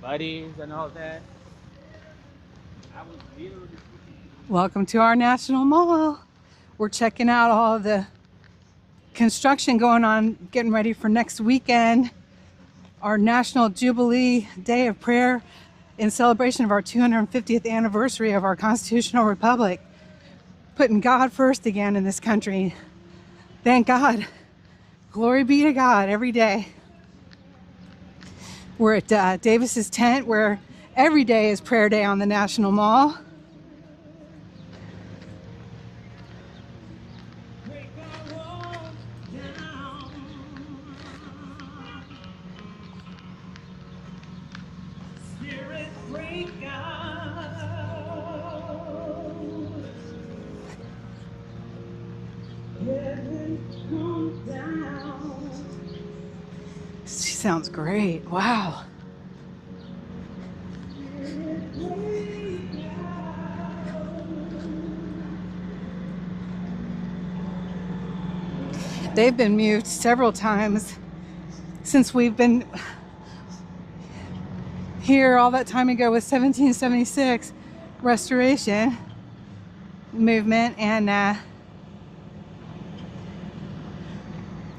buddies and all that. I was literally. Welcome to our National Mall. We're checking out all the construction going on, getting ready for next weekend. Our National Jubilee Day of Prayer in celebration of our 250th anniversary of our constitutional republic. Putting God first again in this country. Thank God. Glory be to God every day. We're at Davis's tent, where every day is prayer day on the National Mall. She sounds great. Wow. They've been moved several times since we've been here. All that time ago was 1776 restoration movement, and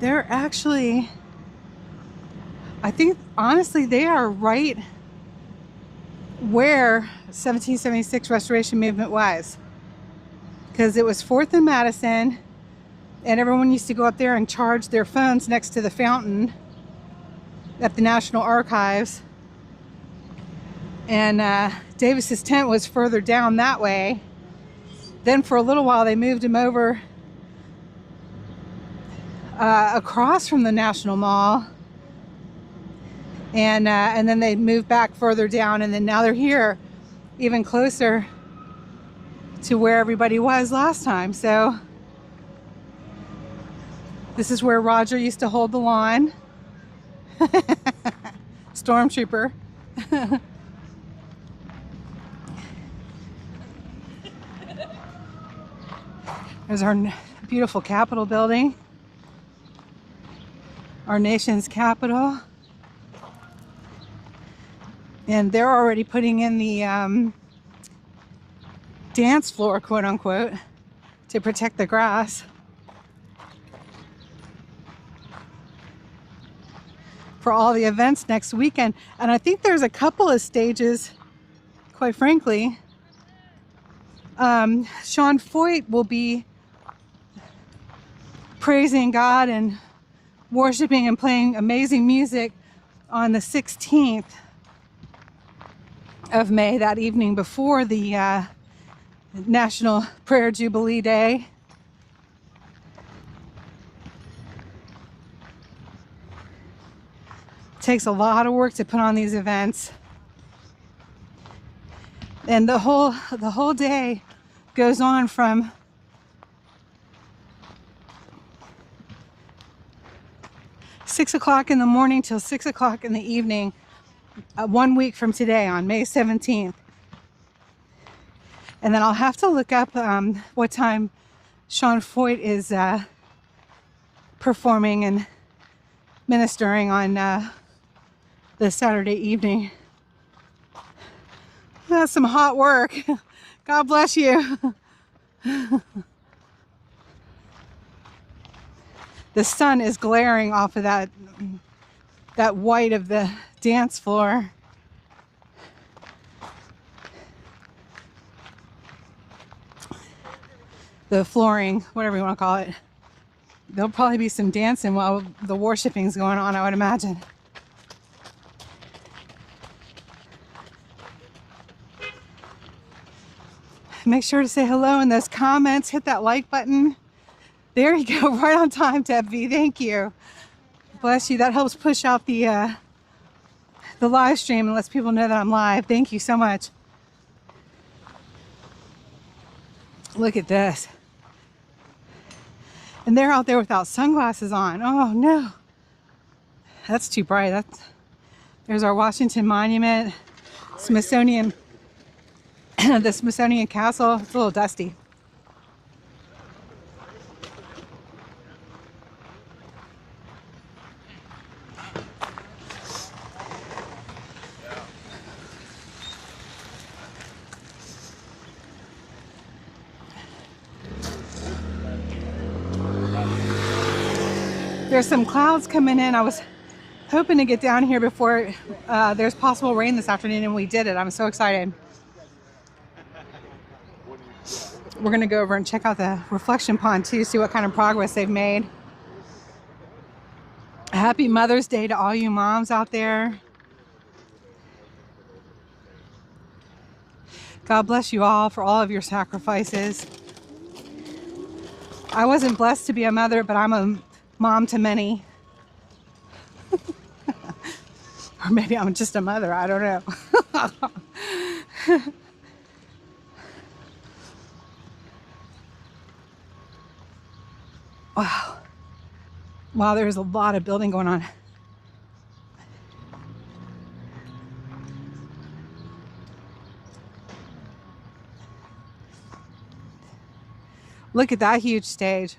they're actually, I think honestly they are right where 1776 restoration movement was, because it was 4th and Madison, and everyone used to go up there and charge their phones next to the fountain at the National Archives. And Davis's tent was further down that way. Then for a little while they moved him over across from the National Mall, and then they moved back further down, and then now they're here even closer to where everybody was last time. So this is where Roger used to hold the lawn. Stormtrooper. There's our beautiful Capitol building, our nation's capital. And they're already putting in the dance floor, quote unquote, to protect the grass. For all the events next weekend. And I think there's a couple of stages, quite frankly. Sean Foyt will be praising God and worshiping and playing amazing music on the 16th of May, that evening before the National Prayer Jubilee Day. It takes a lot of work to put on these events, and the whole day goes on from 6 o'clock in the morning till 6 o'clock in the evening, 1 week from today on May 17th. And then I'll have to look up what time Sean Foyt is performing and ministering on the Saturday evening. That's some hot work. God bless you. The sun is glaring off of that white of the dance floor. The flooring, whatever you want to call it. There'll probably be some dancing while the worshiping's going on, I would imagine. Make sure to say hello in those comments. Hit that like button. There you go, right on time, Deb V. Thank you. Bless you. That helps push out the live stream and lets people know that I'm live. Thank you so much. Look at this. And they're out there without sunglasses on. Oh no, that's too bright. There's our Washington Monument, Smithsonian, the Smithsonian Castle. It's a little dusty. There's some clouds coming in. I was hoping to get down here before there's possible rain this afternoon, and we did it. I'm so excited. We're going to go over and check out the reflection pond too, see what kind of progress they've made. Happy Mother's Day to all you moms out there. God bless you all for all of your sacrifices. I wasn't blessed to be a mother, but I'm a mom to many. Or maybe I'm just a mother, I don't know. Wow. Wow, there's a lot of building going on. Look at that huge stage.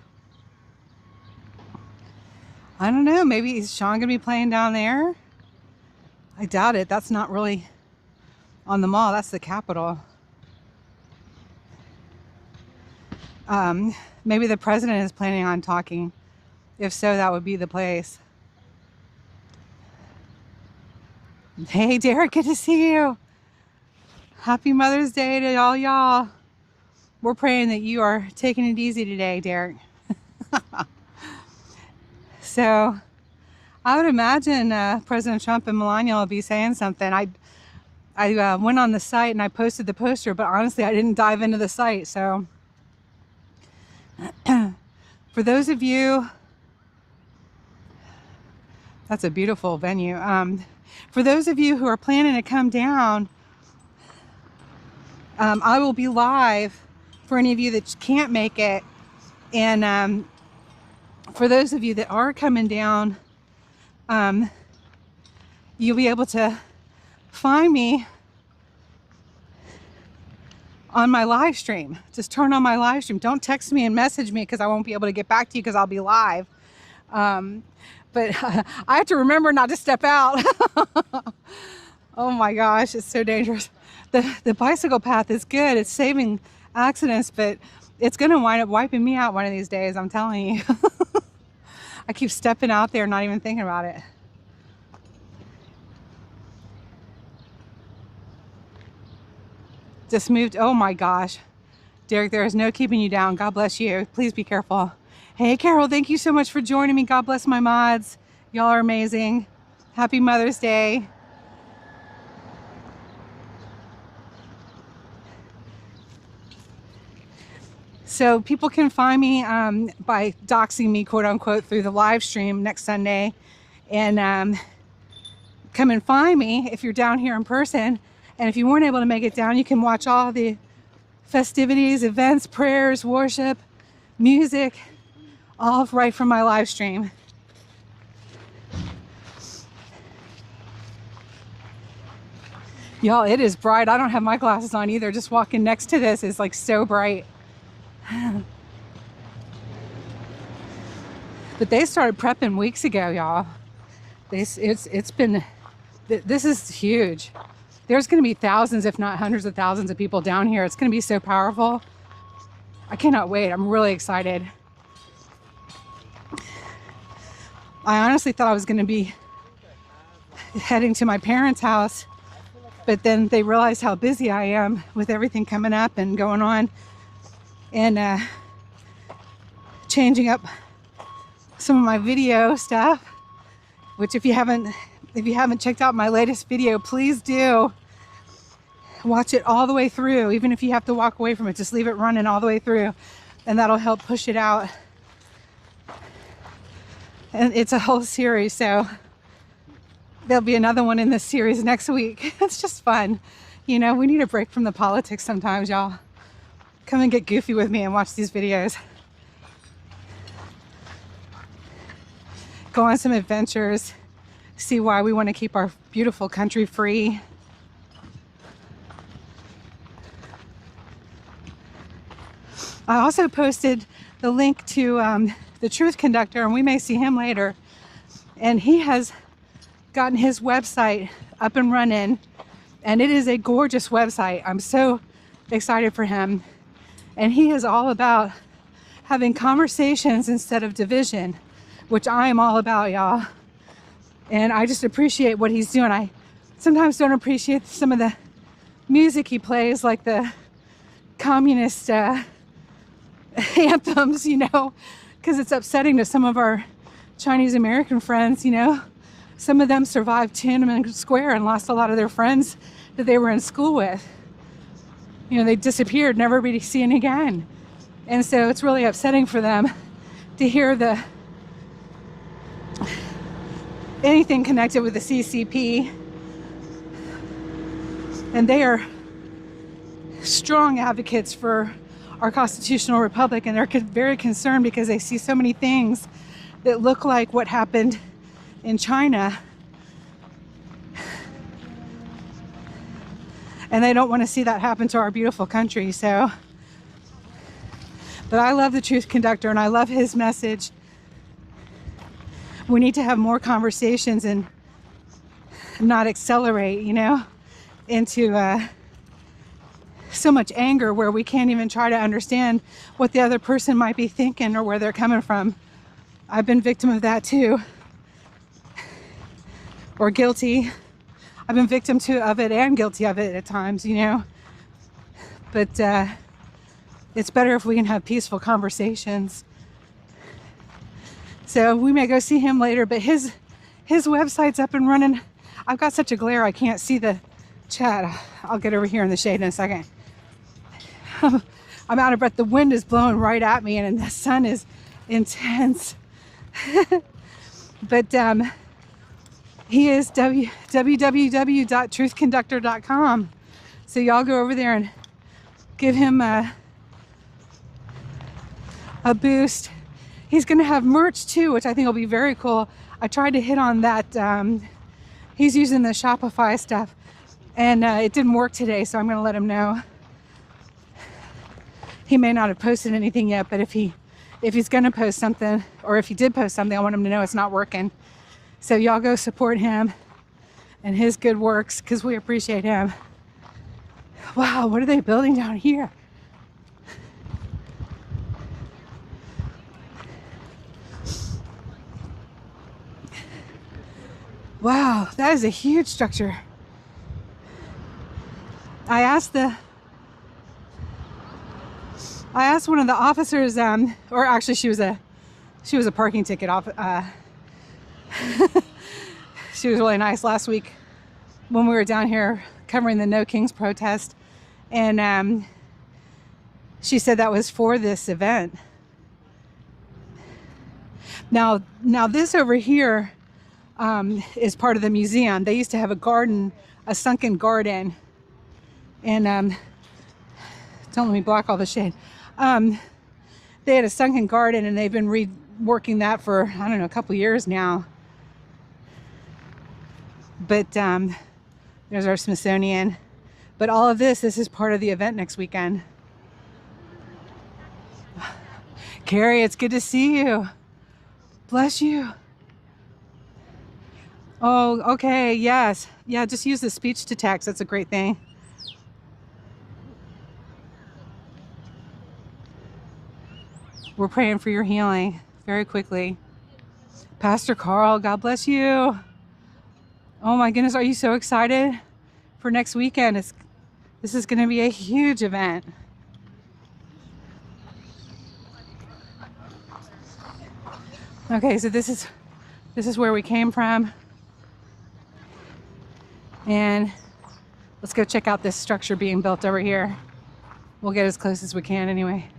I don't know, maybe is Sean gonna be playing down there? I doubt it. That's not really on the mall, that's the Capitol. Maybe the president is planning on talking. If so, that would be the place. Hey, Derek, good to see you. Happy Mother's Day to all y'all. We're praying that you are taking it easy today, Derek. So, I would imagine President Trump and Melania will be saying something. I went on the site and I posted the poster, but honestly, I didn't dive into the site. So, for those of you, that's a beautiful venue. For those of you who are planning to come down, I will be live for any of you that can't make it. And for those of you that are coming down, you'll be able to find me on my live stream. Just turn on my live stream. Don't text me and message me because I won't be able to get back to you because I'll be live. But I have to remember not to step out. Oh my gosh, it's so dangerous. The bicycle path is good. It's saving accidents, but it's going to wind up wiping me out one of these days, I'm telling you. I keep stepping out there, not even thinking about it. Just moved. Oh my gosh. Derek, there is no keeping you down. God bless you. Please be careful. Hey, Carol, thank you so much for joining me. God bless my mods. Y'all are amazing. Happy Mother's Day. So people can find me by doxing me, quote unquote, through the live stream next Sunday. And come and find me if you're down here in person. And if you weren't able to make it down, you can watch all the festivities, events, prayers, worship, music, all right from my live stream. Y'all, it is bright. I don't have my glasses on either. Just walking next to this is like so bright. But they started prepping weeks ago, y'all. This is huge. There's going to be thousands, if not hundreds of thousands of people down here. It's going to be so powerful. I cannot wait. I'm really excited. I honestly thought I was going to be heading to my parents' house, but then they realized how busy I am with everything coming up and going on, and changing up some of my video stuff, which if you haven't checked out my latest video, please do. Watch it all the way through. Even if you have to walk away from it, just leave it running all the way through, and that'll help push it out. And it's a whole series, so there'll be another one in this series next week. It's just fun. You know, we need a break from the politics sometimes, y'all. Come and get goofy with me and watch these videos. Go on some adventures. See why we want to keep our beautiful country free. I also posted the link to the Truth Conductor, and we may see him later. And he has gotten his website up and running, and it is a gorgeous website. I'm so excited for him. And he is all about having conversations instead of division, which I am all about, y'all. And I just appreciate what he's doing. I sometimes don't appreciate some of the music he plays, like the communist anthems, you know, because it's upsetting to some of our Chinese American friends, you know. Some of them survived Tiananmen Square and lost a lot of their friends that they were in school with. You know, they disappeared, never be seen again. And so it's really upsetting for them to hear anything connected with the CCP. And they are strong advocates for our constitutional republic, and they're very concerned because they see so many things that look like what happened in China, and they don't want to see that happen to our beautiful country. So, but I love the Truth Conductor and I love his message. We need to have more conversations and not accelerate, you know, into so much anger where we can't even try to understand what the other person might be thinking or where they're coming from. I've been victim of that too, or guilty. I've been victim of it and guilty of it at times, you know. But it's better if we can have peaceful conversations. So we may go see him later, but his website's up and running. I've got such a glare I can't see the chat. I'll get over here in the shade in a second. I'm out of breath. The wind is blowing right at me and the sun is intense. But he is www.truthconductor.com. So y'all go over there and give him a boost. He's going to have merch too, which I think will be very cool. I tried to hit on that. He's using the Shopify stuff and it didn't work today, so I'm going to let him know. He may not have posted anything yet, but if he's going to post something, or if he did post something, I want him to know it's not working. So y'all go support him and his good works, because we appreciate him. Wow, what are they building down here? Wow, that is a huge structure. I asked one of the officers, or actually she was a parking ticket off. She was really nice last week when we were down here covering the No Kings protest, and she said that was for this event. Now this over here is part of the museum. They used to have a garden, a sunken garden, and don't let me block all the shade. They had a sunken garden and they've been reworking that for, I don't know, a couple years now. But there's our Smithsonian. But all of this is part of the event next weekend. Carrie, it's good to see you. Bless you. Oh, okay, yes. Yeah, just use the speech to text. That's a great thing. We're praying for your healing very quickly. Pastor Carl, God bless you. Oh my goodness, are you so excited for next weekend? This is going to be a huge event. Okay, so this is where we came from. And let's go check out this structure being built over here. We'll get as close as we can anyway.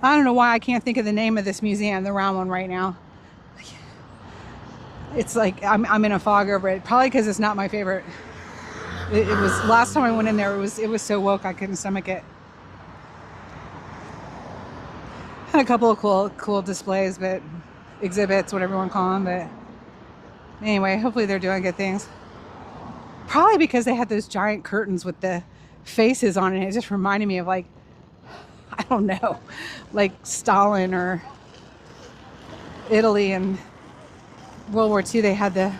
I don't know why I can't think of the name of this museum, the round one right now. It's like I'm in a fog over it. Probably because it's not my favorite. It was last time I went in there. It was so woke I couldn't stomach it. Had a couple of cool displays, but exhibits, whatever you want to call them. But anyway, hopefully they're doing good things. Probably because they had those giant curtains with the faces on it. It just reminded me of, like, I don't know, like Stalin or Italy in World War II. They had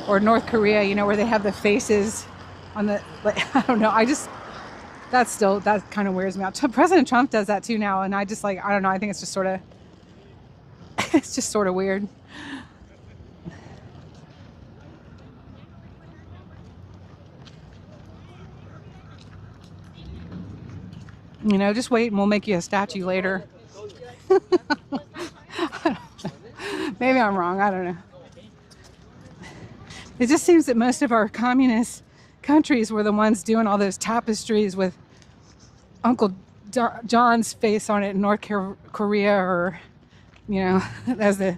or North Korea, you know, where they have the faces on the, like, I don't know. That kind of wears me out. President Trump does that too now. And I just like, I don't know. I think it's just sort of, it's just sort of weird. You know, just wait and we'll make you a statue later. Maybe I'm wrong. I don't know. It just seems that most of our communist countries were the ones doing all those tapestries with Uncle John's face on it in North Korea, or, you know, as the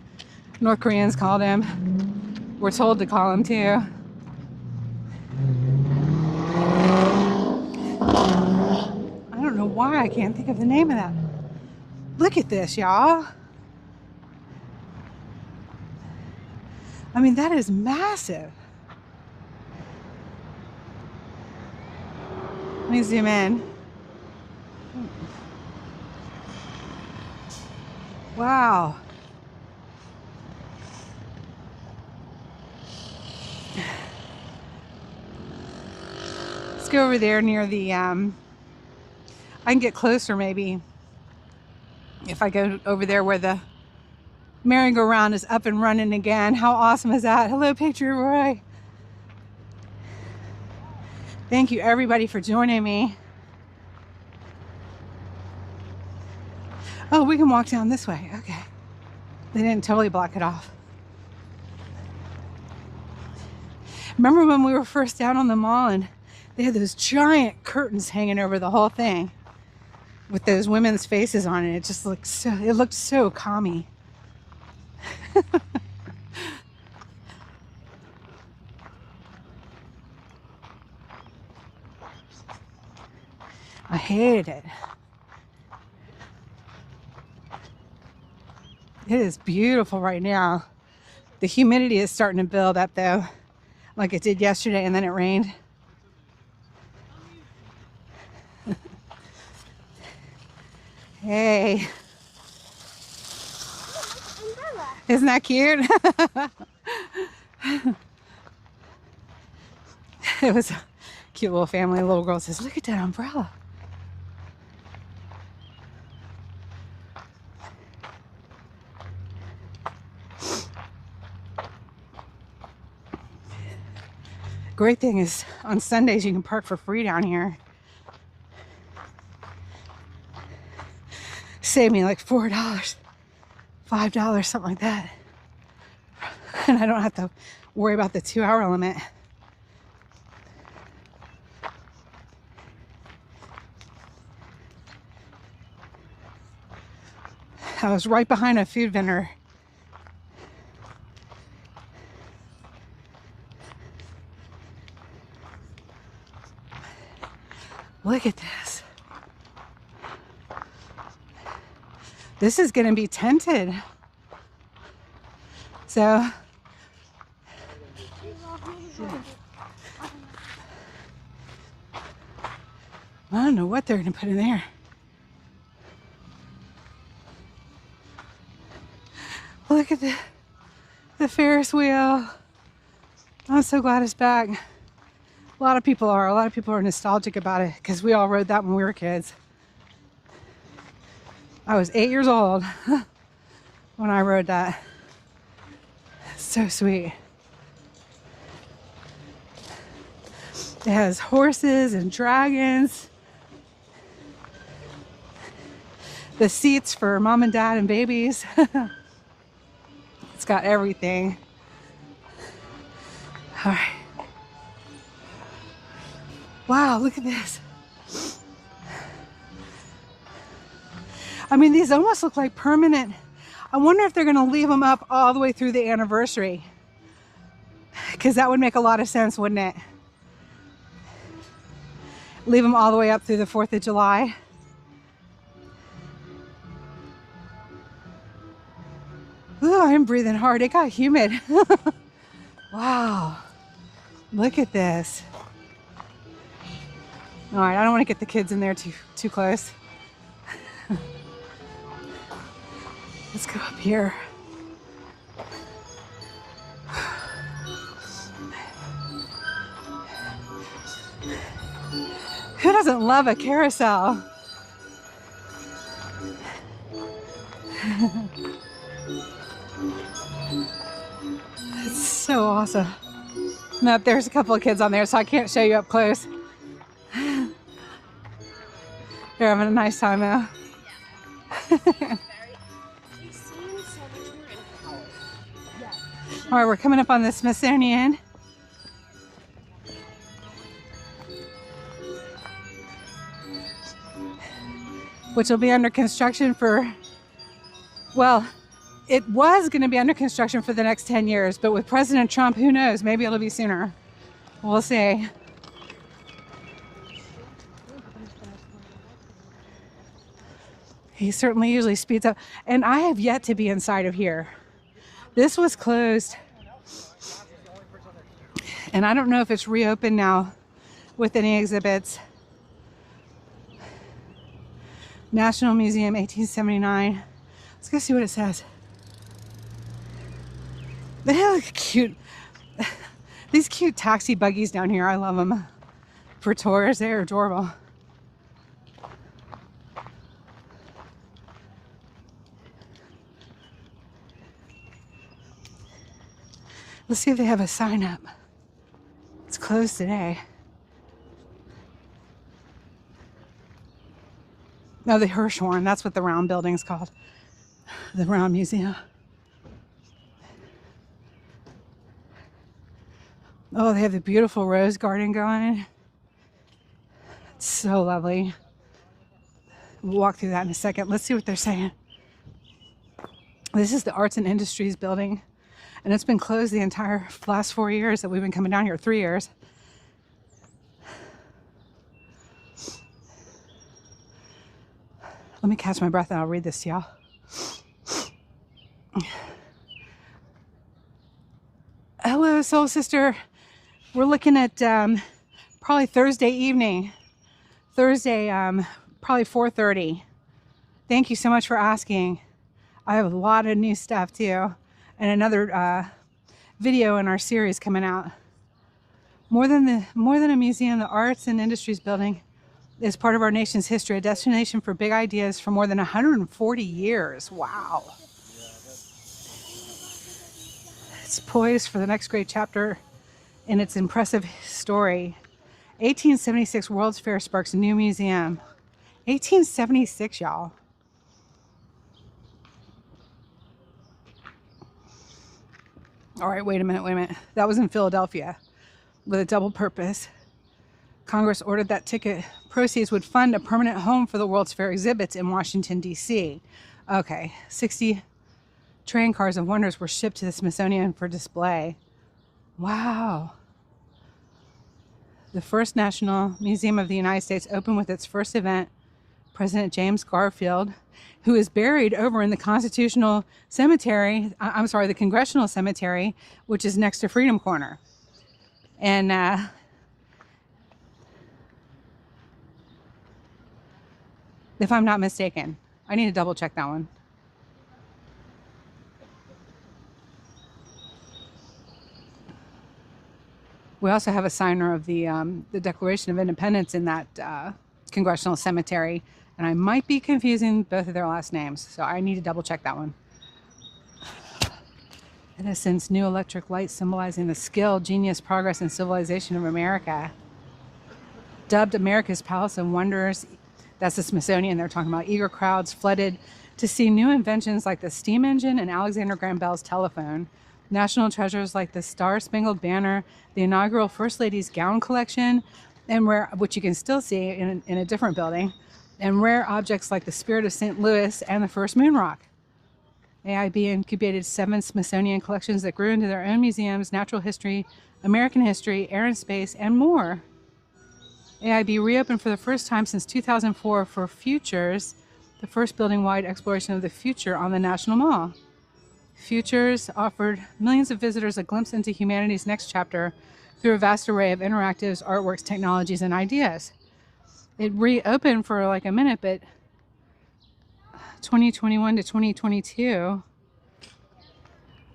North Koreans called him. We're told to call him too. I don't know why I can't think of the name of that. Look at this, y'all. I mean, that is massive. Let me zoom in. Wow. Let's go over there near the, I can get closer maybe if I go over there where the merry-go-round is up and running again. How awesome is that? Hello, Patriot Roy. Thank you everybody for joining me. Oh, we can walk down this way. Okay. They didn't totally block it off. Remember when we were first down on the mall and they had those giant curtains hanging over the whole thing with those women's faces on it? It just looked so, it looked so commie. I hated it. It is beautiful right now. The humidity is starting to build up though, like it did yesterday, and then it rained. Hey. Isn't that cute? It was a cute little family. A little girl says, look at that umbrella. Great thing is on Sundays you can park for free down here. Save me like $4, $5, something like that. And I don't have to worry about the 2-hour limit. I was right behind a food vendor. Look at this. This is going to be tented. So, I don't know what they're going to put in there. Look at the Ferris wheel. I'm so glad it's back. A lot of people are. A lot of people are nostalgic about it because we all rode that when we were kids. I was 8 years old when I rode that. So sweet. It has horses and dragons. The seats for mom and dad and babies. It's got everything. All right. Wow, look at this. I mean, these almost look like permanent. I wonder if they're going to leave them up all the way through the anniversary. Because that would make a lot of sense, wouldn't it? Leave them all the way up through the 4th of July. Ooh, I'm breathing hard. It got humid. Wow. Look at this. All right, I don't want to get the kids in there too close. Let's go up here. Who doesn't love a carousel? It's so awesome. Nope, there's a couple of kids on there, so I can't show you up close. They're having a nice time though. All right, we're coming up on the Smithsonian. Which will be under construction for, well, it was going to be under construction for the next 10 years, but with President Trump, who knows? Maybe it'll be sooner. We'll see. He certainly usually speeds up. And I have yet to be inside of here. This was closed. And I don't know if it's reopened now with any exhibits. National Museum, 1879. Let's go see what it says. They look cute. These cute taxi buggies down here, I love them. For tours, they're adorable. Let's see if they have a sign up. It's closed today. No, the Hirshhorn, that's what the round building's called. The Round Museum. Oh, they have the beautiful rose garden going. It's so lovely. We'll walk through that in a second. Let's see what they're saying. This is the Arts and Industries building, and it's been closed the entire last 4 years that we've been coming down here, 3 years. Let me catch my breath and I'll read this to y'all. Hello, Soul Sister. We're looking at probably Thursday evening. Thursday, probably 4:30. Thank you so much for asking. I have a lot of new stuff too. And another video in our series coming out. More than a museum, the Arts and Industries building is part of our nation's history, a destination for big ideas for more than 140 years. Wow. It's poised for the next great chapter in its impressive story. 1876 World's Fair sparks a new museum. 1876, y'all. All right, wait a minute. That was in Philadelphia with a double purpose. Congress ordered that ticket proceeds would fund a permanent home for the World's Fair exhibits in Washington, D.C. Okay, 60 train cars of wonders were shipped to the Smithsonian for display. Wow. The first National Museum of the United States opened with its first event. President James Garfield, who is buried over in the Constitutional Cemetery, the Congressional Cemetery, which is next to Freedom Corner. And if I'm not mistaken, I need to double check that one. We also have a signer of the Declaration of Independence in that Congressional Cemetery, and I might be confusing both of their last names, so I need to double check that one. Edison's new electric light symbolizing the skill, genius, progress, and civilization of America. Dubbed America's Palace of Wonders, that's the Smithsonian they're talking about. Eager crowds flooded to see new inventions like the steam engine and Alexander Graham Bell's telephone. National treasures like the Star-Spangled Banner, the inaugural First Lady's gown collection, and which you can still see in a different building, and rare objects like the Spirit of St. Louis and the first moon rock. AIB incubated 7 Smithsonian collections that grew into their own museums, natural history, American history, air and space, and more. AIB reopened for the first time since 2004 for Futures, the first building-wide exploration of the future on the National Mall. Futures offered millions of visitors a glimpse into humanity's next chapter through a vast array of interactives, artworks, technologies, and ideas. It reopened for like a minute, but 2021 to 2022.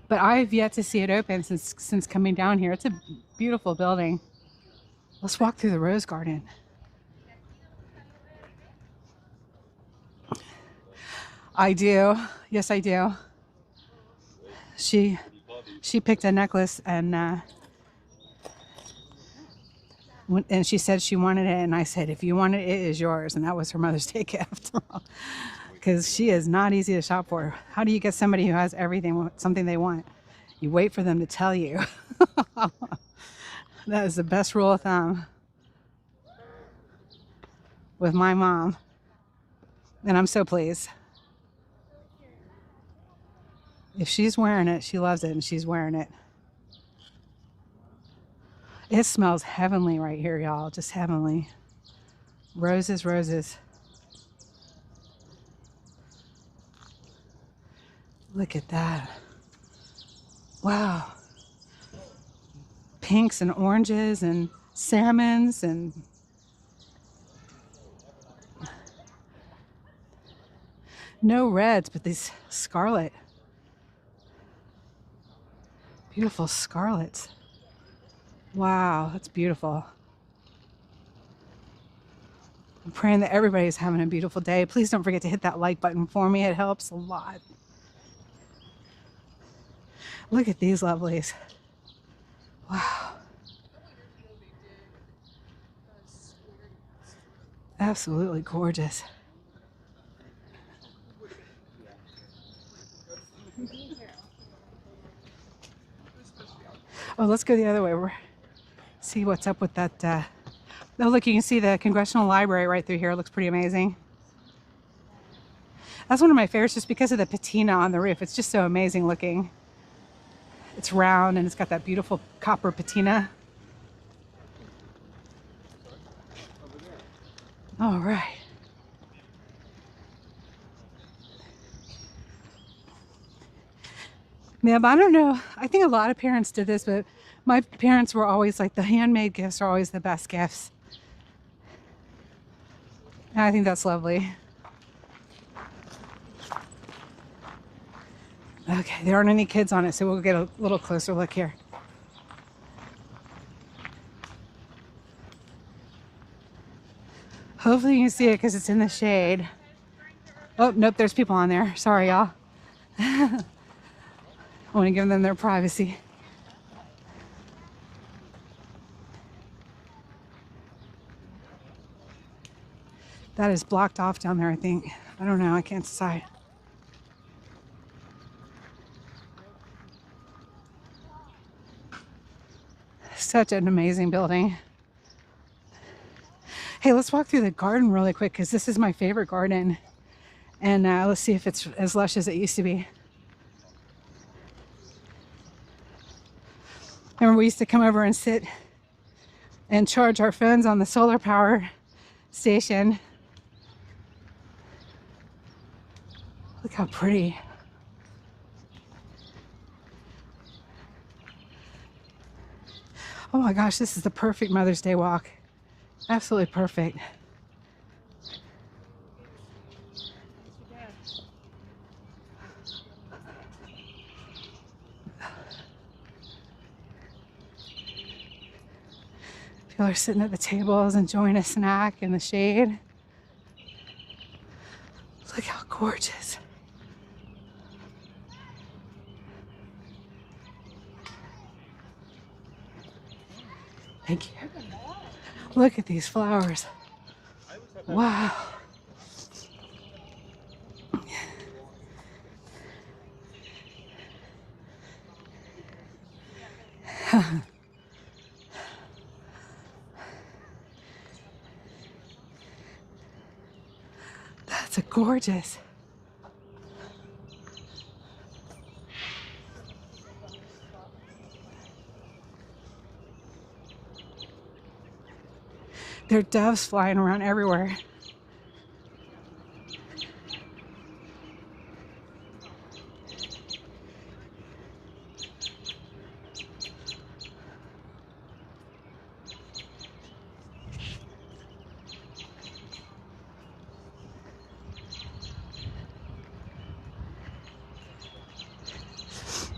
But I've yet to see it open since coming down here. It's a beautiful building. Let's walk through the rose garden. I do. Yes, I do. She picked a necklace and she said she wanted it, and I said, if you want it, it is yours. And that was her Mother's Day gift. Because she is not easy to shop for. How do you get somebody who has everything, something they want? You wait for them to tell you. That is the best rule of thumb with my mom. And I'm so pleased. If she's wearing it, she loves it, and she's wearing it. It smells heavenly right here, y'all. Just heavenly. Roses, roses. Look at that. Wow. Pinks and oranges and salmons and no reds, but these scarlet. Beautiful scarlets. Wow, that's beautiful. I'm praying that everybody's having a beautiful day. Please don't forget to hit that like button for me. It helps a lot. Look at these lovelies. Wow. Absolutely gorgeous. Oh, let's go the other way. See what's up with that. Oh, look, you can see the Congressional Library right through here. It looks pretty amazing. That's one of my favorites just because of the patina on the roof. It's just so amazing looking. It's round and it's got that beautiful copper patina. All right. Yeah, but I don't know. I think a lot of parents did this, but my parents were always like, the handmade gifts are always the best gifts. And I think that's lovely. Okay, there aren't any kids on it, so we'll get a little closer look here. Hopefully you can see it because it's in the shade. Oh, nope, there's people on there. Sorry, y'all. I want to give them their privacy. That is blocked off down there, I think. I don't know, I can't decide. Such an amazing building. Hey, let's walk through the garden really quick because this is my favorite garden. And let's see if it's as lush as it used to be. Remember, we used to come over and sit and charge our phones on the solar power station. Look how pretty. Oh my gosh, this is the perfect Mother's Day walk. Absolutely perfect. People are sitting at the tables enjoying a snack in the shade. Look how gorgeous. Thank you. Look at these flowers. Wow. That's a gorgeous. There are doves flying around everywhere.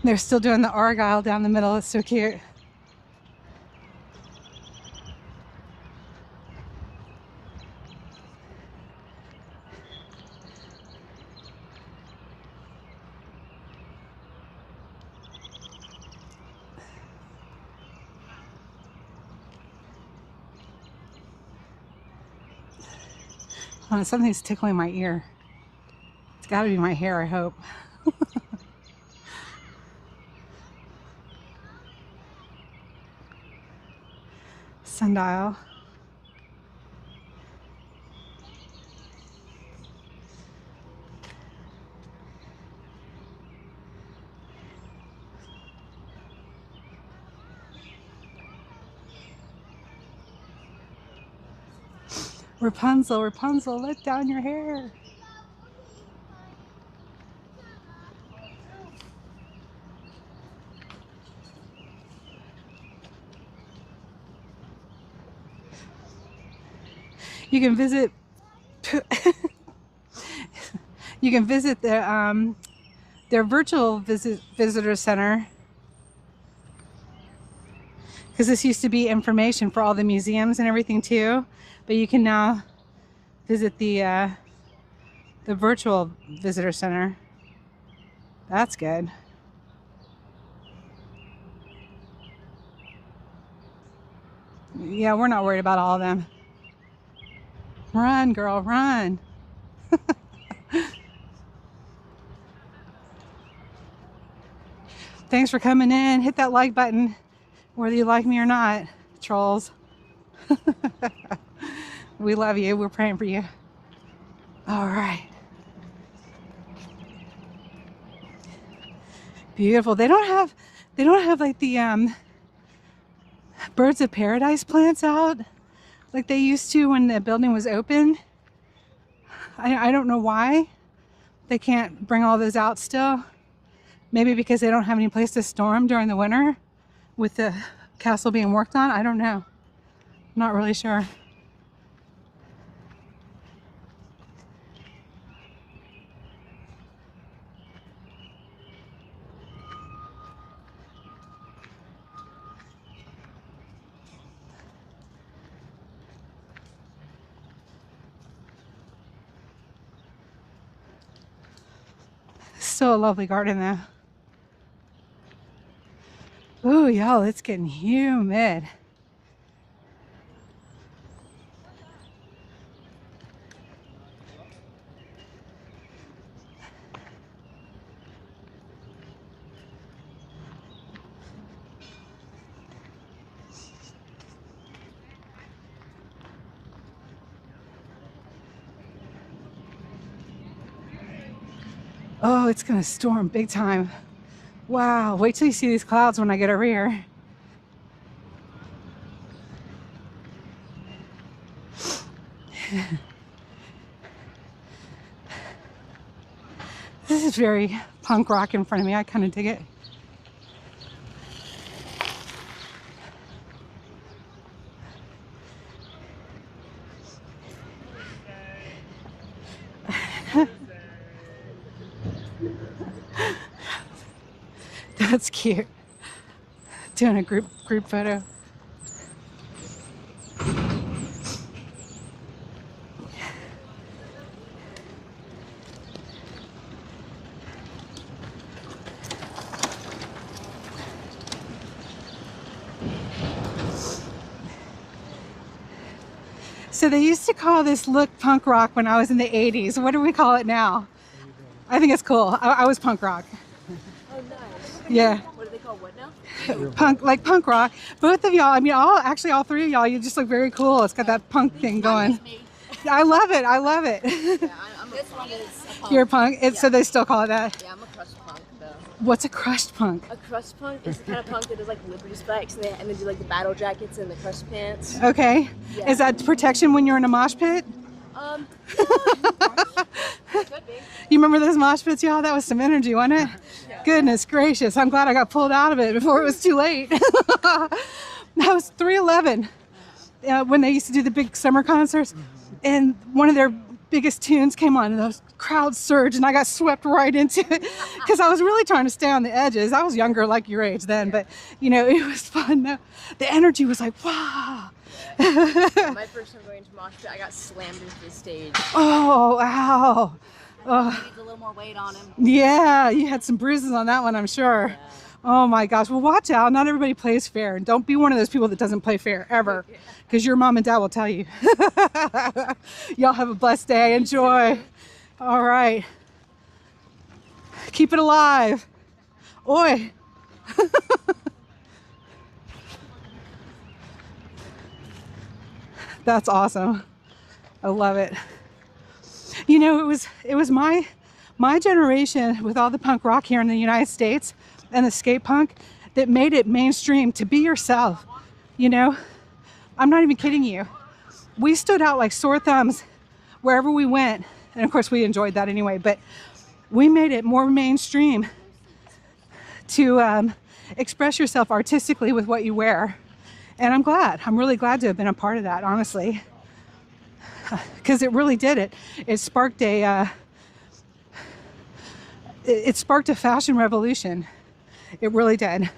They're still doing the argyle down the middle. It's so cute. Oh, something's tickling my ear. It's got to be my hair, I hope. Sundial. Rapunzel, Rapunzel, let down your hair. You can visit you can visit their virtual visitor center, because this used to be information for all the museums and everything too, but you can now visit the virtual visitor center. That's good. Yeah, we're not worried about all of them. Run, girl, run. Thanks for coming in. Hit that like button, whether you like me or not, trolls. We love you. We're praying for you. All right. Beautiful. They don't have like the birds of paradise plants out like they used to when the building was open. I don't know why they can't bring all those out still. Maybe because they don't have any place to store them during the winter with the castle being worked on. I don't know. I'm not really sure. Still a lovely garden though. Ooh, y'all, it's getting humid. Oh, it's gonna storm big time. Wow, wait till you see these clouds when I get over here. This is very punk rock in front of me. I kind of dig it. That's cute. Doing a group photo. So they used to call this look punk rock when I was in the 80s. What do we call it now? I think it's cool. I was punk rock. Oh, nice. Yeah. What do they call what now? Punk, like punk rock. Both of y'all, I mean, all three of y'all, you just look very cool. It's got that punk thing going. I love it. I love it. Yeah, I'm this one is a punk. You're a punk? So they still call it that? Yeah, I'm a crust punk, though. What's a crushed punk? A crust punk is the kind of punk that does like Liberty spikes and they do like the battle jackets and the crust pants. Okay. Yeah. Is that protection when you're in a mosh pit? No, it could be. You remember those mosh pits, y'all? That was some energy, wasn't it? Yeah. Goodness gracious. I'm glad I got pulled out of it before it was too late. That was 311 when they used to do the big summer concerts. And one of their biggest tunes came on and those crowds surged and I got swept right into it because I was really trying to stay on the edges. I was younger, like your age then, but you know, it was fun. The energy was like, wow. My first time going to mosh pit, I got slammed into the stage. Oh, ow. He needs a little more weight on him. Yeah, you had some bruises on that one, I'm sure. Yeah. Oh my gosh. Well, watch out. Not everybody plays fair. And don't be one of those people that doesn't play fair ever. Because your mom and dad will tell you. Y'all have a blessed day. Enjoy. All right. Keep it alive. Oi. That's awesome. I love it. You know, it was my generation with all the punk rock here in the United States and the skate punk that made it mainstream to be yourself. You know, I'm not even kidding you. We stood out like sore thumbs wherever we went. And of course we enjoyed that anyway, but we made it more mainstream to express yourself artistically with what you wear. And I'm glad. I'm really glad to have been a part of that, honestly. Because it really did it. It sparked a fashion revolution. It really did.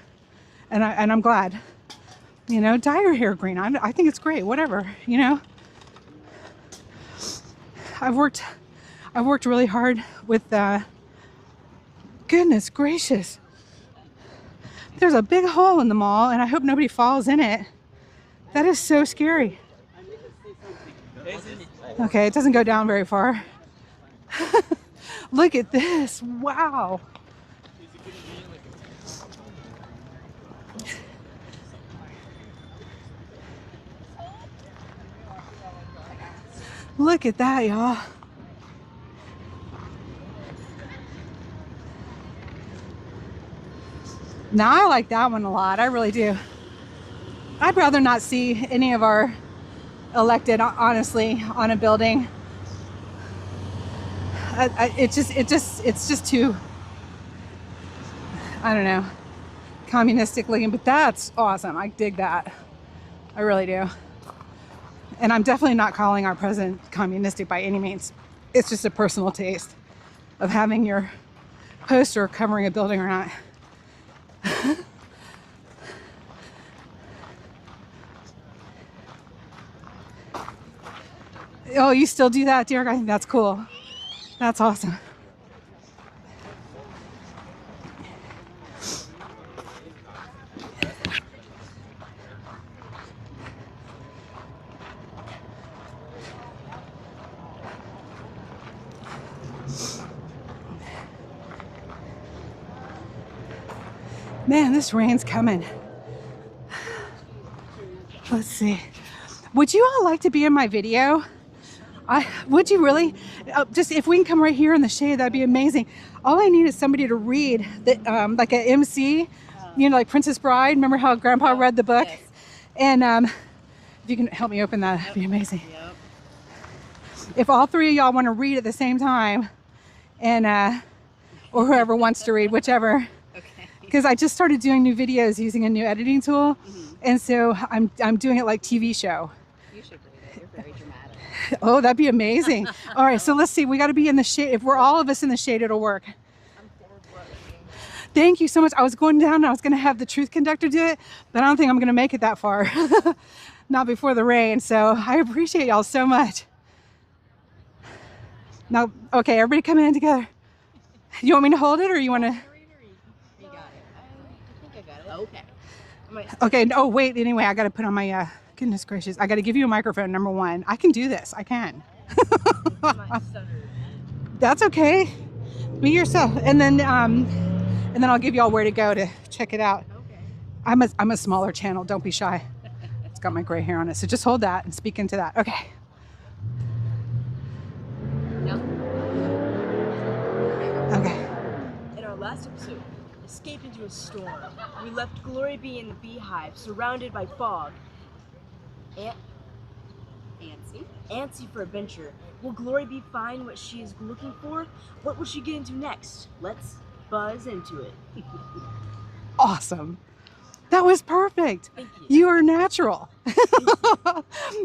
And I'm glad. You know, dye your hair green. I think it's great. Whatever, you know. I've worked really hard with goodness gracious. There's a big hole in the mall and I hope nobody falls in it. That is so scary. Okay, it doesn't go down very far. Look at this. Wow. Look at that, y'all. Now I like that one a lot. I really do. I'd rather not see any of our elected, honestly, on a building. It's just too, I don't know, communistic looking, but that's awesome. I dig that. I really do. And I'm definitely not calling our president communistic by any means. It's just a personal taste of having your poster covering a building or not. Oh, you still do that, Derek? I think that's cool. That's awesome. Man, this rain's coming. Let's see. Would you all like to be in my video? Would you really? Just if we can come right here in the shade, that'd be amazing. All I need is somebody to read, that, like an MC, you know, like Princess Bride. Remember how Grandpa read the book? Yes. And if you can help me open that, that'd be amazing. Yep. If all three of y'all want to read at the same time, and or whoever wants to read, whichever. Because I just started doing new videos using a new editing tool, and so I'm doing it like TV show. You should read it. You're very dramatic. Oh, that'd be amazing. All right, so let's see. We got to be in the shade. If we're all of us in the shade, it'll work. Thank you so much. I was going down and I was going to have the truth conductor do it, but I don't think I'm going to make it that far. Not before the rain. So I appreciate y'all so much. Now, okay, everybody come in together. You want me to hold it or you want to? You got it. I think I got it. Okay. Okay, no, wait, anyway, I got to put on my, goodness gracious, I got to give you a microphone, number one. I can do this, I can. That's okay. Be yourself. And then I'll give y'all where to go to check it out. Okay. I'm a smaller channel, don't be shy. It's got my gray hair on it, so just hold that and speak into that. Okay. Okay. In our last episode, escape into a storm. We left GloryBee in the beehive, surrounded by fog. Antsy for adventure. Will GloryBee find what she is looking for? What will she get into next? Let's buzz into it. Awesome. That was perfect. Thank you. You are natural.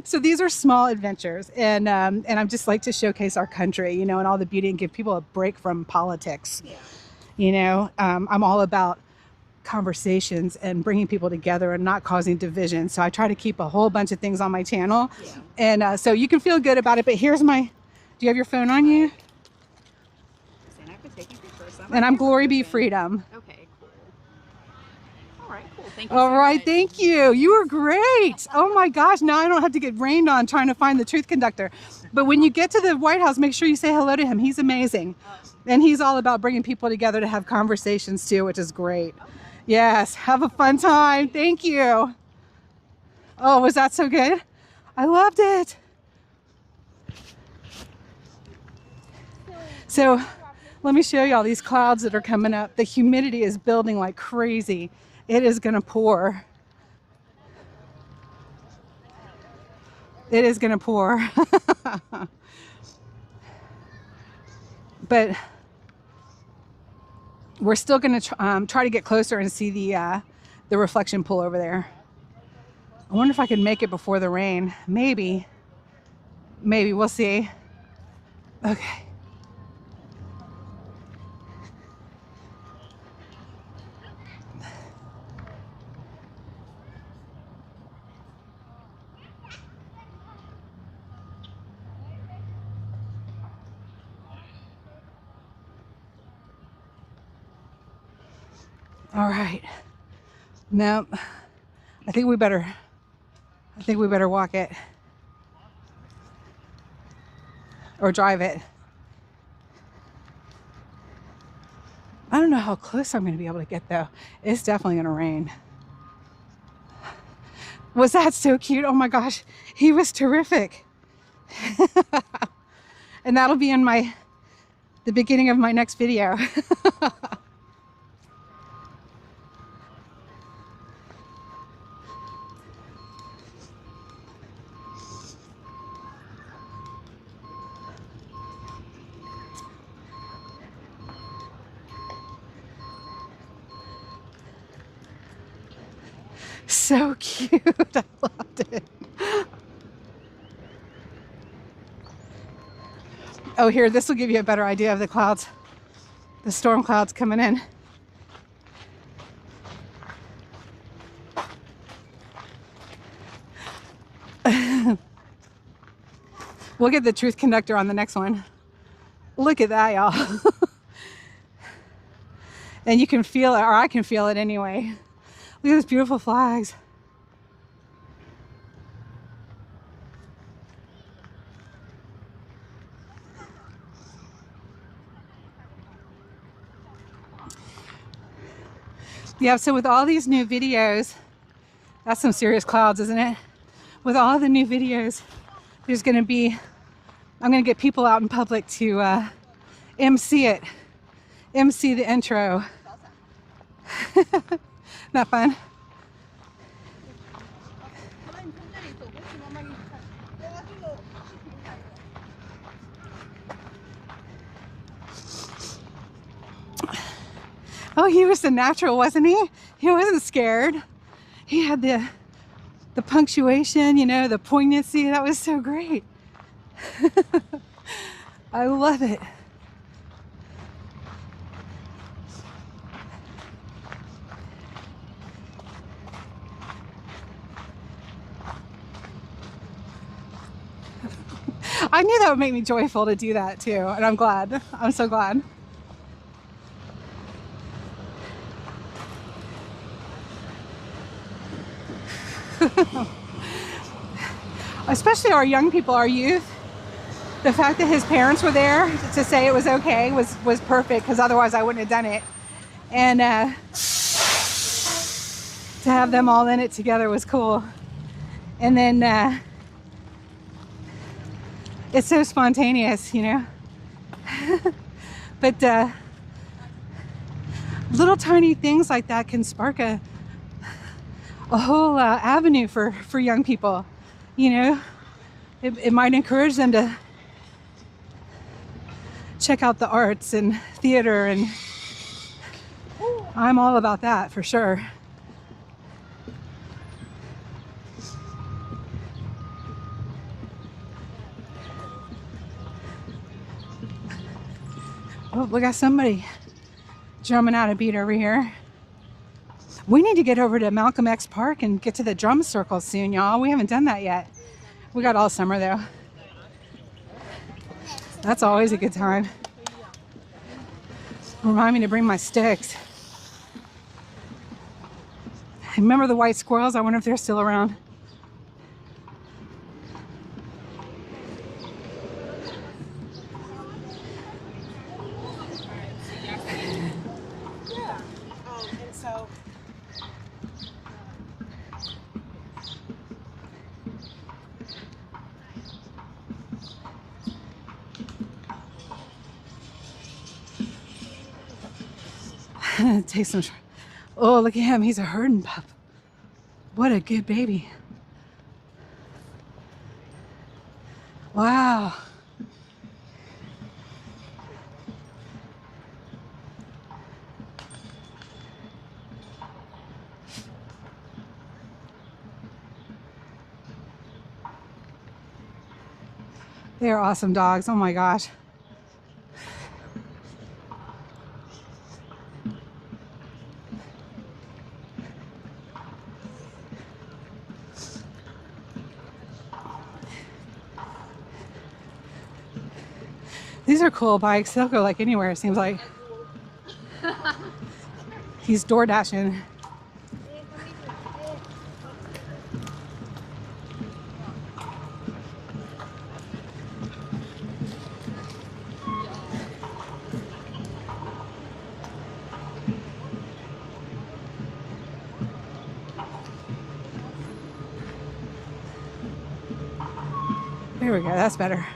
So these are small adventures, and I'm just like to showcase our country, you know, and all the beauty and give people a break from politics. Yeah. You know, I'm all about conversations and bringing people together and not causing division. So I try to keep a whole bunch of things on my channel, and so you can feel good about it. But here's my. Do you have your phone on you? And I'm GloryBee Freedom. Okay, cool. Thank you All so right, much. thank you. You were great. Oh my gosh, now I don't have to get rained on trying to find the truth conductor. But when you get to the White House, make sure you say hello to him. He's amazing. And he's all about bringing people together to have conversations too, which is great. Yes, have a fun time. Thank you. Oh, was that so good? I loved it. So let me show you all these clouds that are coming up. The humidity is building like crazy. It is gonna pour. It is gonna pour. But we're still gonna try to get closer and see the reflection pool over there. I wonder if I can make it before the rain. Maybe. Maybe, we'll see. Okay. All right. No, I think we better walk it or drive it. I don't know how close I'm going to be able to get though. It's definitely going to rain. Was that so cute? Oh my gosh, he was terrific. And that'll be in the beginning of my next video. So cute. I loved it. Oh, here, this will give you a better idea of the clouds, the storm clouds coming in. We'll get the truth conductor on the next one. Look at that, y'all. And you can feel it, or I can feel it anyway. Look at those beautiful flags. Yeah, so with all these new videos, that's some serious clouds, isn't it? With all the new videos, there's going to be, I'm going to get people out in public to MC it. MC the intro. Not fun? Oh, he was the natural, wasn't he? He wasn't scared. He had the punctuation, you know, the poignancy. That was so great. I love it. I knew that would make me joyful to do that too, and I'm glad. I'm so glad. Especially our young people, our youth. The fact that his parents were there to say it was okay was perfect, because otherwise I wouldn't have done it. And to have them all in it together was cool. And then it's so spontaneous, you know. But little tiny things like that can spark a whole avenue for young people, you know. It might encourage them to check out the arts and theater, and I'm all about that for sure. Oh, we got somebody drumming out a beat over here. We need to get over to Malcolm X Park and get to the drum circle soon, y'all. We haven't done that yet. We got all summer though. That's always a good time. Remind me to bring my sticks. Remember the white squirrels? I wonder if they're still around. Yeah. And so Take some. Oh, look at him. He's a herding pup. What a good baby. Wow. They are awesome dogs. Oh my gosh. These are cool bikes. They'll go like anywhere, it seems like. He's door dashing. There we go. That's better.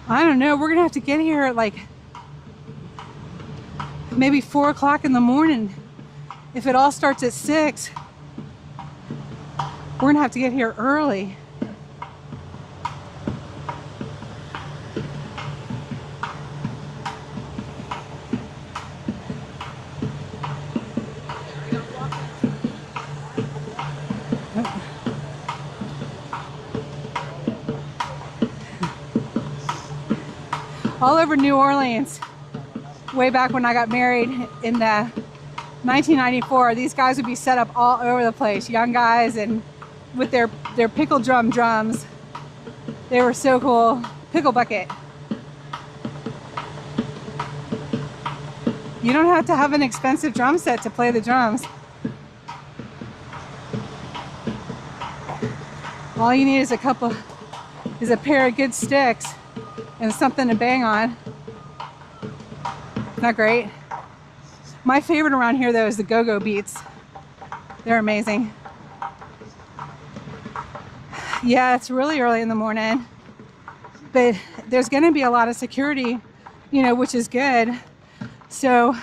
I don't know. We're gonna have to get here at like maybe 4 o'clock in the morning. If it all starts at 6, we're gonna have to get here early. All over New Orleans, way back when I got married in the 1994, these guys would be set up all over the place, young guys, and with their pickle drum drums. They were so cool. Pickle bucket. You don't have to have an expensive drum set to play the drums. All you need is a pair of good sticks and something to bang on. Not great. My favorite around here though is the go-go beats. They're amazing. Yeah, it's really early in the morning, but there's going to be a lot of security, you know, which is good. So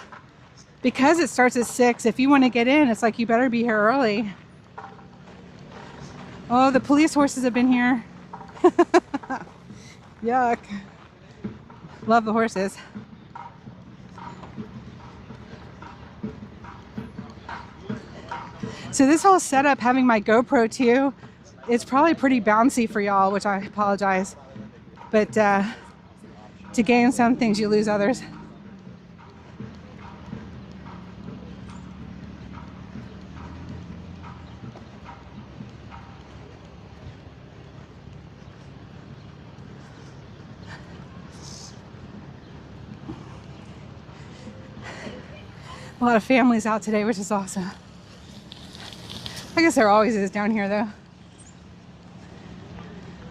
because it starts at 6, if you want to get in, it's like you better be here early. Oh, the police horses have been here. Yuck. Love the horses. So this whole setup, having my GoPro too, it's probably pretty bouncy for y'all, which I apologize. But to gain some things, you lose others. A lot of families out today, which is awesome. I guess there always is down here though.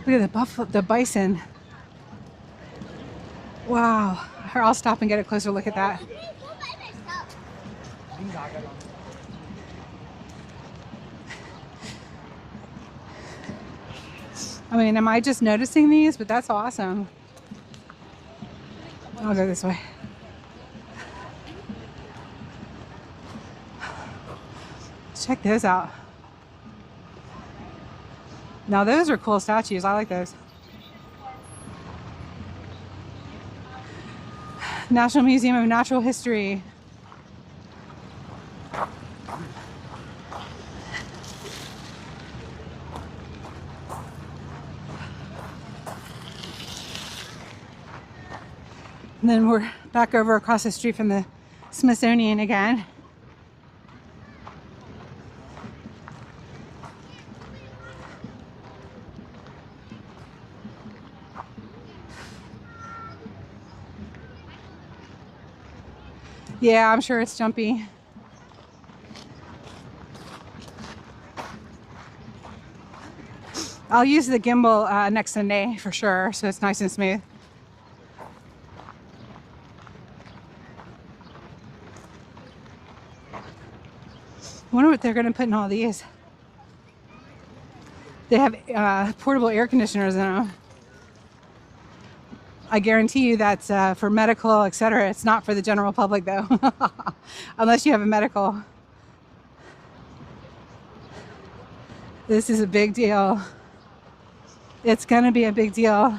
Look at the bison. Wow. Here, I'll stop and get a closer look at that. I mean, am I just noticing these? But that's awesome. I'll go this way. Check those out. Now those are cool statues. I like those. National Museum of Natural History. And then we're back over across the street from the Smithsonian again. Yeah, I'm sure it's jumpy. I'll use the gimbal next Sunday for sure, so it's nice and smooth. I wonder what they're going to put in all these. They have portable air conditioners in them. I guarantee you that's for medical, etc. It's not for the general public though, unless you have a medical. This is a big deal. It's going to be a big deal.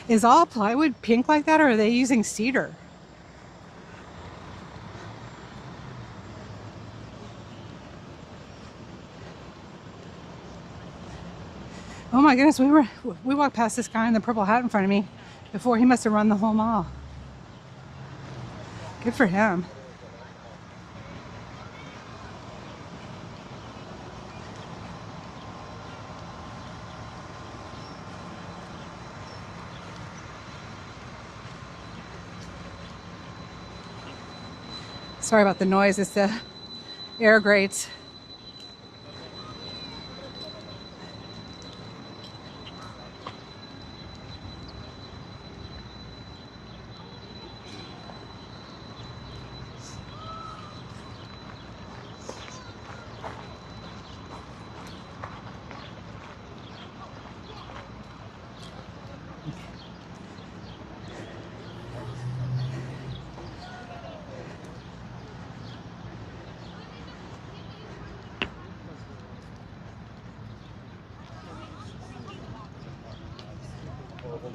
Is all plywood pink like that, or are they using cedar? Oh my goodness, we walked past this guy in the purple hat in front of me before. He must have run the whole mall. Good for him. Sorry about the noise, it's the air grates.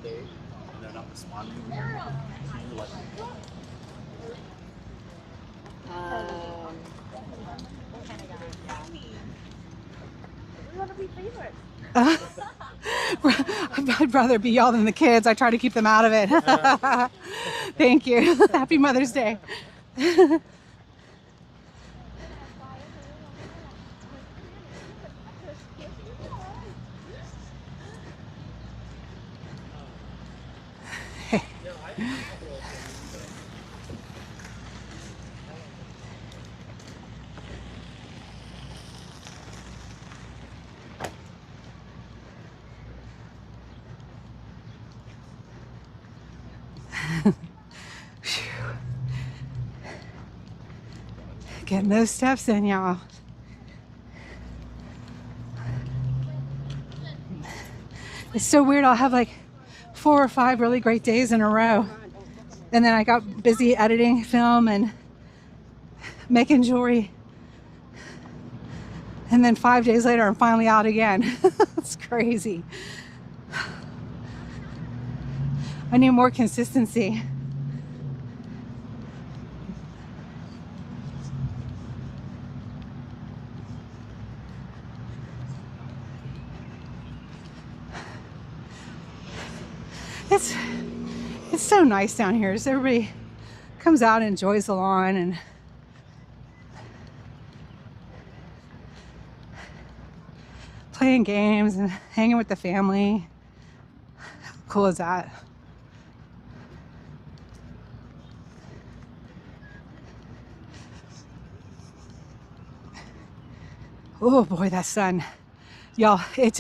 Day and they're not responding. I'd rather be y'all than the kids. I try to keep them out of it. Thank you. Happy Mother's Day. Getting those steps in, y'all. It's so weird. I'll have like 4 or 5 really great days in a row. And then I got busy editing film and making jewelry. And then 5 days later, I'm finally out again. It's crazy. I need more consistency. It's so nice down here. Just everybody comes out and enjoys the lawn and playing games and hanging with the family. How cool is that? Oh boy, that sun. Y'all, it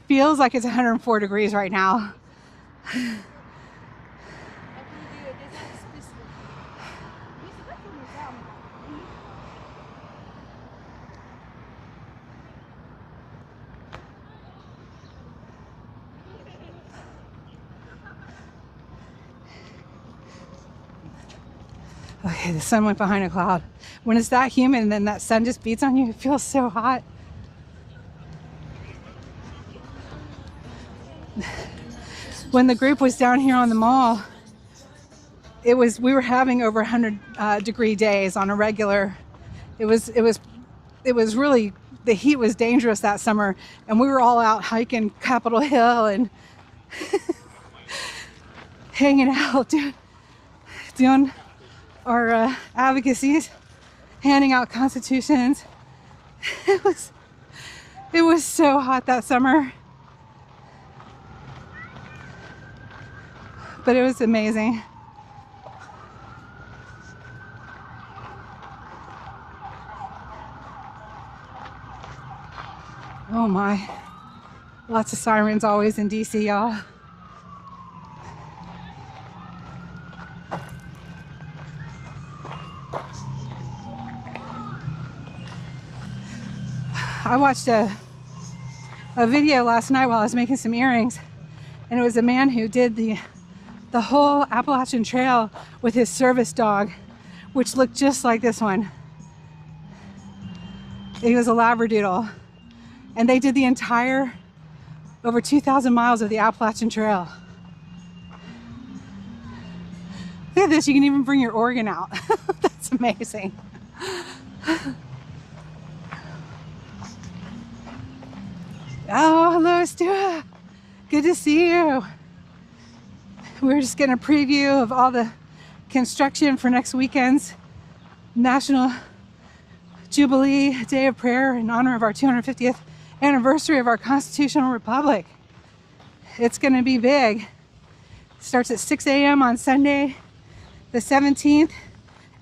feels like it's 104 degrees right now. Okay, the sun went behind a cloud. When it's that humid and then that sun just beats on you, it feels so hot. When the group was down here on the mall, we were having over 100 degree days on a regular. It was really, the heat was dangerous that summer, and we were all out hiking Capitol Hill and hanging out, doing our advocacies, handing out constitutions. It was so hot that summer, but it was amazing. Oh my, lots of sirens always in DC, y'all. I watched a video last night while I was making some earrings, and it was a man who did the whole Appalachian Trail with his service dog, which looked just like this one. He was a Labradoodle, and they did the entire over 2,000 miles of the Appalachian Trail. Look at this, you can even bring your organ out. That's amazing. Oh, hello, Stuart. Good to see you. We're just getting a preview of all the construction for next weekend's National Jubilee Day of Prayer in honor of our 250th anniversary of our constitutional republic. It's going to be big. It starts at 6 a.m. on Sunday, the 17th,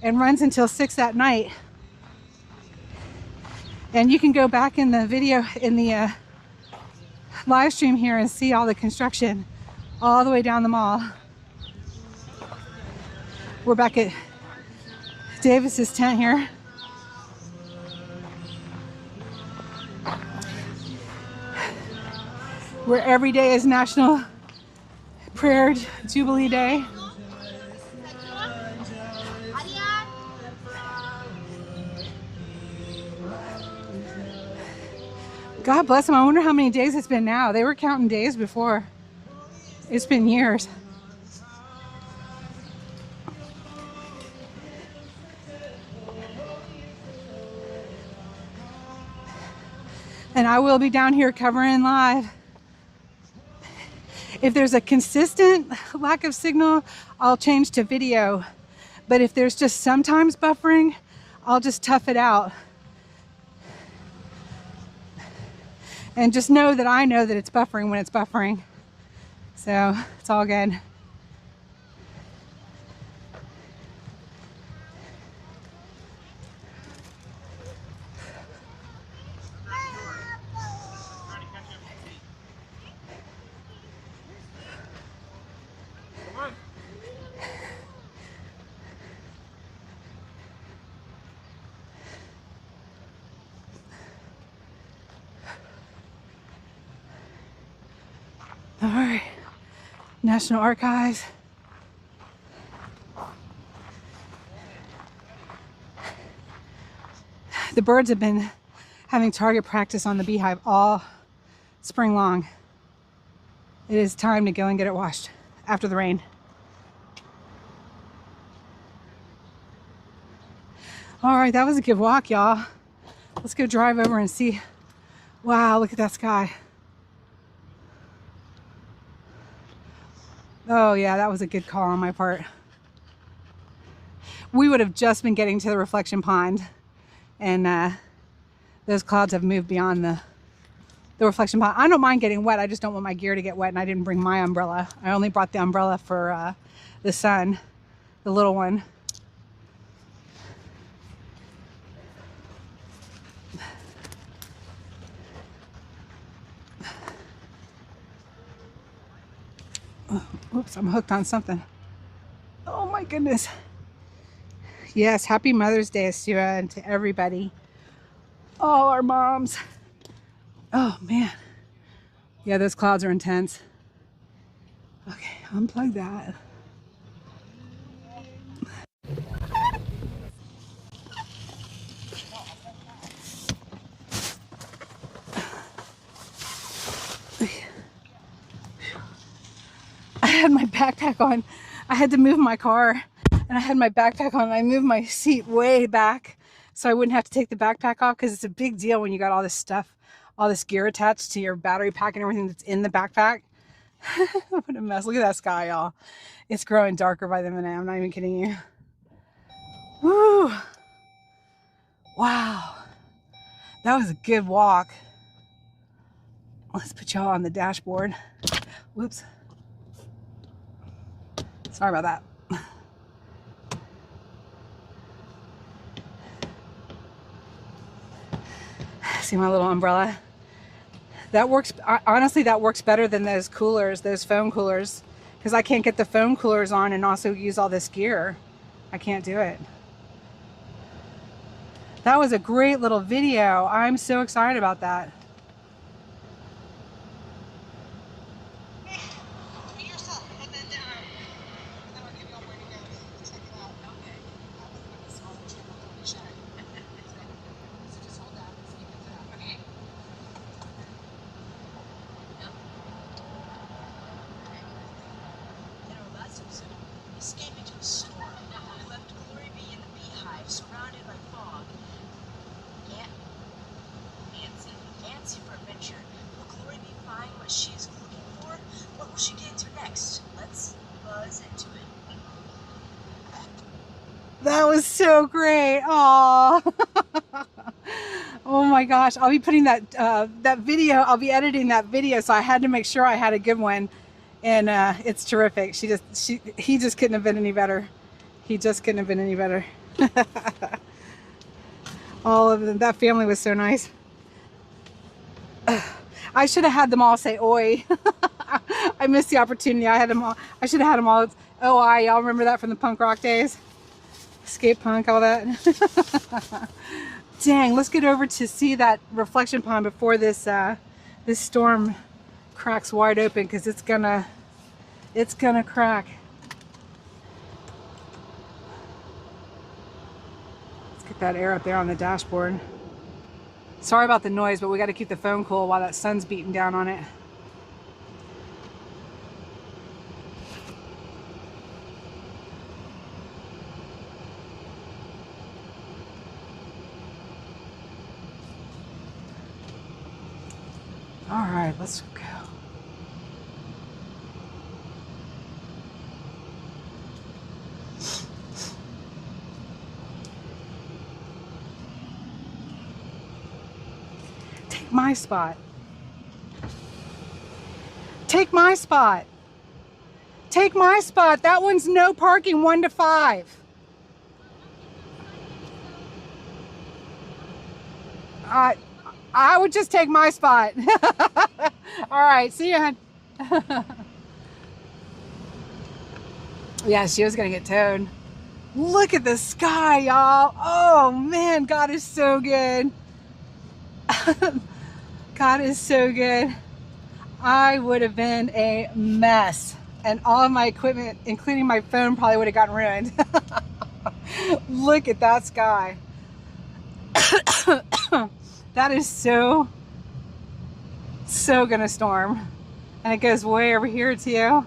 and runs until 6 that night. And you can go back in the video, in the live stream here, and see all the construction all the way down the mall. We're back at Davis's tent here. Where every day is National Prayer Jubilee Day. God bless them. I wonder how many days it's been now. They were counting days before. It's been years. And I will be down here covering live. If there's a consistent lack of signal, I'll change to video. But if there's just sometimes buffering, I'll just tough it out. And just know that I know that it's buffering when it's buffering. So it's all good. All right, National Archives. The birds have been having target practice on the beehive all spring long. It is time to go and get it washed after the rain. All right, that was a good walk, y'all. Let's go drive over and see. Wow, look at that sky. Oh yeah, that was a good call on my part. We would have just been getting to the reflection pond, and those clouds have moved beyond the reflection pond. I don't mind getting wet, I just don't want my gear to get wet, and I didn't bring my umbrella. I only brought the umbrella for the son, the little one. Oops, I'm hooked on something. Oh my goodness. Yes, happy Mother's Day, Stuart, and to everybody. All our moms. Oh man. Yeah, those clouds are intense. Okay, unplug that. had my backpack on. I had to move my car and I had my backpack on. I moved my seat way back so I wouldn't have to take the backpack off, because it's a big deal when you got all this stuff, all this gear attached to your battery pack and everything that's in the backpack. What a mess. Look at that sky, y'all. It's growing darker by the minute. I'm not even kidding you. Woo. Wow. That was a good walk. Let's put y'all on the dashboard. Whoops. Sorry about that. See my little umbrella? That works, honestly, that works better than those coolers, those foam coolers, because I can't get the foam coolers on and also use all this gear. I can't do it. That was a great little video. I'm so excited about that. Escaping to a storm, we left GloryBee in the beehive, surrounded by fog. Antsy for adventure. Will GloryBee find what she's looking for? What will she get into next? Let's buzz into it. That was so great. Aww. Oh my gosh. I'll be putting that that video, I'll be editing that video, so I had to make sure I had a good one. And it's terrific. He just couldn't have been any better. He just couldn't have been any better. All of them. That family was so nice. I should have had them all say oi. I missed the opportunity. I should have had them all OI. Y'all remember that from the punk rock days? Skate punk, all that. Dang, let's get over to see that reflection pond before this this storm cracks wide open, because it's gonna crack. Let's get that air up there on the dashboard. Sorry about the noise, but we got to keep the phone cool while that sun's beating down on it. All right, let's go. Take my spot. Take my spot. Take my spot. That one's no parking 1 to 5. I would just take my spot. All right, see ya. Yeah, she was gonna get towed. Look at the sky, y'all. Oh man, God is so good. God is so good. I would have been a mess, and all of my equipment, including my phone, probably would have gotten ruined. Look at that sky. That is so gonna storm. And it goes way over here too.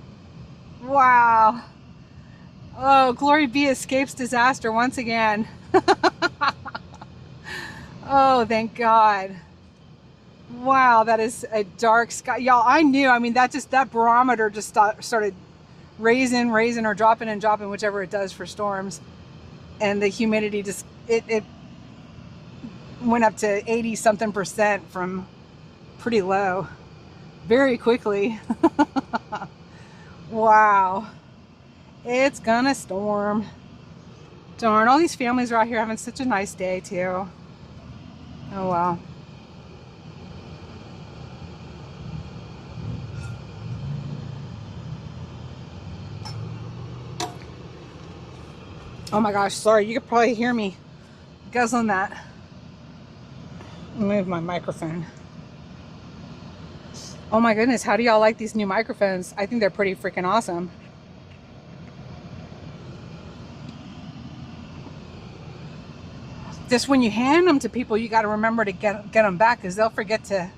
Wow. Oh, GloryBee escapes disaster once again. Oh, thank God. Wow, that is a dark sky. Y'all, I knew, I mean, that barometer just started raising or dropping and dropping, whichever it does for storms. And the humidity just, it went up to 80-something% from pretty low very quickly. Wow. It's gonna storm. Darn, all these families are out here having such a nice day too. Oh wow. Oh my gosh, sorry, you could probably hear me guzzling that. Move my microphone. Oh my goodness, how do y'all like these new microphones? I think they're pretty freaking awesome. Just when you hand them to people, you got to remember to get them back, because they'll forget that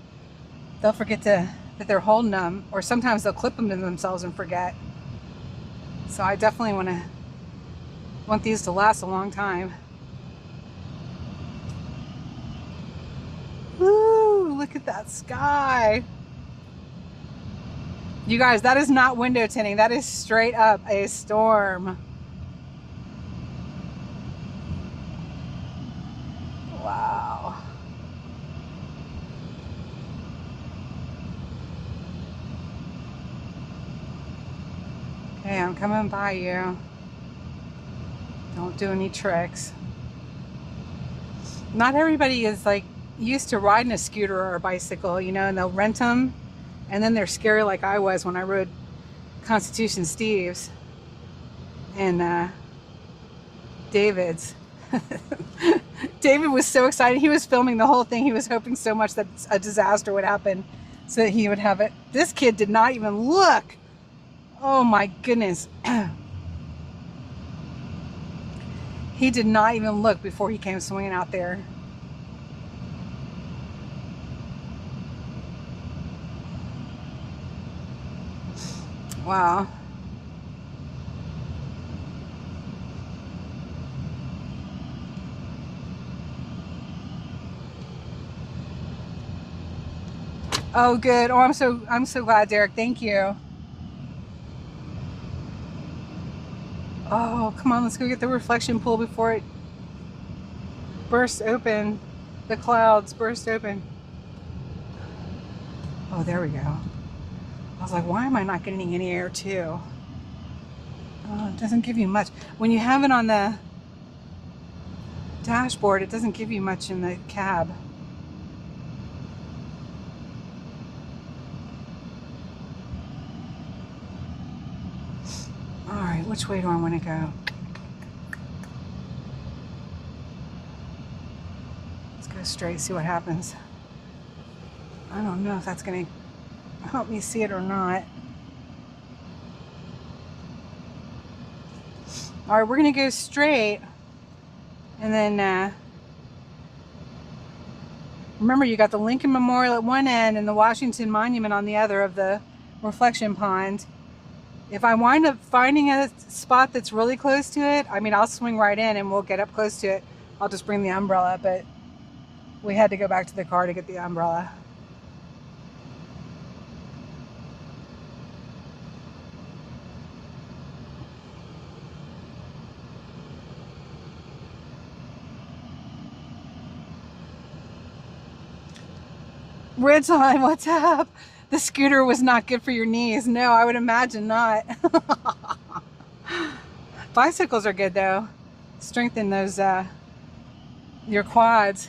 they're holding them, or sometimes they'll clip them to themselves and forget. So I definitely want these to last a long time. Woo, look at that sky. You guys, that is not window tinting. That is straight up a storm. Wow. Okay, I'm coming by you. Don't do any tricks. Not everybody is like used to riding a scooter or a bicycle, you know, and they'll rent them and then they're scary like I was when I rode Constitution Steve's and David's. David was so excited. He was filming the whole thing. He was hoping so much that a disaster would happen so that he would have it. This kid did not even look. Oh my goodness. He did not even look before he came swinging out there. Wow. Oh, good. Oh, I'm so glad, Derek. Thank you. Oh, come on, let's go get the reflection pool before it bursts open. The clouds burst open. Oh, there we go. I was like, why am I not getting any air too? Oh, it doesn't give you much. When you have it on the dashboard, it doesn't give you much in the cab. All right, which way do I want to go? Let's go straight, see what happens. I don't know if that's going to help me see it or not. All right, we're going to go straight. And then, remember, you got the Lincoln Memorial at one end and the Washington Monument on the other of the reflection pond. If I wind up finding a spot that's really close to it, I mean, I'll swing right in and we'll get up close to it. I'll just bring the umbrella, but we had to go back to the car to get the umbrella. Ridgeline, what's up? The scooter was not good for your knees. No, I would imagine not. Bicycles are good though. Strengthen those, your quads.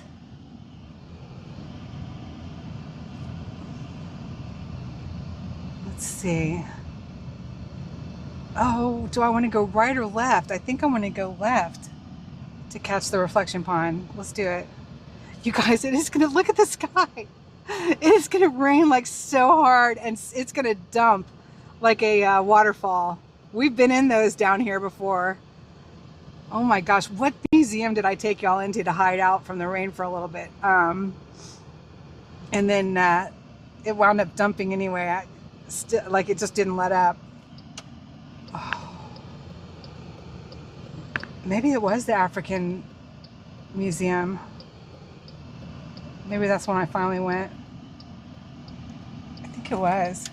Let's see. Oh, do I want to go right or left? I think I want to go left to catch the reflection pond. Let's do it. You guys, it is gonna, look at the sky. It is going to rain like so hard and it's going to dump like a waterfall. We've been in those down here before. Oh my gosh, what museum did I take y'all into to hide out from the rain for a little bit? And then it wound up dumping anyway. Like it just didn't let up. Oh. Maybe it was the African Museum. Maybe that's when I finally went. I think it was.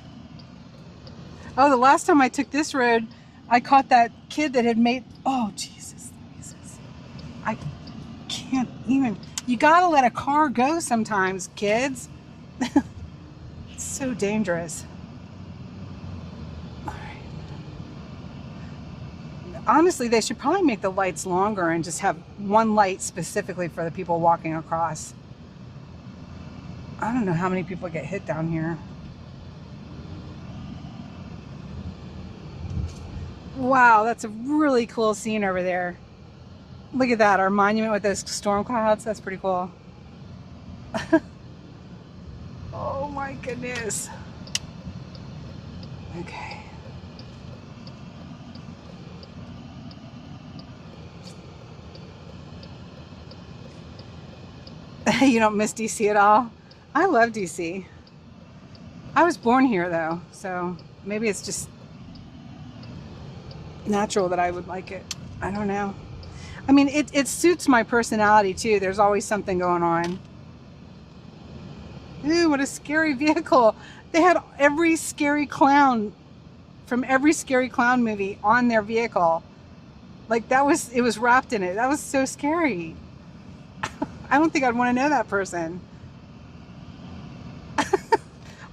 Oh, the last time I took this road, I caught that kid that had made, oh, Jesus. I can't even, you gotta let a car go sometimes, kids. It's so dangerous. All right. Honestly, they should probably make the lights longer and just have one light specifically for the people walking across. I don't know how many people get hit down here. Wow, that's a really cool scene over there. Look at that, our monument with those storm clouds. That's pretty cool. Oh my goodness. Okay. You don't miss DC at all? I love DC. I was born here though, so maybe it's just natural that I would like it. I don't know. I mean, it suits my personality too. There's always something going on. Ooh, what a scary vehicle. They had every scary clown from every scary clown movie on their vehicle. Like it was wrapped in it. That was so scary. I don't think I'd want to know that person.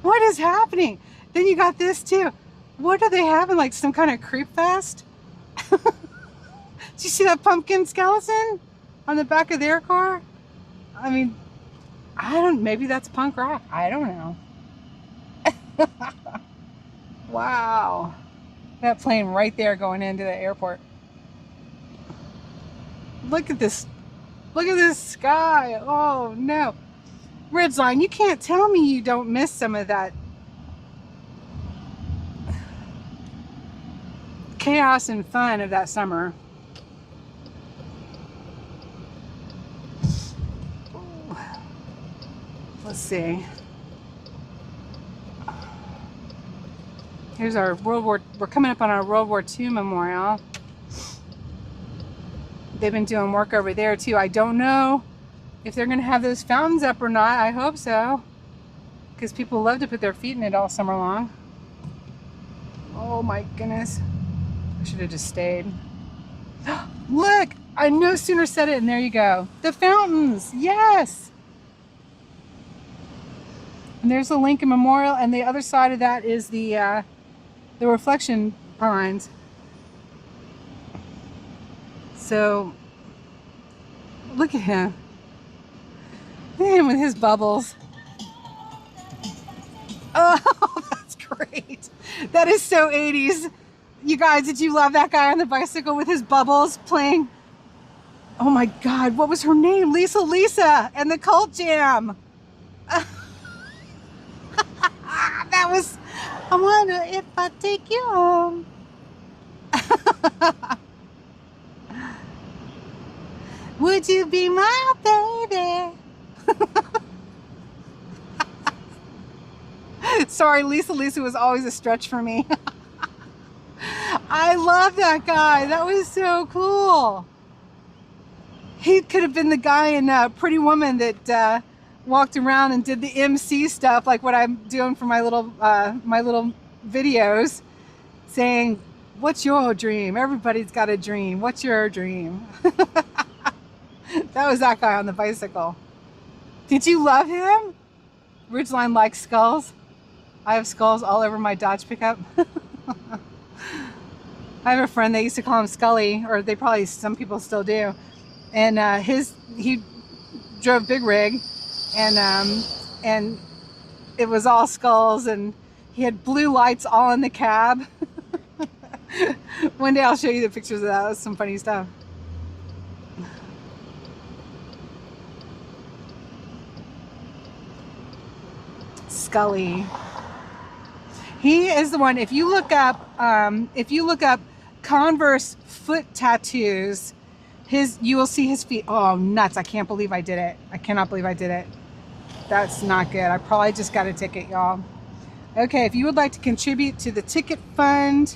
What is happening? Then you got this too. What are they having? Like some kind of creep fest? Did you see that pumpkin skeleton on the back of their car? I mean, maybe that's punk rock. I don't know. Wow. That plane right there going into the airport. Look at this. Look at this sky. Oh no. Ridgeline, you can't tell me you don't miss some of that chaos and fun of that summer. Let's see. Here's our we're coming up on our World War II memorial. They've been doing work over there too. I don't know if they're going to have those fountains up or not. I hope so, because people love to put their feet in it all summer long. Oh my goodness. I should have just stayed. Look, I no sooner said it and there you go. The fountains, yes. And there's the Lincoln Memorial, and the other side of that is the reflection pines. So, look at him. Look at him with his bubbles. Oh, that's great. That is so 80s. You guys, did you love that guy on the bicycle with his bubbles playing? Oh my God, what was her name? Lisa and the Cult Jam. That was, I wonder if I take you home. Would you be my baby? Sorry, Lisa was always a stretch for me. I love that guy. That was so cool. He could have been the guy in Pretty Woman that walked around and did the MC stuff, like what I'm doing for my little videos, saying, "What's your dream? Everybody's got a dream. What's your dream?" That was that guy on the bicycle. Did you love him? Ridgeline likes skulls. I have skulls all over my Dodge pickup. I have a friend, they used to call him Scully, or they probably, some people still do. And he drove big rig, and it was all skulls, and he had blue lights all in the cab. One day I'll show you the pictures of that. That was some funny stuff. Scully. He is the one. If you look up Converse foot tattoos, you will see his feet. Oh, nuts! I can't believe I did it. I cannot believe I did it. That's not good. I probably just got a ticket, y'all. Okay, if you would like to contribute to the ticket fund,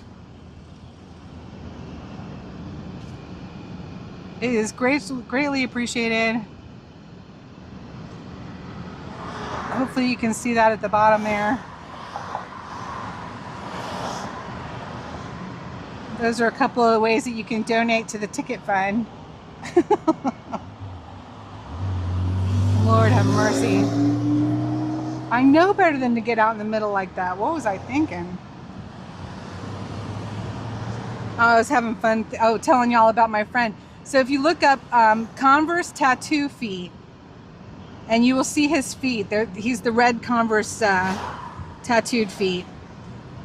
it is greatly appreciated. Hopefully you can see that at the bottom there. Those are a couple of ways that you can donate to the ticket fund. Lord have mercy. I know better than to get out in the middle like that. What was I thinking? I was having fun, telling y'all about my friend. So if you look up Converse tattoo feet, and you will see his feet. He's the red Converse tattooed feet.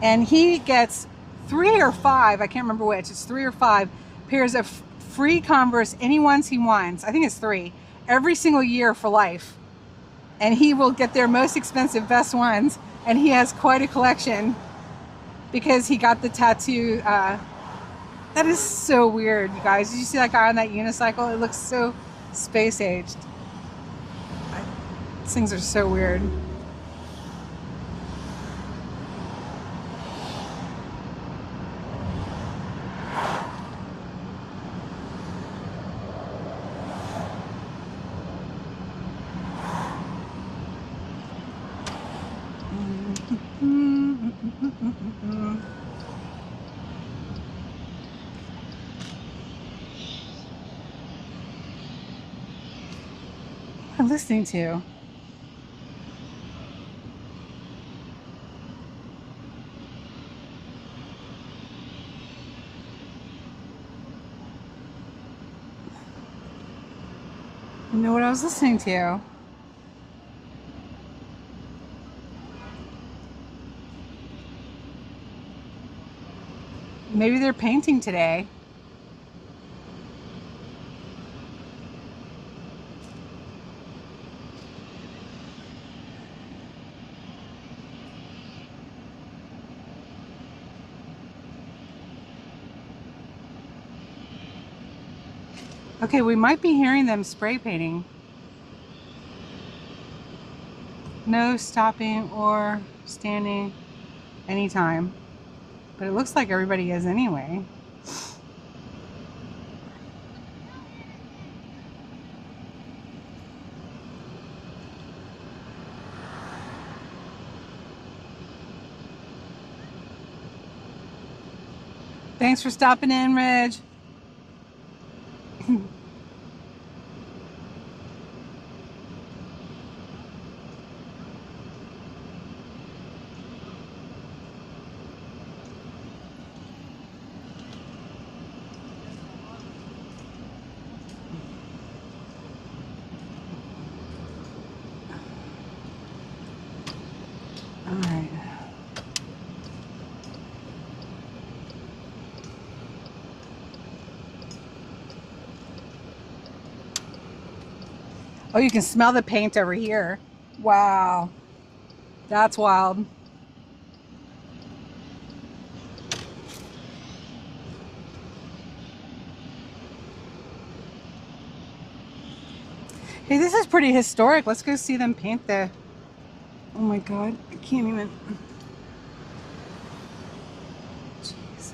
And he gets 3 or 5, I can't remember which, it's 3 or 5 pairs of free Converse any ones he wants. I think it's 3, every single year for life. And he will get their most expensive, best ones. And he has quite a collection because he got the tattoo. That is so weird, you guys. Did you see that guy on that unicycle? It looks so space aged. These things are so weird. listening to? I know what I was listening to. Maybe they're painting today. Okay, we might be hearing them spray painting. No stopping or standing anytime. But it looks like everybody is anyway. Thanks for stopping in, Reg. All right. Oh, you can smell the paint over here. Wow. That's wild. Hey, this is pretty historic. Let's go see them paint the... Oh my God, I can't even... Jeez.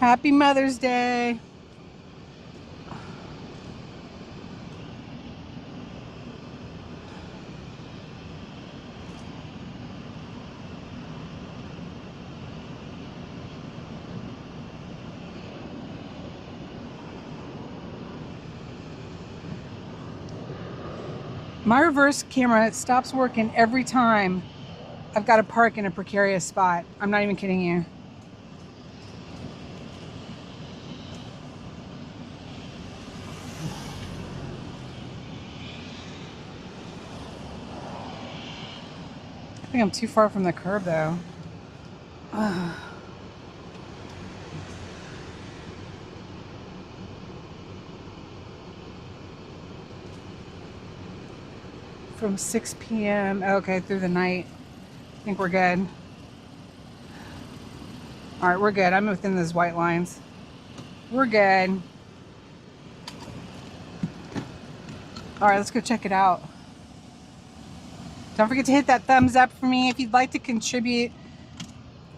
Happy Mother's Day. My reverse camera stops working every time I've got to park in a precarious spot. I'm not even kidding you. I think I'm too far from the curb though. From 6 p.m. Okay, through the night. I think we're good. All right, we're good. I'm within those white lines. We're good. All right, let's go check it out. Don't forget to hit that thumbs up for me if you'd like to contribute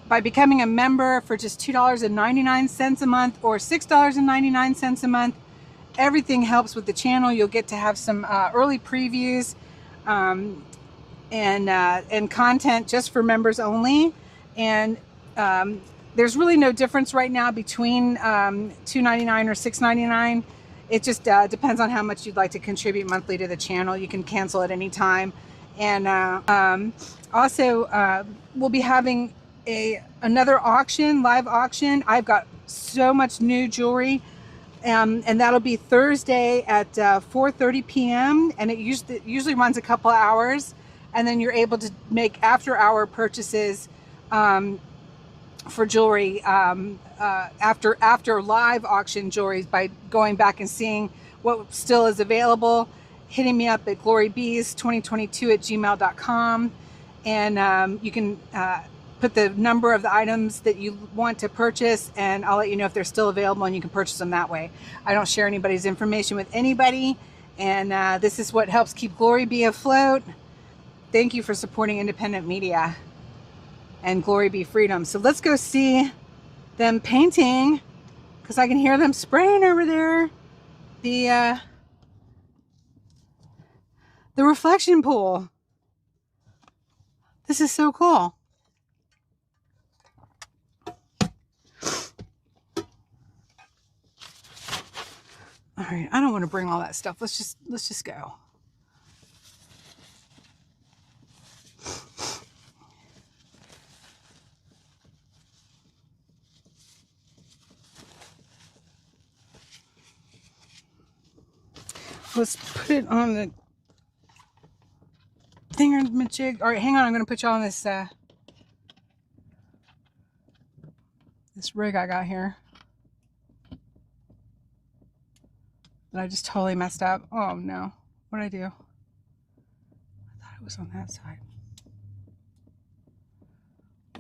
by becoming a member for just $2.99 a month or $6.99 a month. Everything helps with the channel. You'll get to have some early previews and content just for members only. And there's really no difference right now between $2.99 or $6.99. It just depends on how much you'd like to contribute monthly to the channel. You can cancel at any time. And also we'll be having another auction, live auction. I've got so much new jewelry. And that'll be Thursday at 4:30 p.m. and it usually runs a couple of hours, and then you're able to make after-hour purchases for jewelry after live auction jewelry by going back and seeing what still is available, hitting me up at glorybees2022@gmail.com, and you can put the number of the items that you want to purchase, and I'll let you know if they're still available, and you can purchase them that way. I don't share anybody's information with anybody, and this is what helps keep GloryBee afloat. Thank you for supporting independent media and GloryBee freedom. So let's go see them painting, because I can hear them spraying over there the reflection pool. This is so cool. right, I don't want to bring all that stuff. Let's just go. Let's put it on the thingamajig. All right, hang on. I'm going to put you on this this rig I got here that I just totally messed up. Oh no, what did I do? I thought it was on that side.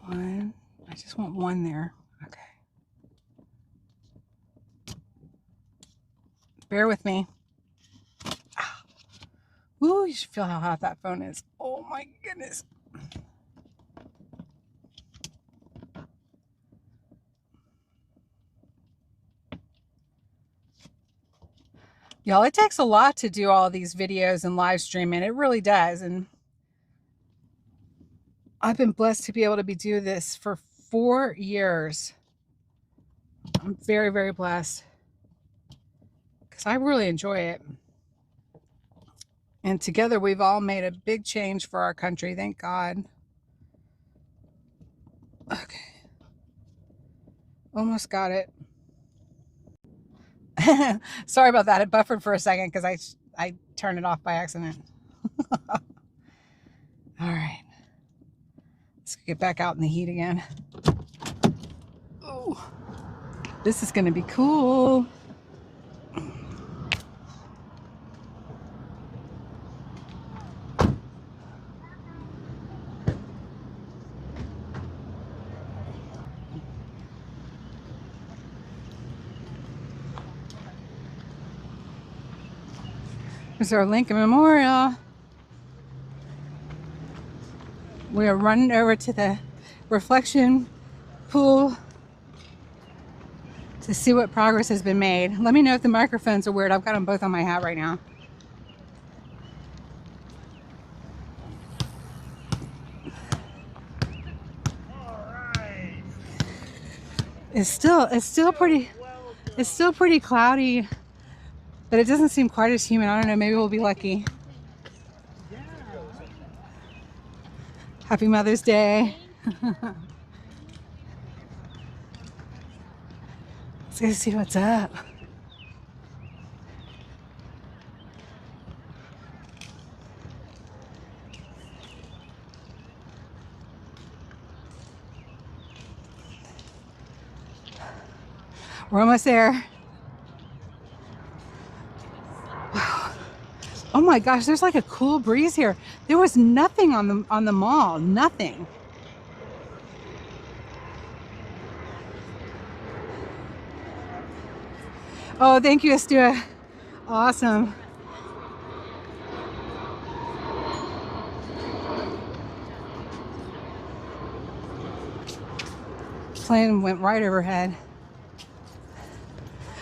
One. I just want one there. Okay. Bear with me. Ooh, you should feel how hot that phone is. Oh my goodness. Y'all, it takes a lot to do all these videos and live streaming. It really does. And I've been blessed to be able to do this for 4 years. I'm very, very blessed because I really enjoy it. And together we've all made a big change for our country. Thank God. Okay. Almost got it. Sorry about that. It buffered for a second because I turned it off by accident. All right. Let's get back out in the heat again. Oh, this is going to be cool. There's our Lincoln Memorial. We are running over to the reflection pool to see what progress has been made. Let me know if the microphones are weird. I've got them both on my hat right now. It's still pretty cloudy, but it doesn't seem quite as humid. I don't know, maybe we'll be lucky. Happy Mother's Day. Let's go see what's up. We're almost there. Wow. Oh my gosh, there's like a cool breeze here. There was nothing on the mall, nothing. Oh, thank you, Astua. Awesome. Plane went right overhead.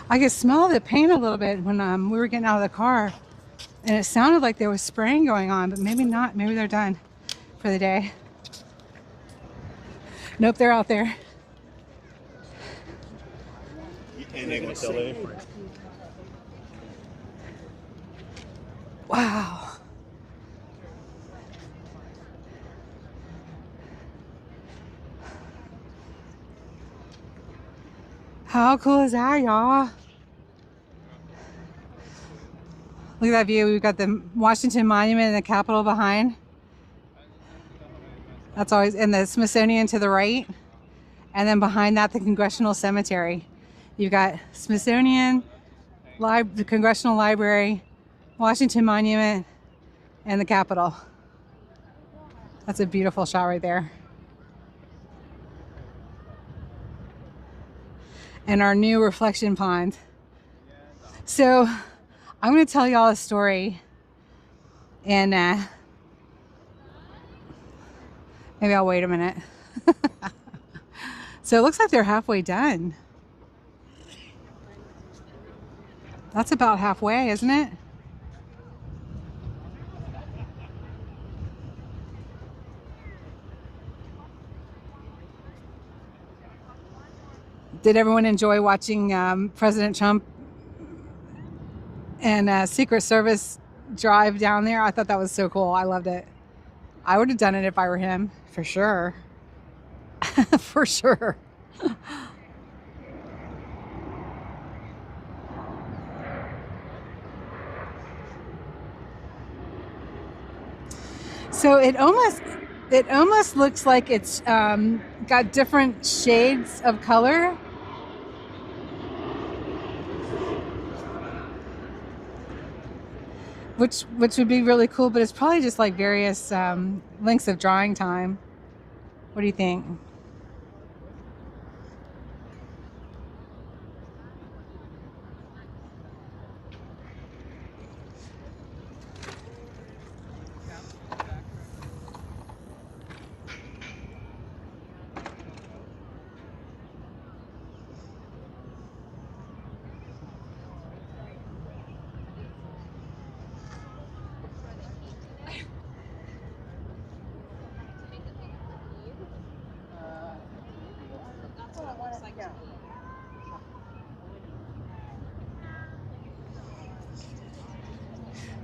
I could smell the paint a little bit when we were getting out of the car, and it sounded like there was spraying going on, but maybe not. Maybe they're done for the day. Nope, they're out there. Wow. How cool is that, y'all? Look at that view. We've got the Washington Monument and the Capitol behind. That's always, and the Smithsonian to the right. And then behind that, the Congressional Cemetery. You've got Smithsonian, the Congressional Library, Washington Monument, and the Capitol. That's a beautiful shot right there. And our new reflection pond. So I'm going to tell y'all a story, and maybe I'll wait a minute. So it looks like they're halfway done. That's about halfway, isn't it? Did everyone enjoy watching President Trump and Secret Service drive down there. I thought that was so cool. I loved it. I would have done it if I were him, for sure. For sure. So it almost looks like it's got different shades of color. Which would be really cool, but it's probably just like various lengths of drying time. What do you think?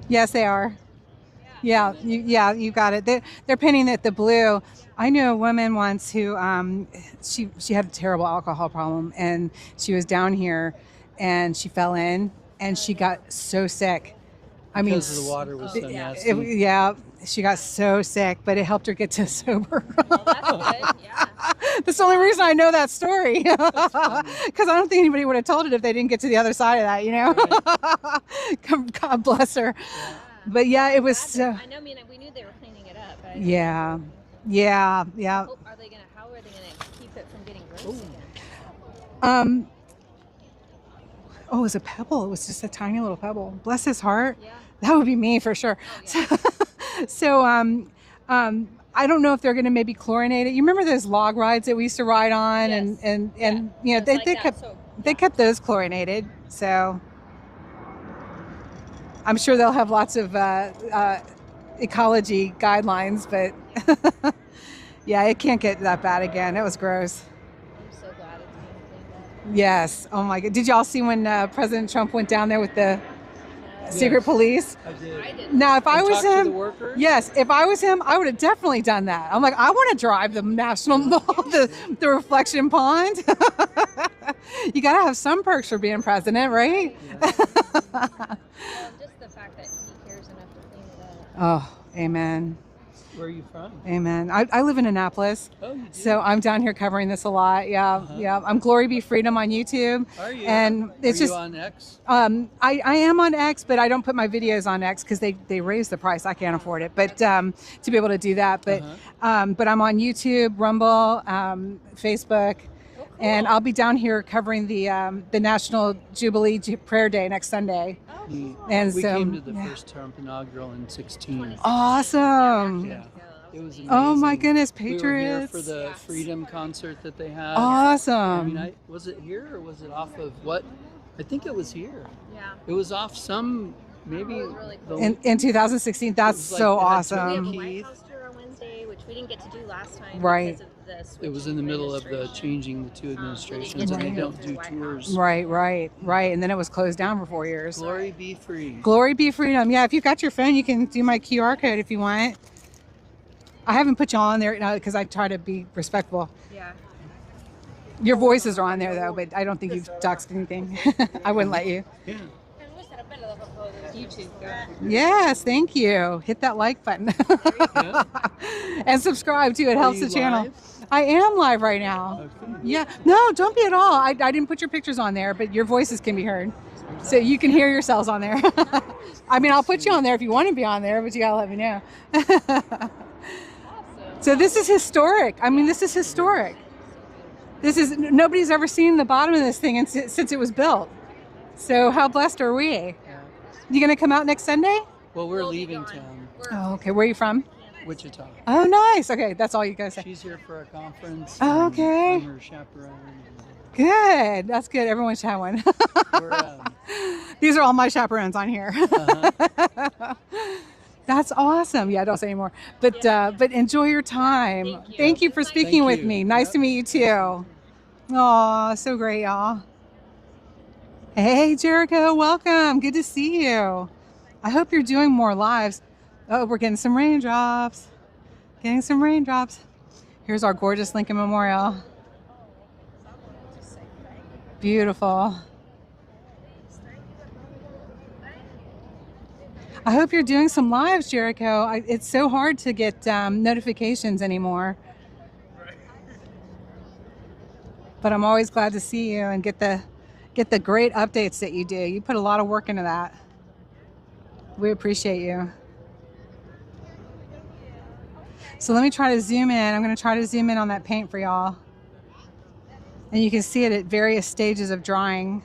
Yes, they are. Yeah, you got it. They're painting it the blue. I knew a woman once who she had a terrible alcohol problem, and she was down here, and she fell in, and she got so sick. I mean, because the water was so nasty. Yeah, she got so sick, but it helped her get to sober. Well, that's good. Yeah. That's the only reason I know that story. Because I don't think anybody would have told it if they didn't get to the other side of that, you know? Right. God bless her. Yeah. But yeah, it was. I know. I mean, we knew they were cleaning it up. But Yeah. How are they gonna keep it from getting gross again? Oh, it was a pebble. It was just a tiny little pebble. Bless his heart. Yeah. That would be me for sure. Oh, yeah. So, I don't know if they're going to maybe chlorinate it. You remember those log rides that we used to ride on, Yes. and Yeah. you know It's they, like they that, kept so, they kept those chlorinated. So I'm sure they'll have lots of ecology guidelines, but yeah, it can't get that bad again. It was gross. I'm so glad it's being cleaned up. Yes. Oh my God. Did y'all see when President Trump went down there with the No, secret Yes. police? I did. I didn't. Now, if I And was talk to him, the workers? yes, if I was him, I would have definitely done that. I'm like, I want to drive the National Mall, the reflection pond. You got to have some perks for being president, right? Yeah. Well, just the fact that he cares enough to clean it up. Oh, amen. Where are you from? Amen. I live in Annapolis, Oh, you do? so I'm down here covering this a lot. Yeah, Uh-huh. yeah. I'm GloryBee Freedom on YouTube. Are you? And it's are just you on X? I am on X, but I don't put my videos on X because they raised the price. I can't afford it, but to be able to do that. But but I'm on YouTube, Rumble, Facebook, and I'll be down here covering the National Jubilee Prayer Day next Sunday. We And so came to the yeah. first Trump inaugural in 16. Awesome. Yeah. It was amazing. Oh my goodness, We were here Patriots. for the Freedom concert that they had. Awesome. I mean, was it here or was it off of what? I think it was here. Yeah. It was off some, maybe. It was really cool. In 2016, that's It was like so they had We have awesome. a Keith. White House tour on Wednesday, which we didn't get to do last time Right. because of the switch It was in the middle of the changing the two administrations, and they don't do tours. Right. And then it was closed down for 4 years. Glory be free. GloryBee Freedom. Yeah, if you've got your phone, you can do my QR code if you want. I haven't put you on there because I try to be respectful. Yeah. Your voices are on there though, but I don't think you've doxed anything. I wouldn't let you. Yeah. YouTube. Yes, thank you. Hit that like button Yeah. and subscribe too. It helps you the channel. live? I am live right now. Okay. Yeah. No, don't be at all. I didn't put your pictures on there, but your voices can be heard. So you can hear yourselves on there. I mean, I'll put you on there if you want to be on there, but you gotta let me know. So this is historic. I mean, this is historic. This is, nobody's ever seen the bottom of this thing since it was built. So how blessed are we? Yeah. You gonna come out next Sunday? Well, we're leaving town, Oh, okay. Where are you from? Wichita. Oh, nice. Okay, that's all you guys say. She's here for a conference. Oh, and okay. I'm her chaperone. Good. That's good. Everyone should have one. We're, These are all my chaperones on here. uh-huh. That's awesome. Yeah, don't say anymore. But enjoy your time. Thank you for speaking Thank with you. me. Nice Yep. to meet you too. Oh, so great, y'all. Hey, Jericho, welcome. Good to see you. I hope you're doing more lives. Oh, we're getting some raindrops. Getting some raindrops. Here's our gorgeous Lincoln Memorial. Beautiful. I hope you're doing some lives, Jericho. It's so hard to get notifications anymore. But I'm always glad to see you and get the great updates that you do. You put a lot of work into that. We appreciate you. So let me try to zoom in. I'm going to try to zoom in on that paint for y'all. And you can see it at various stages of drying.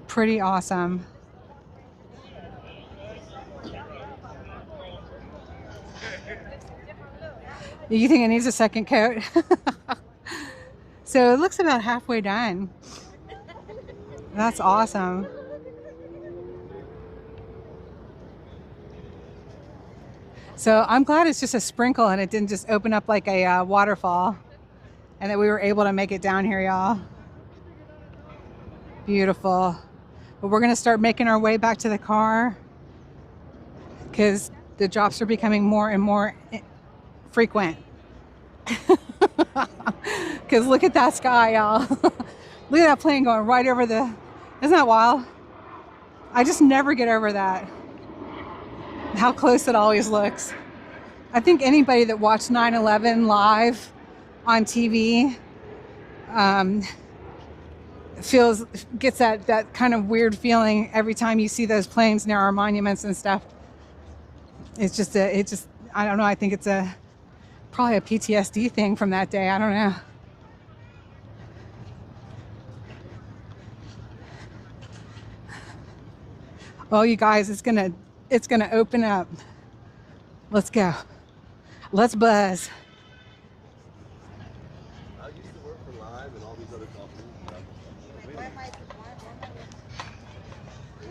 Pretty awesome. You think it needs a second coat? So it looks about halfway done. That's awesome. So I'm glad it's just a sprinkle and it didn't just open up like a waterfall, and that we were able to make it down here, y'all. Beautiful. But we're gonna start making our way back to the car because the drops are becoming more and more frequent. Because look at that sky, y'all. Look at that plane going right over the... Isn't that wild? I just never get over that. How close it always looks. I think anybody that watched 9/11 live on TV gets that kind of weird feeling every time you see those planes near our monuments and stuff. It's just I don't know. I think it's probably a PTSD thing from that day. I don't know. Oh, you guys, it's gonna open up. Let's go. Let's buzz. I used to work for Live and all these other companies.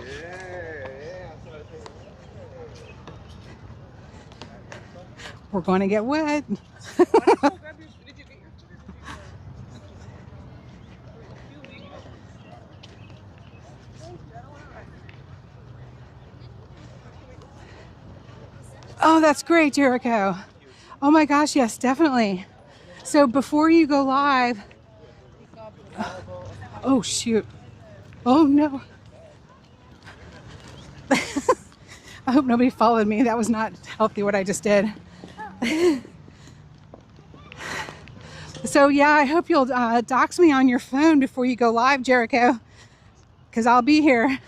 Yeah. We're going to get wet. Oh, that's great, Jericho. Oh my gosh, yes, definitely. So before you go live, oh shoot. Oh no. I hope nobody followed me. That was not healthy what I just did. So yeah, I hope you'll dox me on your phone before you go live, Jericho, because I'll be here.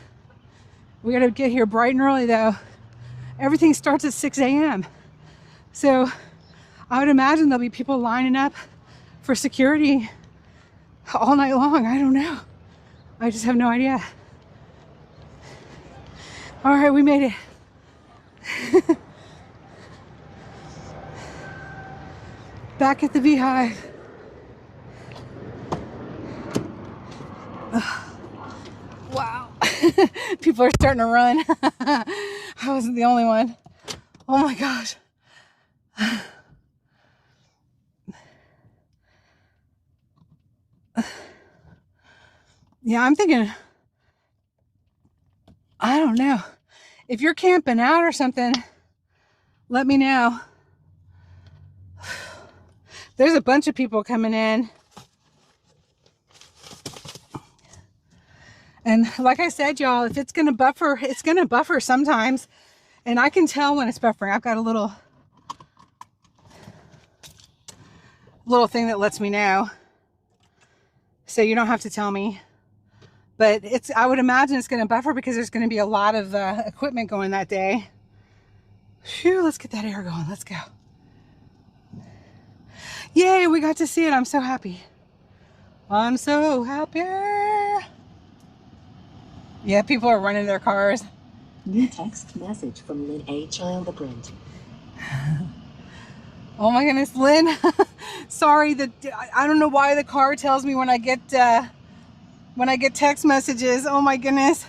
We gotta get here bright and early though. Everything starts at 6 a.m. So I would imagine there'll be people lining up for security all night long. I don't know. I just have no idea. All right, we made it. Back at the beehive. Wow. People are starting to run. I wasn't the only one. Oh my gosh. Yeah, I'm thinking, I don't know. If you're camping out or something, let me know. There's a bunch of people coming in. And like I said, y'all, if it's gonna buffer, it's gonna buffer sometimes. And I can tell when it's buffering. I've got a little thing that lets me know. So you don't have to tell me. But I would imagine it's gonna buffer because there's gonna be a lot of equipment going that day. Phew, let's get that air going, let's go. Yay, we got to see it, I'm so happy. I'm so happy. Yeah, people are running their cars. New text message from Lynn A. Child the print. Oh my goodness, Lynn. Sorry that I don't know why the car tells me when I get text messages. Oh my goodness.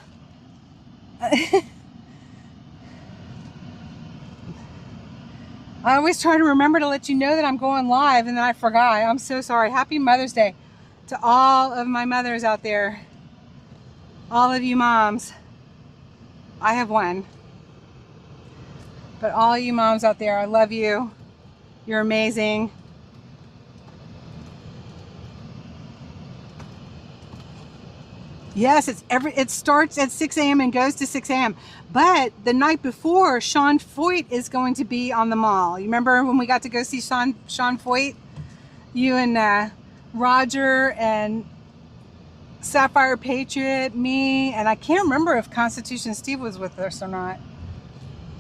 I I always try to remember to let you know that I'm going live, and then I forgot. I'm so sorry. Happy Mother's Day to all of my mothers out there. All of you moms. I have one. But all you moms out there, I love you. You're amazing. Yes, it starts at 6 a.m. and goes to 6 a.m. But the night before, Sean Foyt is going to be on the mall. You remember when we got to go see Sean Foyt? You and Roger and Sapphire Patriot, me, and I can't remember if Constitution Steve was with us or not.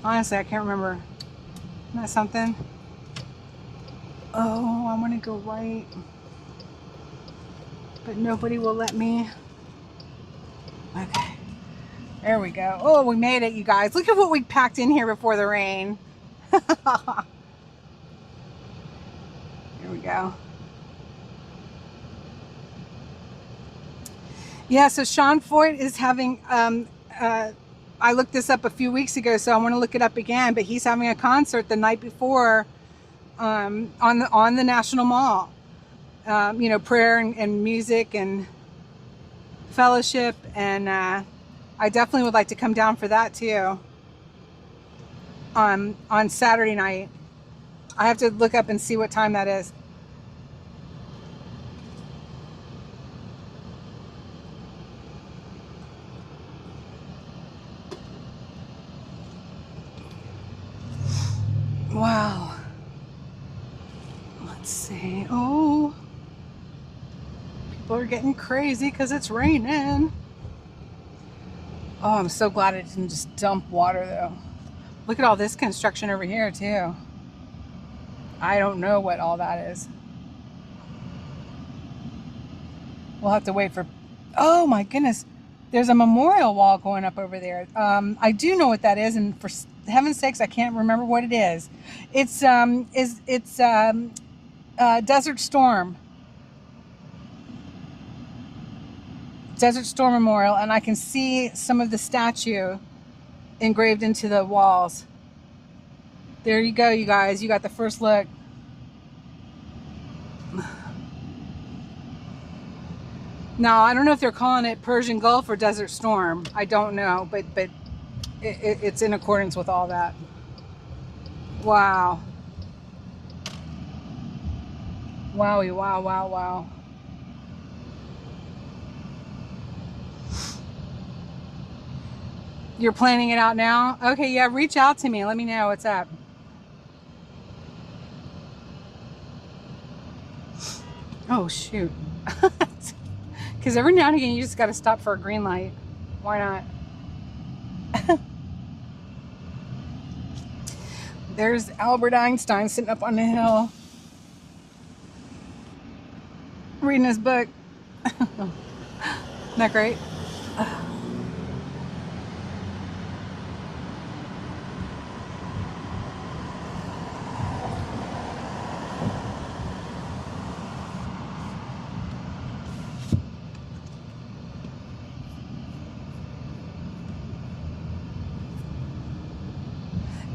Honestly, I can't remember. Isn't that something? Oh, I want to go right. But nobody will let me. Okay. There we go. Oh, we made it, you guys. Look at what we packed in here before the rain. Here we go. Yeah, so Sean Foyt is having, I looked this up a few weeks ago, so I want to look it up again, but he's having a concert the night before on the National Mall. You know, prayer and music and fellowship, and I definitely would like to come down for that too on Saturday night. I have to look up and see what time that is. Wow. Let's see. Oh, people are getting crazy because it's raining. Oh, I'm so glad it didn't just dump water though. Look at all this construction over here too. I don't know what all that is. We'll have to wait for, oh my goodness. There's a memorial wall going up over there. I do know what that is, and for heaven's sakes, I can't remember what it is. It's Desert Storm. Desert Storm Memorial, and I can see some of the statue engraved into the walls. There you go, you guys. You got the first look. Now, I don't know if they're calling it Persian Gulf or Desert Storm. I don't know, but it's in accordance with all that. Wow. Wowie, wow, wow, wow. You're planning it out now? Okay, yeah, reach out to me. Let me know what's up. Oh, shoot. Because every now and again, you just got to stop for a green light. Why not? There's Albert Einstein sitting up on the hill, reading his book. Isn't that great?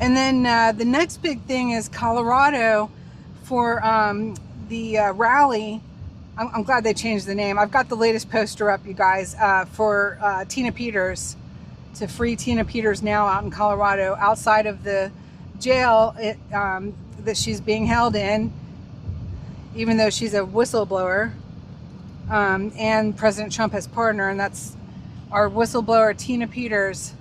And then the next big thing is Colorado for the rally. I'm glad they changed the name. I've got the latest poster up, you guys, for Tina Peters, to free Tina Peters now out in Colorado, outside of the jail that she's being held in, even though she's a whistleblower, and President Trump has partner, and that's our whistleblower, Tina Peters.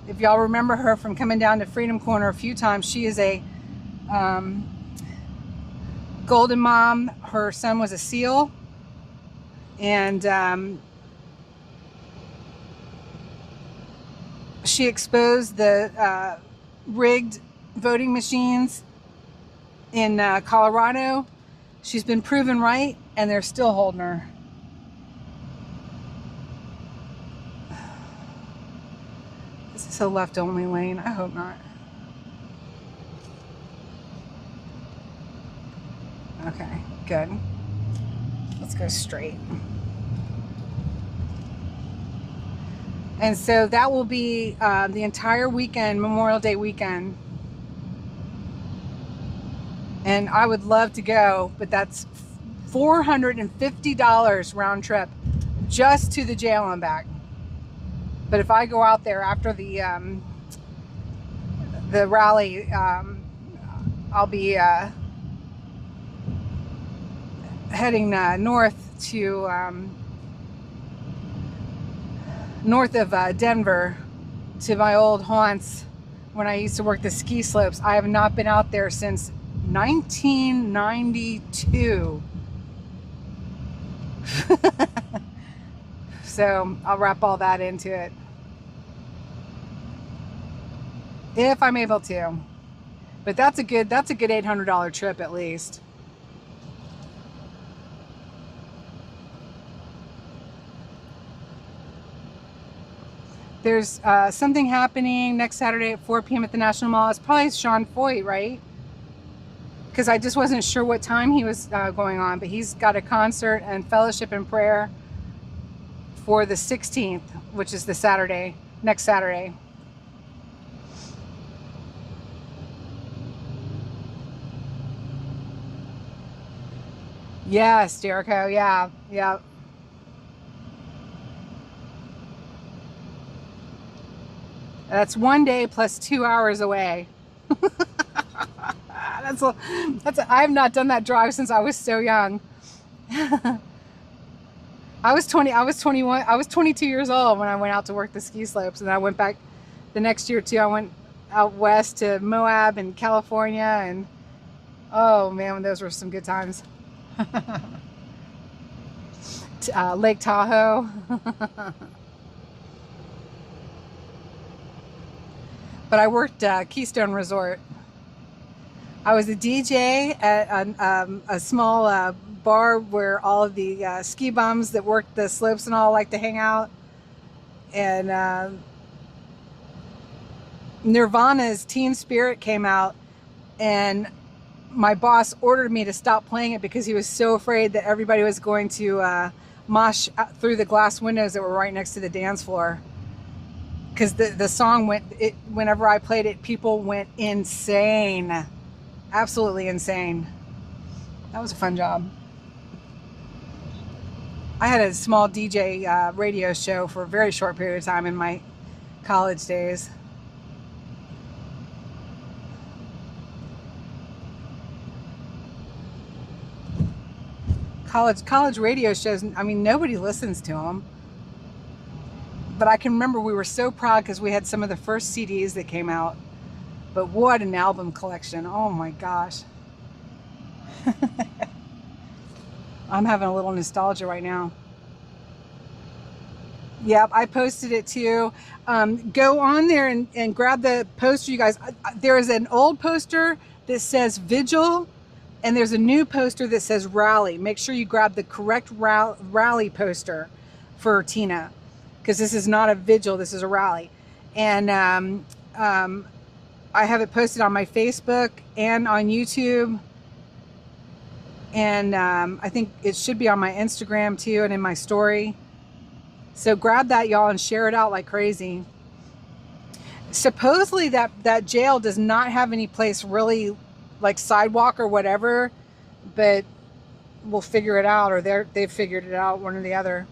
If y'all remember her from coming down to Freedom Corner a few times, she is a golden mom. Her son was a SEAL, and she exposed the rigged voting machines in Colorado. She's been proven right, and they're still holding her. Is this a left-only lane? I hope not. Okay, good. Let's go straight. And so that will be the entire weekend, Memorial Day weekend. And I would love to go, but that's $450 round trip just to the jail and back. But if I go out there after the rally, I'll be heading north to north of Denver to my old haunts when I used to work the ski slopes. I have not been out there since 1992. So I'll wrap all that into it if I'm able to. But that's a good $800 trip at least. There's something happening next Saturday at 4 p.m. at the National Mall. It's probably Sean Foyt, right? Because I just wasn't sure what time he was going on, but he's got a concert and fellowship and prayer for the 16th, which is the Saturday, next Saturday. Yes, Jericho, yeah. That's 1 day plus 2 hours away. I have not done that drive since I was so young. I was 22 years old when I went out to work the ski slopes, and I went back the next year too. I went out west to Moab and California, and oh man, those were some good times. Lake Tahoe. But I worked Keystone Resort. I was a DJ at a small bar where all of the ski bums that worked the slopes and all like to hang out. And Nirvana's Teen Spirit came out, and my boss ordered me to stop playing it because he was so afraid that everybody was going to mosh through the glass windows that were right next to the dance floor. Because the song whenever I played it, people went insane. Absolutely insane. That was a fun job. I had a small DJ radio show for a very short period of time in my college days. College radio shows, I mean, nobody listens to them. But I can remember we were so proud because we had some of the first CDs that came out. But what an album collection. Oh my gosh. I'm having a little nostalgia right now. Yep, I posted it too. Go on there and grab the poster, you guys. There is an old poster that says Vigil, and there's a new poster that says Rally. Make sure you grab the correct rally poster for Tina, because this is not a vigil, this is a rally. And I have it posted on my Facebook and on YouTube. And I think it should be on my Instagram too, and in my story. So grab that, y'all, and share it out like crazy. Supposedly that jail does not have any place really like sidewalk or whatever, but we'll figure it out, or they've figured it out, one or the other.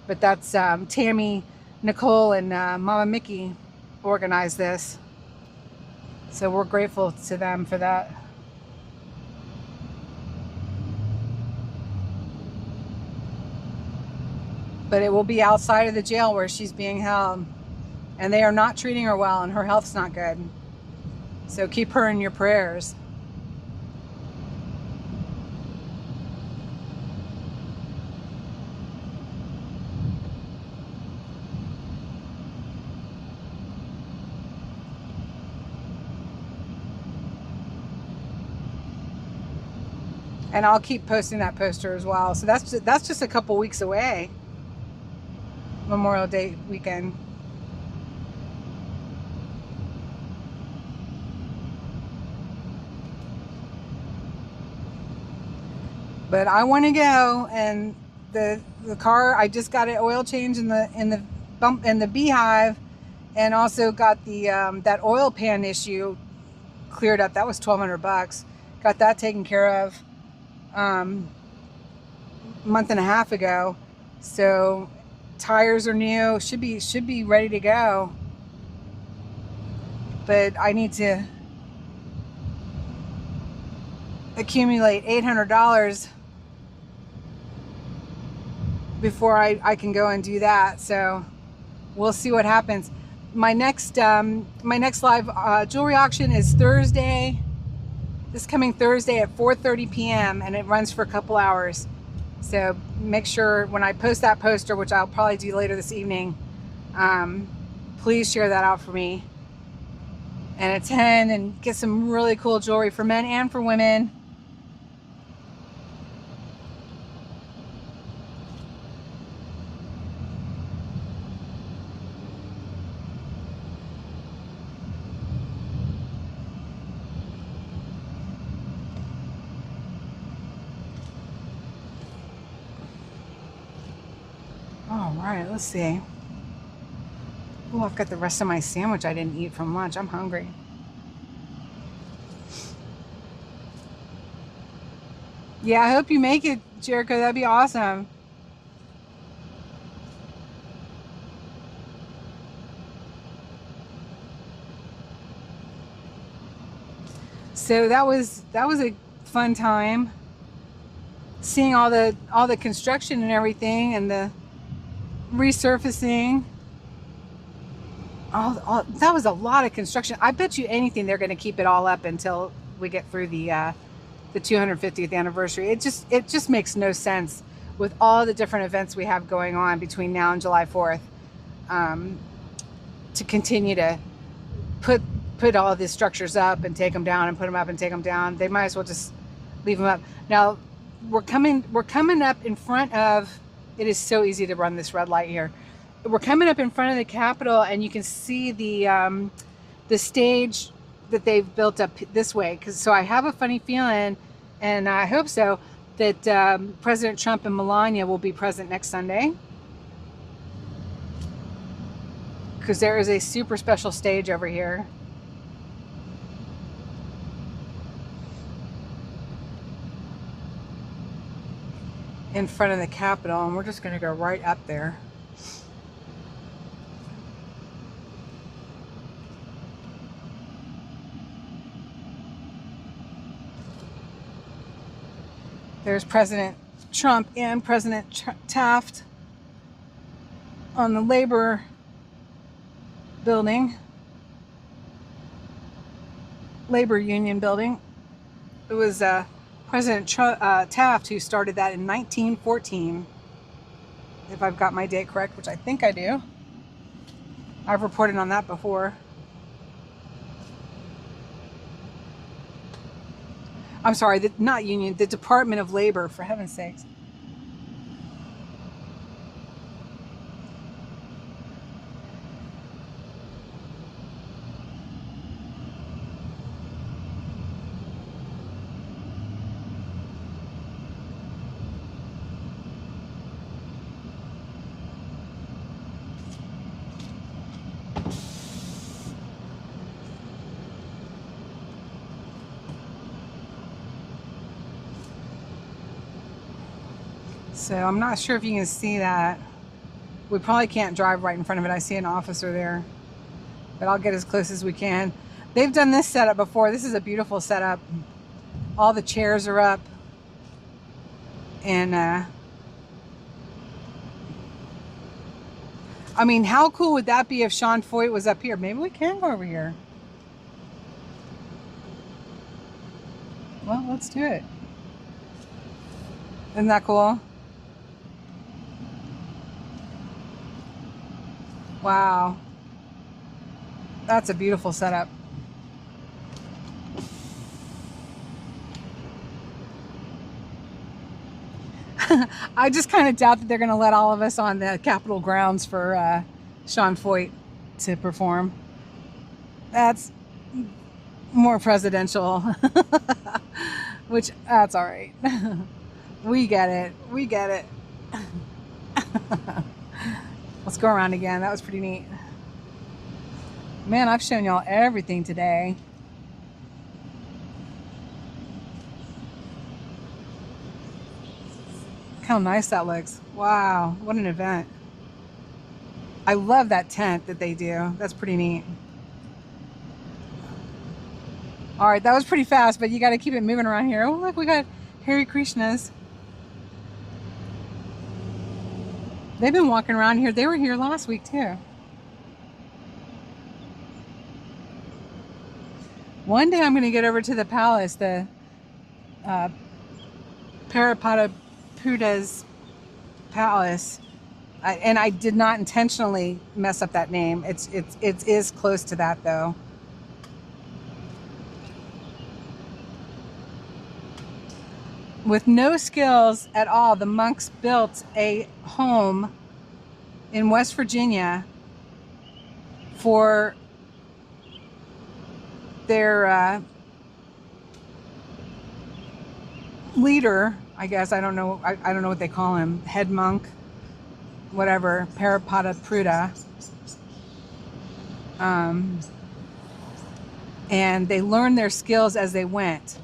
But that's Tammy, Nicole, and Mama Mickey organized this. So we're grateful to them for that. But it will be outside of the jail where she's being held. And they are not treating her well, and her health's not good. So keep her in your prayers. And I'll keep posting that poster as well. So that's just a couple weeks away. Memorial Day weekend. But I want to go, and the car, I just got an oil change in the beehive, and also got the that oil pan issue cleared up. That was $1,200. Got that taken care of month and a half ago. So tires are new, should be ready to go. But I need to accumulate $800 before I can go and do that. So we'll see what happens. My next live jewelry auction is Thursday, this coming Thursday at 4:30 p.m. and it runs for a couple hours. So make sure when I post that poster, which I'll probably do later this evening, please share that out for me and attend and get some really cool jewelry for men and for women. All right, let's see. Oh, I've got the rest of my sandwich I didn't eat from lunch. I'm hungry. Yeah, I hope you make it, Jericho. That'd be awesome. So that was a fun time. Seeing all the construction and everything and the resurfacing. That was a lot of construction. I bet you anything they're going to keep it all up until we get through the 250th anniversary. It just makes no sense with all the different events we have going on between now and July 4th to continue to put all these structures up and take them down and put them up and take them down. They might as well just leave them up. Now we're coming up in front of, it is so easy to run this red light here. We're coming up in front of the Capitol and you can see the stage that they've built up this way. So I have a funny feeling, and I hope so, that President Trump and Melania will be present next Sunday. Because there is a super special stage over here. In front of the Capitol, and we're just going to go right up there. There's President Trump and President Taft on the Labor building, Labor Union building. It was President Taft who started that in 1914, if I've got my date correct, which I think I do. I've reported on that before. I'm sorry, not union, the Department of Labor, for heaven's sakes. So I'm not sure if you can see that. We probably can't drive right in front of it. I see an officer there, but I'll get as close as we can. They've done this setup before. This is a beautiful setup. All the chairs are up. And I mean, how cool would that be if Sean Foyt was up here? Maybe we can go over here. Well, let's do it. Isn't that cool? Wow. That's a beautiful setup. I just kind of doubt that they're going to let all of us on the Capitol grounds for Sean Foyt to perform. That's more presidential, which that's all right. We get it. We get it. Let's go around again. That was pretty neat. Man, I've shown y'all everything today. how nice that looks. Wow, what an event. I love that tent that they do. That's pretty neat. All right, that was pretty fast, but you got to keep it moving around here. Oh, look, we got Hare Krishnas. They've been walking around here. They were here last week too. One day I'm going to get over to the palace, the Parapadapuda's palace. And I did not intentionally mess up that name. It is close to that though. With no skills at all, the monks built a home in West Virginia for their leader, I guess. I don't know. I don't know what they call him. Head monk, whatever. Parapadapuda. And they learned their skills as they went.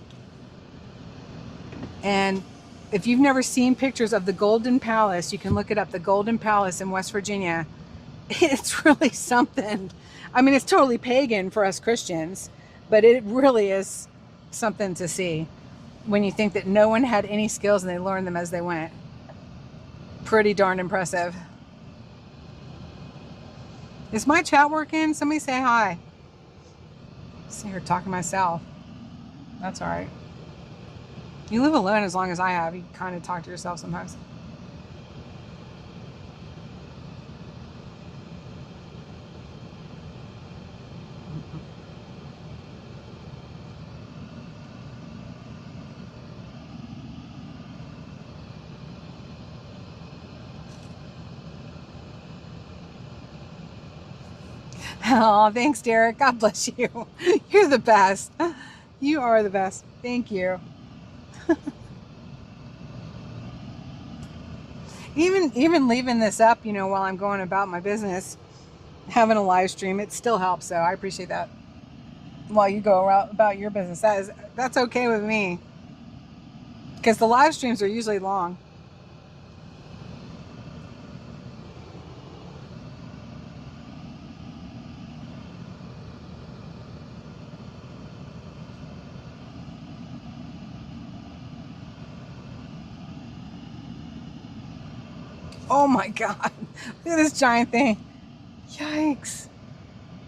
And if you've never seen pictures of the Golden Palace, you can look it up, the Golden Palace in West Virginia. It's really something. I mean, it's totally pagan for us Christians, but it really is something to see when you think that no one had any skills and they learned them as they went. Pretty darn impressive. Is my chat working? Somebody say hi. I'm sitting here talking to myself. That's all right. You live alone as long as I have. You kind of talk to yourself sometimes. Oh, thanks, Derek. God bless you. You're the best. You are the best. Thank you. Even leaving this up, you know, while I'm going about my business, having a live stream, it still helps. So I appreciate that. While you go about your business, that's okay with me, because the live streams are usually long. Oh my God, look at this giant thing. Yikes.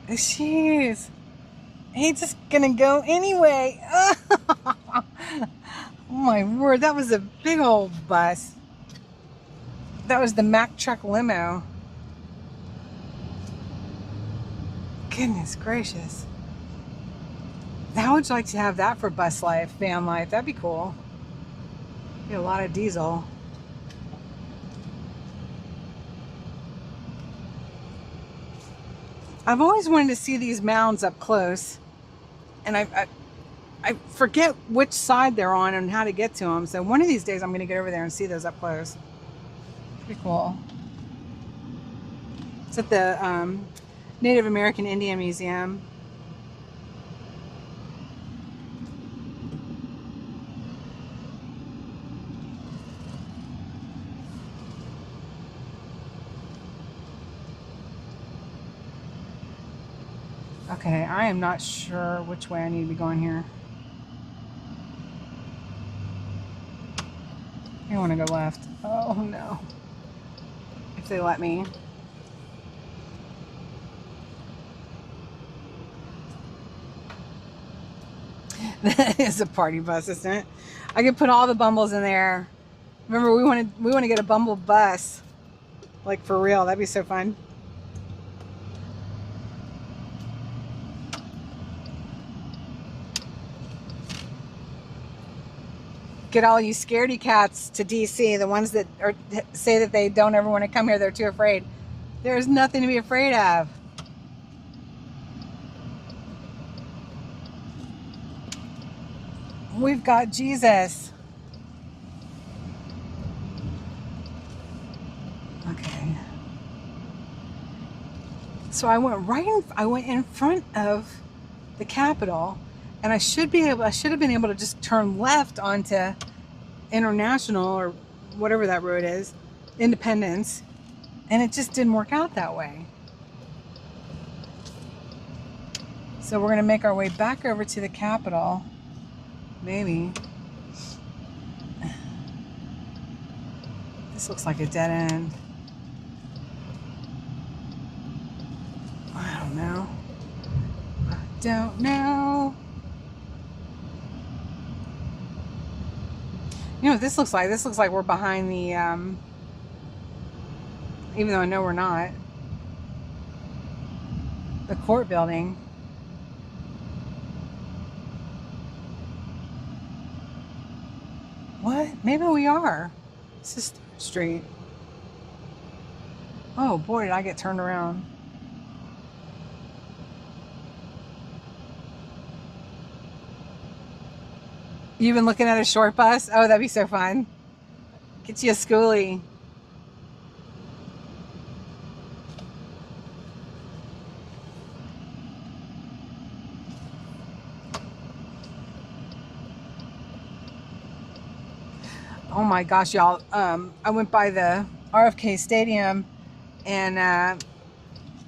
Jeez. He's just gonna go anyway. Oh my word, that was a big old bus. That was the Mack truck limo. Goodness gracious. How would you like to have that for bus life, van life? That'd be cool. Be a lot of diesel. I've always wanted to see these mounds up close, and I forget which side they're on and how to get to them. So one of these days I'm going to get over there and see those up close. Pretty cool. It's at the Native American Indian Museum. Okay, I am not sure which way I need to be going here. I want to go left. Oh no. If they let me. That is a party bus, isn't it? I could put all the Bumbles in there. Remember, we want to get a Bumble bus. Like for real, that'd be so fun. Get all you scaredy cats to DC, the ones that say that they don't ever want to come here, they're too afraid. There's nothing to be afraid of. We've got Jesus. Okay. So I went in front of the Capitol. And I should have been able to just turn left onto International or whatever that road is, Independence, and it just didn't work out that way. So we're gonna make our way back over to the Capitol, maybe. This looks like a dead end. I don't know. I don't know. You know what this looks like? This looks like we're behind the, even though I know we're not, the court building. What? Maybe we are. This is 3rd Street. Oh boy, did I get turned around. You've been looking at a short bus? Oh, that'd be so fun. Get you a schoolie. Oh my gosh, y'all. I went by the RFK Stadium and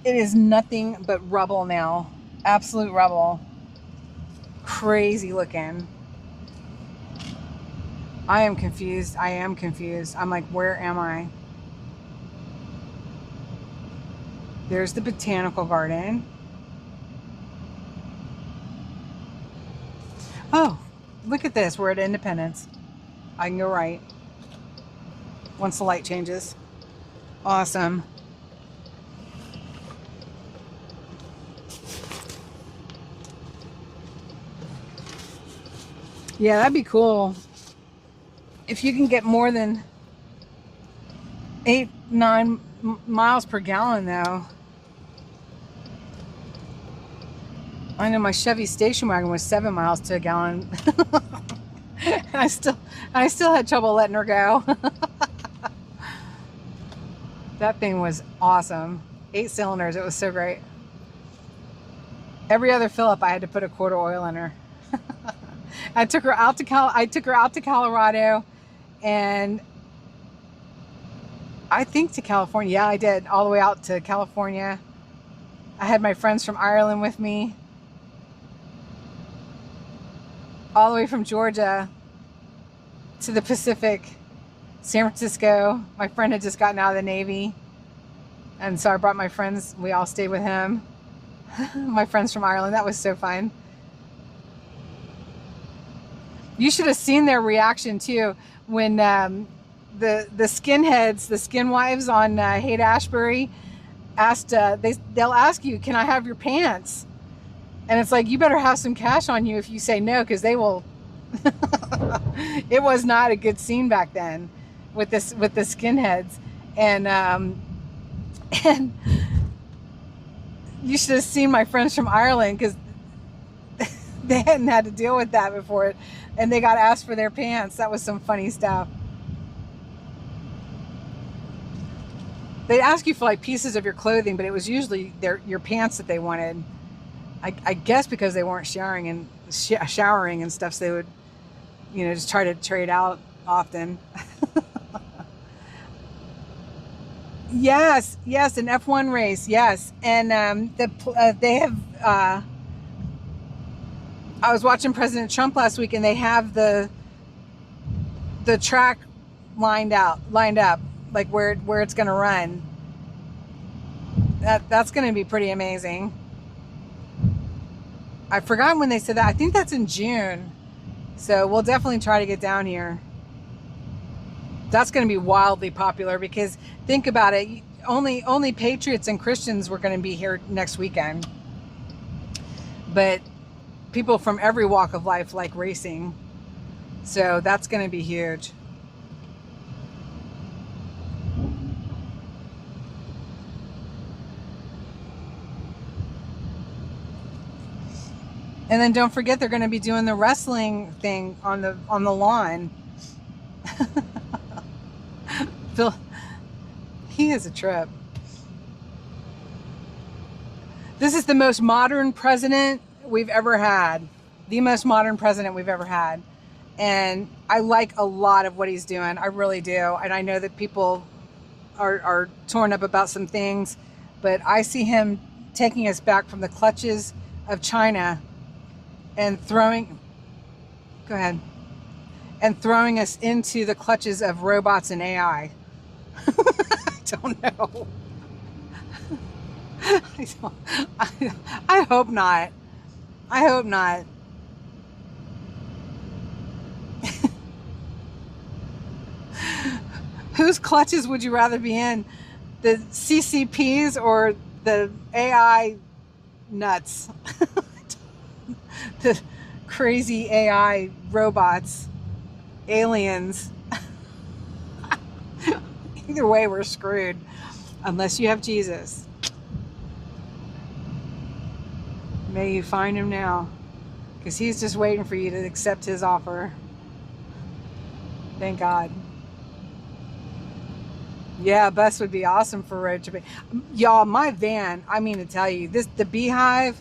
it is nothing but rubble now. Absolute rubble. Crazy looking. I am confused. I am confused. I'm like, where am I? There's the Botanical Garden. Oh, look at this. We're at Independence. I can go right once the light changes. Awesome. Yeah, that'd be cool. If you can get more than 8-9 miles per gallon though. I know my Chevy station wagon was 7 miles to a gallon. And I still had trouble letting her go. That thing was awesome. 8 cylinders, it was so great. Every other fill up I had to put a quart of oil in her. I took her out to Colorado, and I think to California. Yeah, I did, all the way out to California. I had my friends from Ireland with me, all the way from Georgia to the Pacific, San Francisco. My friend had just gotten out of the Navy, and so I brought my friends. We all stayed with him. My friends from Ireland. That was so fun. You should have seen their reaction too when the skinheads, the skinwives on Haight-Ashbury asked. They'll ask you, "Can I have your pants?" And it's like, you better have some cash on you if you say no, because they will. It was not a good scene back then with the skinheads, and you should have seen my friends from Ireland, because they hadn't had to deal with that before, and they got asked for their pants. That was some funny stuff. They'd ask you for like pieces of your clothing, but it was usually your pants that they wanted. I guess because they weren't showering and stuff, so they would, just try to trade out often. Yes, an F1 race, yes. And they have. I was watching President Trump last week, and they have the track lined up, like where it's going to run. That's going to be pretty amazing. I forgot when they said that. I think that's in June. So we'll definitely try to get down here. That's going to be wildly popular, because think about it. Only patriots and Christians were going to be here next weekend. But people from every walk of life like racing. So that's going to be huge. And then don't forget, they're going to be doing the wrestling thing on the lawn. Phil, he is a trip. This is the most modern president we've ever had. The most modern president we've ever had. And I like a lot of what he's doing. I really do. And I know that people are torn up about some things, but I see him taking us back from the clutches of China and throwing us into the clutches of robots and AI. I don't know. I hope not. I hope not. Whose clutches would you rather be in? The CCPs or the AI nuts? The crazy AI robots, aliens. Either way, we're screwed unless you have Jesus. May you find him now, because he's just waiting for you to accept his offer. Thank God. Yeah, a bus would be awesome for road tripping. Y'all, my van, I mean to tell you, the Beehive,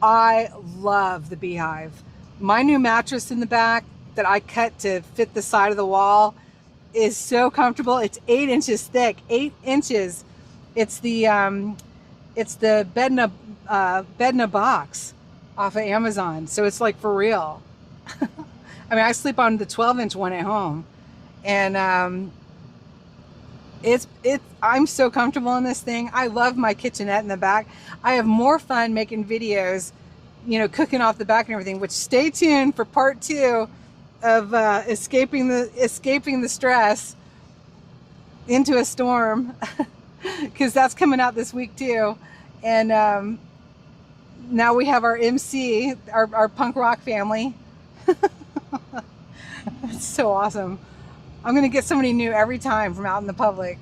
I love the Beehive. My new mattress in the back that I cut to fit the side of the wall is so comfortable. It's 8 inches thick, 8 inches. It's the bed in a box off of Amazon. So it's like for real. I mean, I sleep on the 12-inch one at home, and I'm so comfortable in this thing. I love my kitchenette in the back. I have more fun making videos, you know, cooking off the back and everything, which stay tuned for part 2 of escaping the stress into a storm, because that's coming out this week too. And now we have our MC, our punk rock family. It's so awesome. I'm gonna get somebody new every time from out in the public.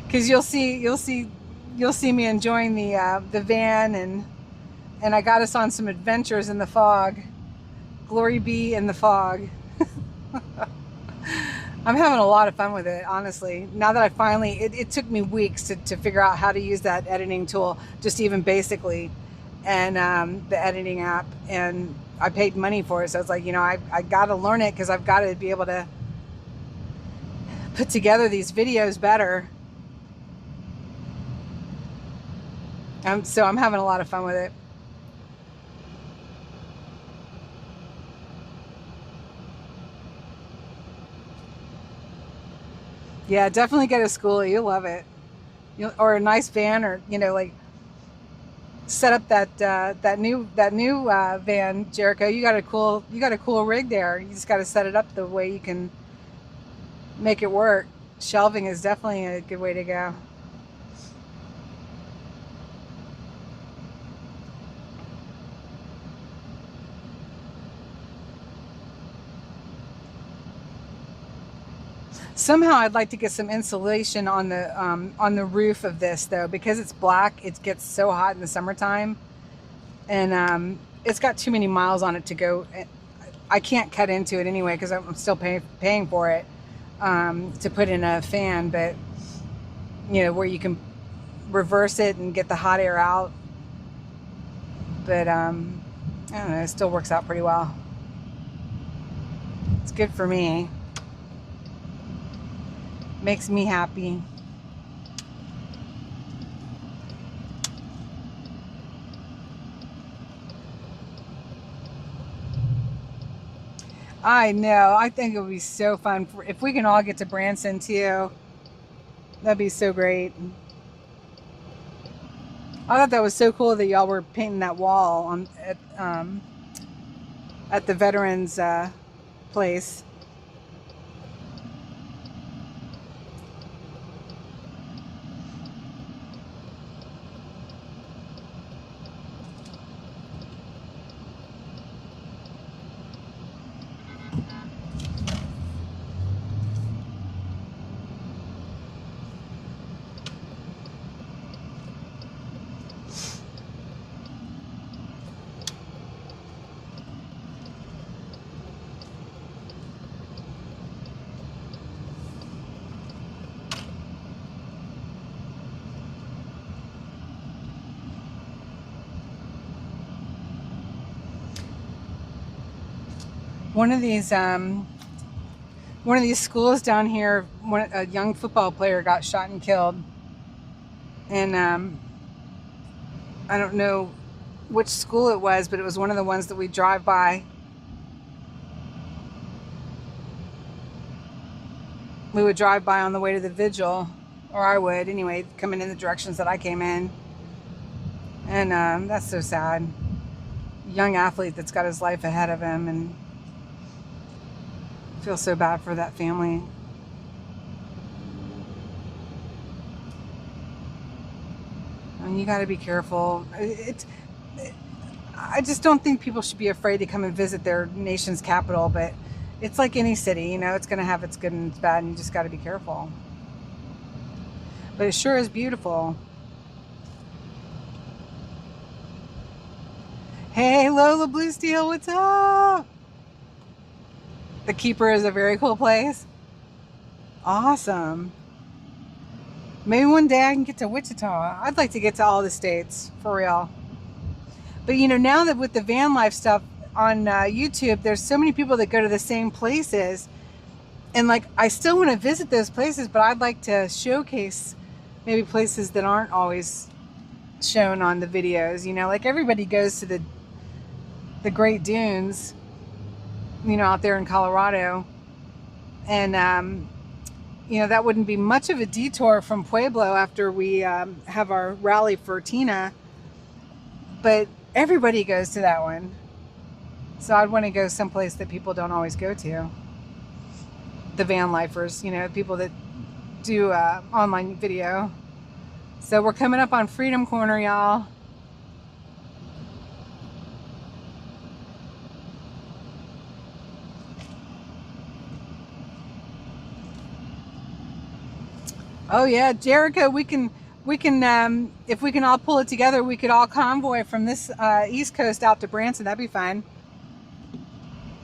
Because you'll see me enjoying the van, and I got us on some adventures in the fog. GloryBee in the fog. I'm having a lot of fun with it, honestly. Now that I finally, it took me weeks to figure out how to use that editing tool, just even basically, and the editing app, and I paid money for it. So it's like, you know, I got to learn it, because I've got to be able to put together these videos better. So I'm having a lot of fun with it. Yeah, definitely get a schoolie. You'll love it. Or a nice van, or, you know, like set up that new van, Jericho. You got a cool rig there. You just got to set it up the way you can make it work. Shelving is definitely a good way to go. Somehow I'd like to get some insulation on the roof of this, though, because it's black. It gets so hot in the summertime, and it's got too many miles on it to go. I can't cut into it anyway, because I'm still paying for it to put in a fan, but you know, where you can reverse it and get the hot air out. But I don't know, it still works out pretty well. It's good for me. Makes me happy. I know. I think it would be so fun if we can all get to Branson too. That'd be so great. I thought that was so cool that y'all were painting that wall at the veterans place. One of these schools down here, a young football player got shot and killed. And I don't know which school it was, but it was one of the ones that we drive by. We would drive by on the way to the vigil, or I would anyway, coming in the directions that I came in. And that's so sad. Young athlete that's got his life ahead of him, and I feel so bad for that family. And you got to be careful. I just don't think people should be afraid to come and visit their nation's capital, but it's like any city, you know, it's going to have its good and its bad, and you just got to be careful. But it sure is beautiful. Hey, Lola Blue Steel, what's up? The Keeper is a very cool place. Awesome. Maybe one day I can get to Wichita. I'd like to get to all the states, for real. But you know, now that with the van life stuff on YouTube, there's so many people that go to the same places. And like, I still want to visit those places, but I'd like to showcase maybe places that aren't always shown on the videos. You know, like everybody goes to the Great Dunes, you know, out there in Colorado. And, you know, that wouldn't be much of a detour from Pueblo after we have our rally for Tina. But everybody goes to that one. So I'd want to go someplace that people don't always go to. The van lifers, you know, people that do online video. So we're coming up on Freedom Corner, y'all. Oh yeah, Jericho, we can if we can all pull it together, we could all convoy from this East Coast out to Branson. That'd be fun.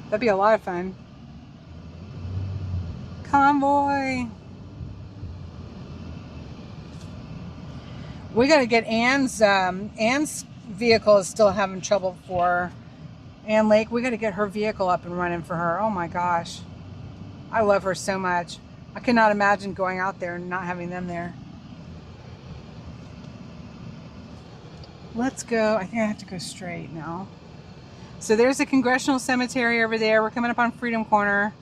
That'd be a lot of fun. Convoy. We got to get Ann's vehicle is still having trouble for Ann Lake. We got to get her vehicle up and running for her. Oh my gosh. I love her so much. I cannot imagine going out there and not having them there. Let's go. I think I have to go straight now. So there's the Congressional Cemetery over there. We're coming up on Freedom Corner.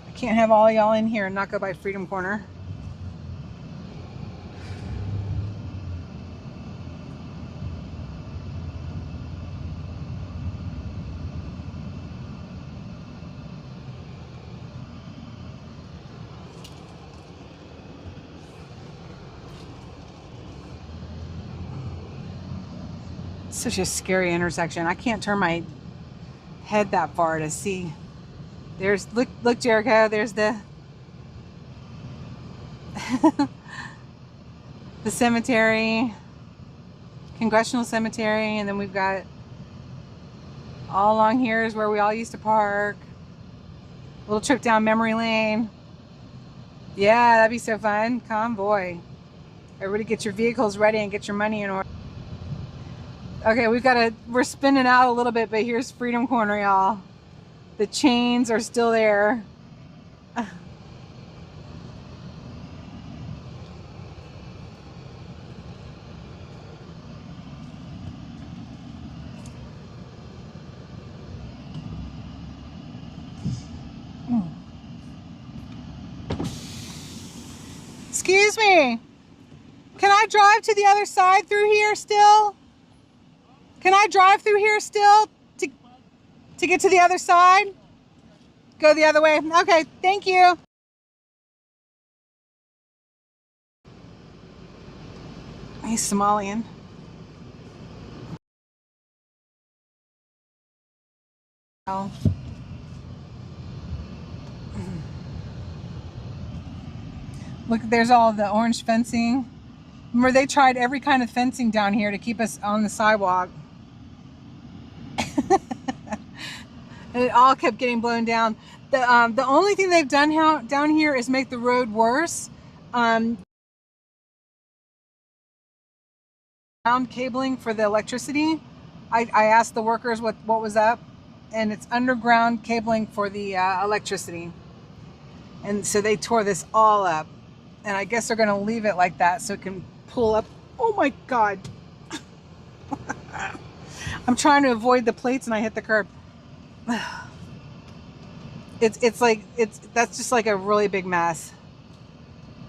I can't have all y'all in here and not go by Freedom Corner. Such a scary intersection. I can't turn my head that far to see. There's look Jericho, there's the the cemetery, Congressional Cemetery, and then we've got all along here is where we all used to park. A little trip down memory lane. Yeah, that'd be so fun. Convoy. Everybody get your vehicles ready and get your money in order. Okay, we're spinning out a little bit, but here's Freedom Corner, y'all. The chains are still there. Excuse me. Can I drive to the other side through here still? Can I drive through here still to get to the other side? Go the other way. Okay, thank you. He's Somalian. Oh. Look, there's all the orange fencing. Remember, they tried every kind of fencing down here to keep us on the sidewalk. And it all kept getting blown down. The only thing they've done down here is make the road worse. Ground cabling for the electricity. I asked the workers what was up. and it's underground cabling for the electricity. And so they tore this all up, and I guess they're going to leave it like that so it can pull up. Oh my God. I'm trying to avoid the plates and I hit the curb. That's just like a really big mess.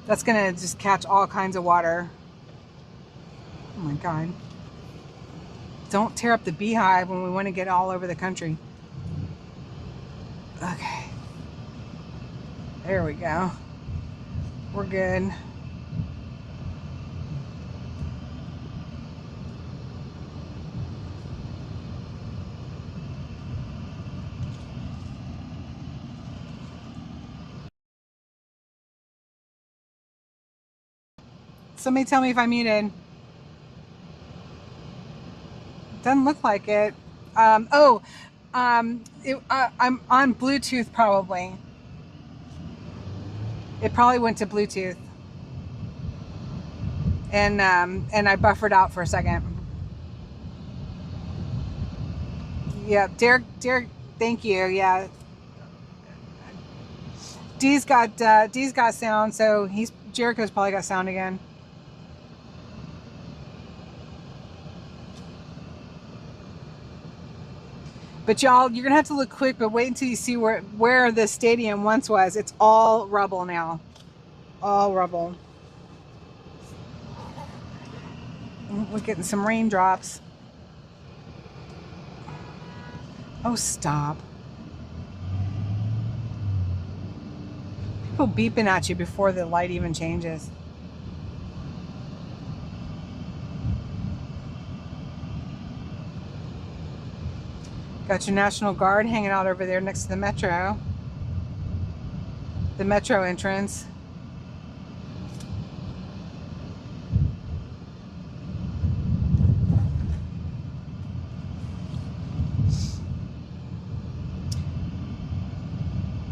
That's gonna just catch all kinds of water. Oh my God. Don't tear up the beehive when we want to get all over the country. Okay. There we go. We're good. Somebody tell me if I'm muted. Doesn't look like it. I'm on Bluetooth probably. It probably went to Bluetooth. And I buffered out for a second. Yeah, Derek, thank you. Yeah. D's got sound, so Jericho's probably got sound again. But y'all, you're gonna have to look quick, but wait until you see where the stadium once was. It's all rubble now. All rubble. We're getting some raindrops. Oh, stop. People beeping at you before the light even changes. Got your National Guard hanging out over there next to the metro. The metro entrance.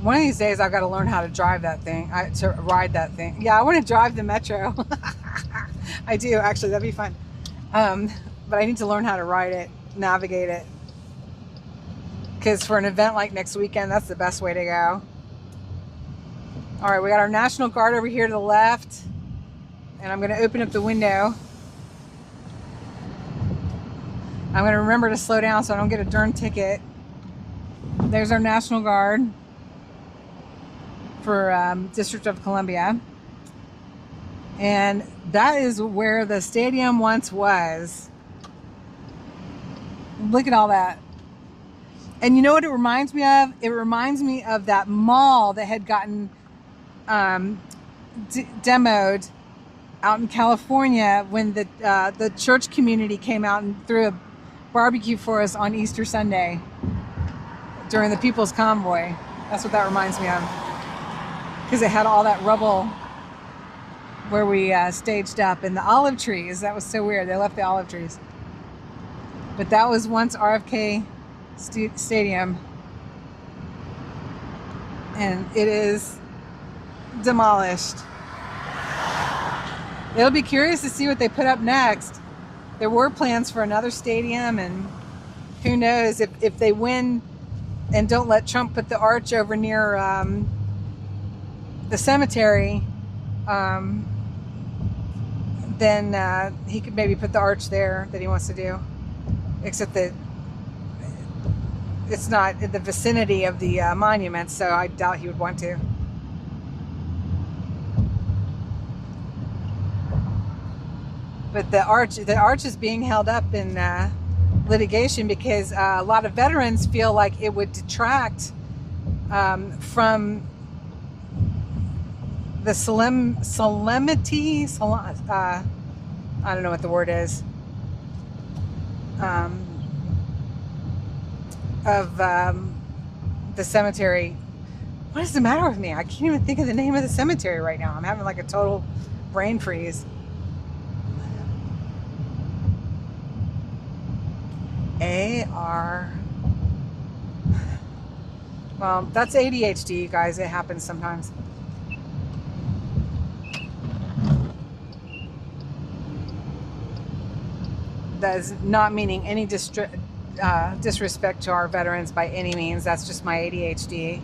One of these days I've got to learn how to drive that thing, to ride that thing. Yeah, I want to drive the metro. I do, actually, that'd be fun. But I need to learn how to ride it, navigate it. Because for an event like next weekend, that's the best way to go. All right, we got our National Guard over here to the left. And I'm going to open up the window. I'm going to remember to slow down so I don't get a darn ticket. There's our National Guard for District of Columbia. And that is where the stadium once was. Look at all that. And you know what it reminds me of? It reminds me of that mall that had gotten demoed out in California when the church community came out and threw a barbecue for us on Easter Sunday during the People's Convoy. That's what that reminds me of. Because it had all that rubble where we staged up, and the olive trees. That was so weird. They left the olive trees. But that was once RFK Stadium, and it is demolished. It'll be curious to see what they put up next. There were plans for another stadium, and who knows if they win and don't let Trump put the arch over near the cemetery, then he could maybe put the arch there that he wants to do, except that it's not in the vicinity of the monument, so I doubt he would want to. But the arch is being held up in litigation because a lot of veterans feel like it would detract from the solemnity. I don't know what the word is. Of the cemetery. What is the matter with me? I can't even think of the name of the cemetery right now. I'm having like a total brain freeze. AR. Well, that's ADHD, you guys. It happens sometimes. That is not meaning any disrespect to our veterans by any means. That's just my ADHD.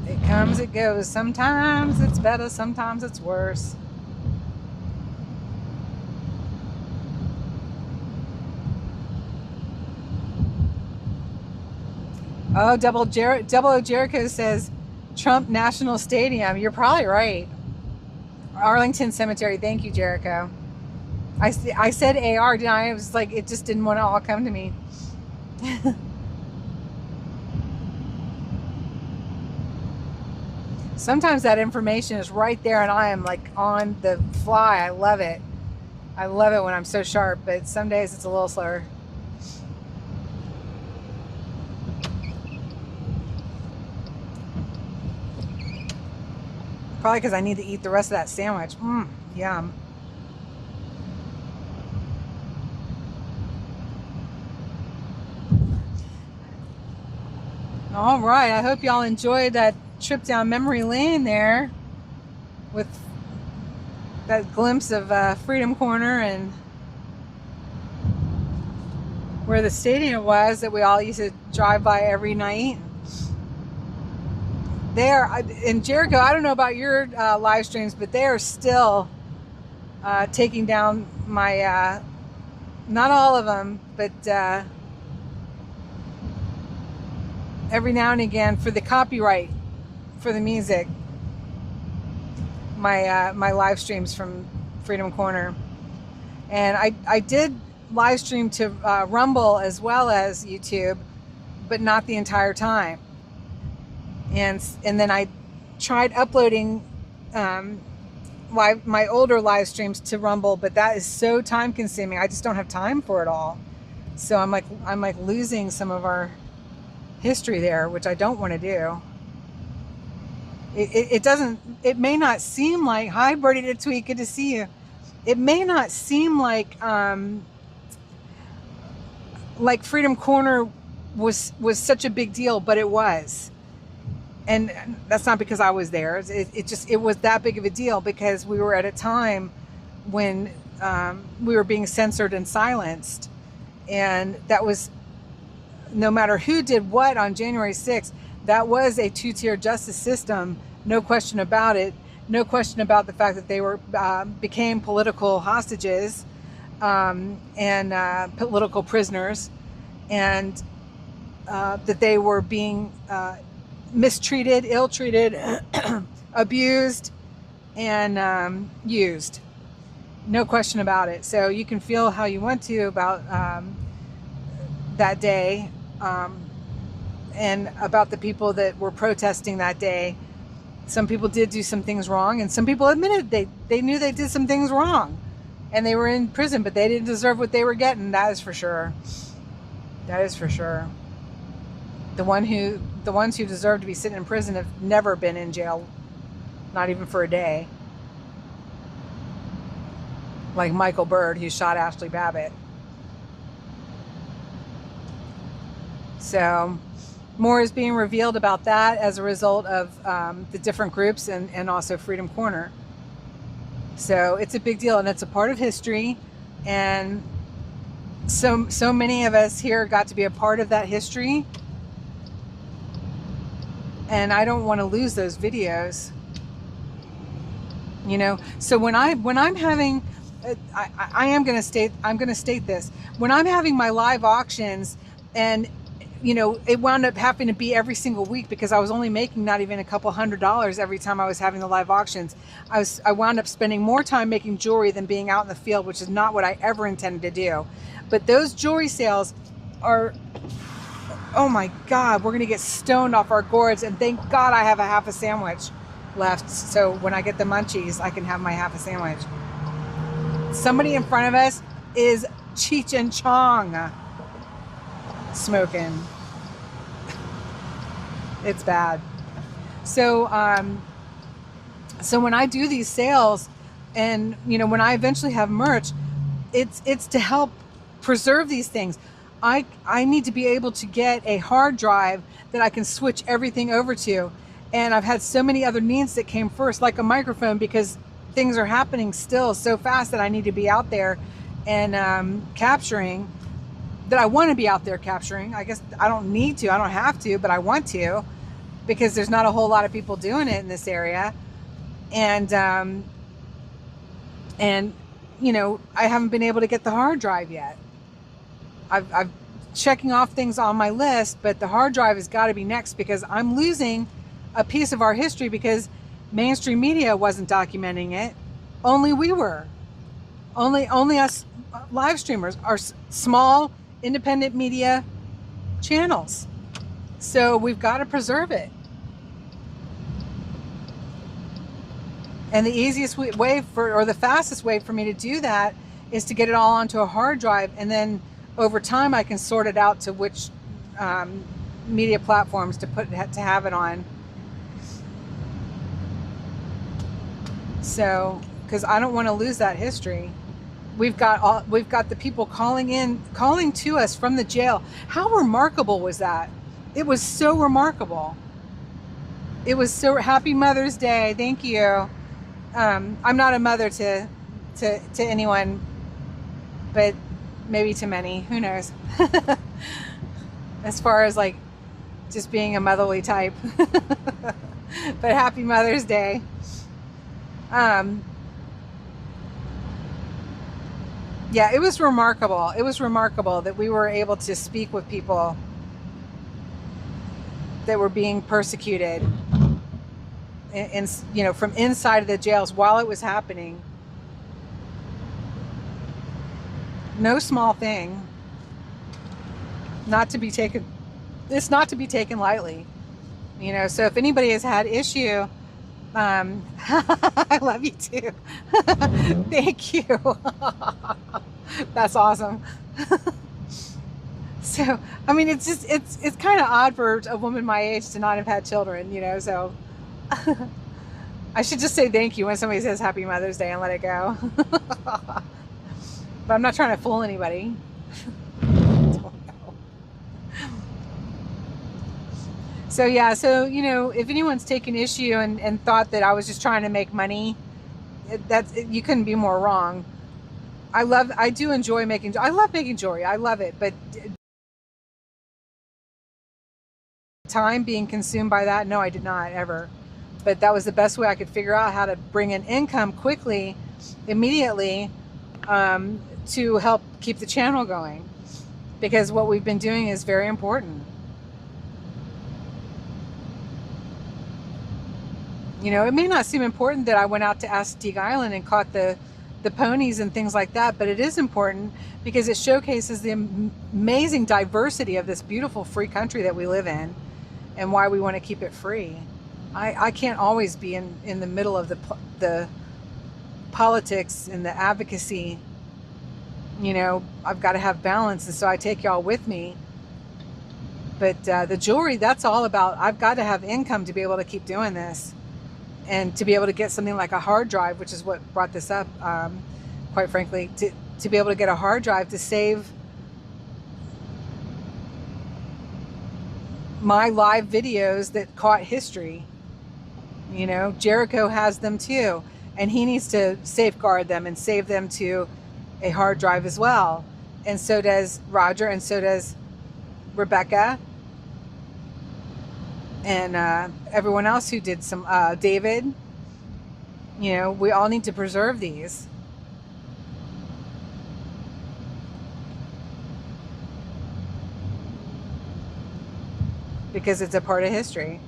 It comes, it goes. Sometimes it's better, sometimes it's worse. Oh, Double O Jericho says Trump National Stadium. You're probably right. Arlington Cemetery. Thank you, Jericho. I said AR, didn't I? It was like, it just didn't want to all come to me. Sometimes that information is right there and I am like on the fly. I love it. I love it when I'm so sharp, but some days it's a little slower. Probably because I need to eat the rest of that sandwich. Yum. All right, I hope y'all enjoyed that trip down memory lane there with that glimpse of Freedom Corner and where the stadium was that we all used to drive by every night. There in Jericho, I don't know about your live streams, but they are still taking down my, not all of them, but every now and again for the copyright for the music, my live streams from Freedom Corner. And I did live stream to Rumble as well as YouTube, but not the entire time. And then I tried uploading my older live streams to Rumble, but that is so time consuming. I just don't have time for it all. So I'm like losing some of our history there, which I don't want to do. It may not seem like, hi Birdie to Tweet, good to see you. It may not seem like Freedom Corner was such a big deal, but it was. And that's not because I was there. It was that big of a deal because we were at a time when we were being censored and silenced. And that was, no matter who did what on January 6th, that was a two-tier justice system. No question about it. No question about the fact that they were became political hostages and political prisoners, and that they were being mistreated, ill-treated, abused, and used. No question about it. So you can feel how you want to about that day and about the people that were protesting that day. Some people did do some things wrong, and some people admitted they knew they did some things wrong, and they were in prison, but they didn't deserve what they were getting. That is for sure. That is for sure. The ones who deserve to be sitting in prison have never been in jail, not even for a day. Like Michael Byrd, who shot Ashley Babbitt. So more is being revealed about that as a result of the different groups and also Freedom Corner. So it's a big deal, and it's a part of history, and so many of us here got to be a part of that history, and I don't want to lose those videos, you know. So when I'm having, I'm going to state this, when I'm having my live auctions, and you know, it wound up having to be every single week because I was only making not even a couple $100 every time I was having the live auctions. I wound up spending more time making jewelry than being out in the field, which is not what I ever intended to do. But those jewelry sales are, oh my God, we're gonna get stoned off our gourds, and thank God I have a half a sandwich left. So when I get the munchies, I can have my half a sandwich. Somebody in front of us is Cheech and Chong smoking. It's bad. So so when I do these sales, and you know, when I eventually have merch, it's to help preserve these things. I need to be able to get a hard drive that I can switch everything over to, and I've had so many other needs that came first, like a microphone, because things are happening still so fast that I need to be out there and capturing. that I want to be out there capturing. I guess I don't need to, I don't have to, but I want to, because there's not a whole lot of people doing it in this area. And you know, I haven't been able to get the hard drive yet. I've checking off things on my list, but the hard drive has got to be next, because I'm losing a piece of our history because mainstream media wasn't documenting it. Only we were. Only us live streamers are small independent media channels. So we've got to preserve it. And the easiest way or the fastest way for me to do that is to get it all onto a hard drive, and then over time I can sort it out to which media platforms to have it on. So, because I don't want to lose that history. We've got the people calling to us from the jail. How remarkable was that? It was so remarkable. It was so happy Mother's Day. Thank you. I'm not a mother to anyone, but maybe to many. Who knows? As far as like just being a motherly type. But happy Mother's Day. Yeah, it was remarkable. It was remarkable that we were able to speak with people that were being persecuted, you know, from inside of the jails while it was happening. No small thing. Not to be taken. It's not to be taken lightly. You know, so if anybody has had issue, I love you too. Thank you. That's awesome. So, I mean, it's just, it's kind of odd for a woman my age to not have had children, you know, so I should just say thank you when somebody says Happy Mother's Day and let it go. But I'm not trying to fool anybody. So yeah, so, you know, if anyone's taken issue and thought that I was just trying to make money, you couldn't be more wrong. I do enjoy making, I love making jewelry. I love it, but time being consumed by that, no, I did not ever. But that was the best way I could figure out how to bring in income quickly, immediately, to help keep the channel going, because what we've been doing is very important. You know, it may not seem important that I went out to Aztec Island and caught the ponies and things like that, but it is important because it showcases the amazing diversity of this beautiful free country that we live in, and why we want to keep it free. I can't always be in the middle of the politics and the advocacy. You know, I've got to have balance, and so I take y'all with me. But the jewelry, that's all about, I've got to have income to be able to keep doing this. And to be able to get something like a hard drive, which is what brought this up, quite frankly, to be able to get a hard drive to save my live videos that caught history. You know, Jericho has them too, and he needs to safeguard them and save them to a hard drive as well. And so does Roger, and so does Rebecca, and everyone else who did some, David. You know, we all need to preserve these. Because it's a part of history.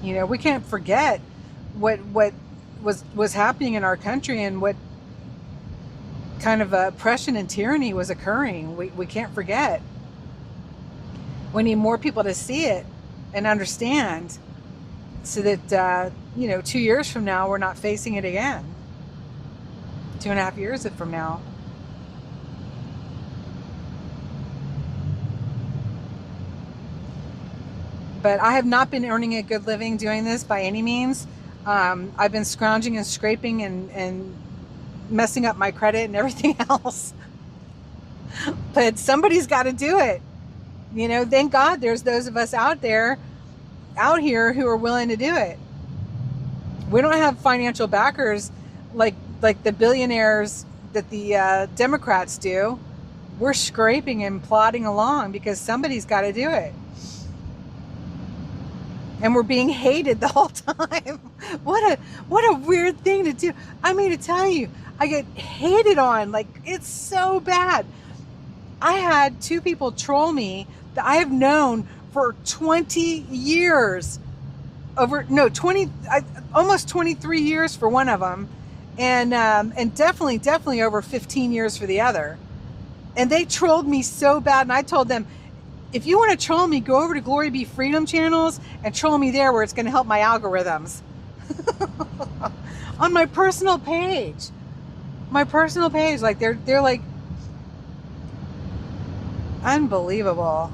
You know, we can't forget what was happening in our country, and what kind of oppression and tyranny was occurring. We can't forget. We need more people to see it and understand, so that, you know, 2 years from now, we're not facing it again. 2.5 years from now. But I have not been earning a good living doing this by any means. I've been scrounging and scraping and messing up my credit and everything else. But somebody's got to do it. You know, thank God there's those of us out here who are willing to do it. We don't have financial backers like the billionaires that the Democrats do. We're scraping and plodding along because somebody's got to do it. And we're being hated the whole time. What a weird thing to do. I mean, to tell you, I get hated on. Like, it's so bad. I had 2 people troll me that I have known for 20 years. Almost 23 years for one of them. And definitely over 15 years for the other. And they trolled me so bad. And I told them, if you want to troll me, go over to GloryBee Freedom channels and troll me there where it's going to help my algorithms. On my personal page. Like they're like unbelievable.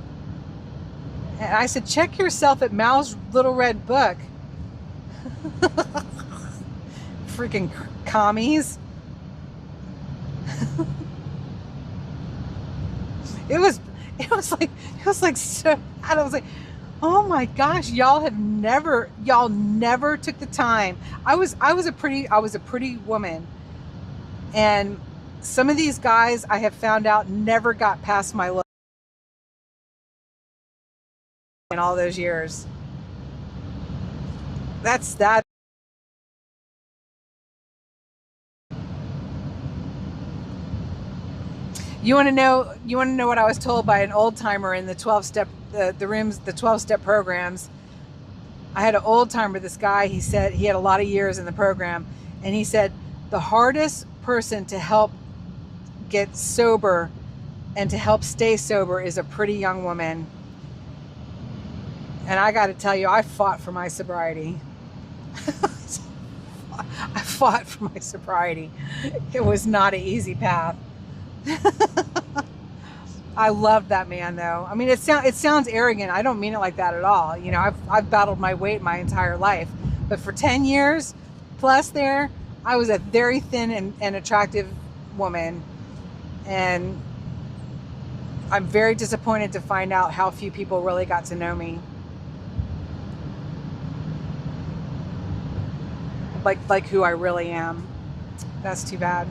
And I said, check yourself at Mao's Little Red Book. Freaking commies. It was like so bad. I was like, oh my gosh, y'all never took the time. I was a pretty woman, and some of these guys I have found out never got past my look in all those years. That's that. You want to know what I was told by an old timer in the 12-step the 12-step programs. I had an old timer, this guy, he said he had a lot of years in the program, and he said the hardest person to help get sober and to help stay sober is a pretty young woman. And I got to tell you, I fought for my sobriety. I fought for my sobriety. It was not an easy path. I loved that man, though. I mean, it sounds arrogant. I don't mean it like that at all. You know, I've battled my weight my entire life, but for 10 years plus there, I was a very thin and attractive woman, and I'm very disappointed to find out how few people really got to know me. Like who I really am. That's too bad.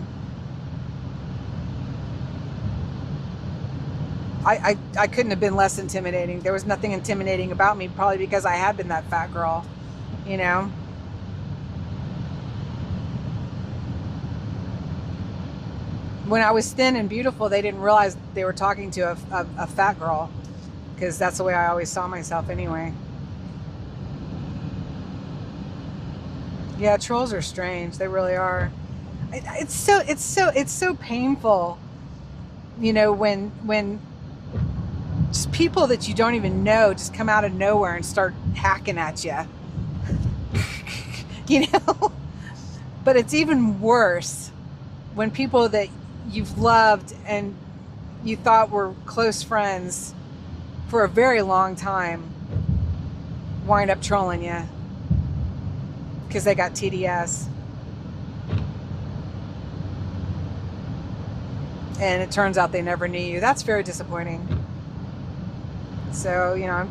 I couldn't have been less intimidating. There was nothing intimidating about me, probably because I had been that fat girl, you know. When I was thin and beautiful, they didn't realize they were talking to a fat girl, because that's the way I always saw myself anyway. Yeah, trolls are strange. They really are. It's so painful, you know, when just people that you don't even know just come out of nowhere and start hacking at you. You know? But it's even worse when people that you've loved and you thought were close friends for a very long time wind up trolling you because they got TDS. And it turns out they never knew you. That's very disappointing. So, you know,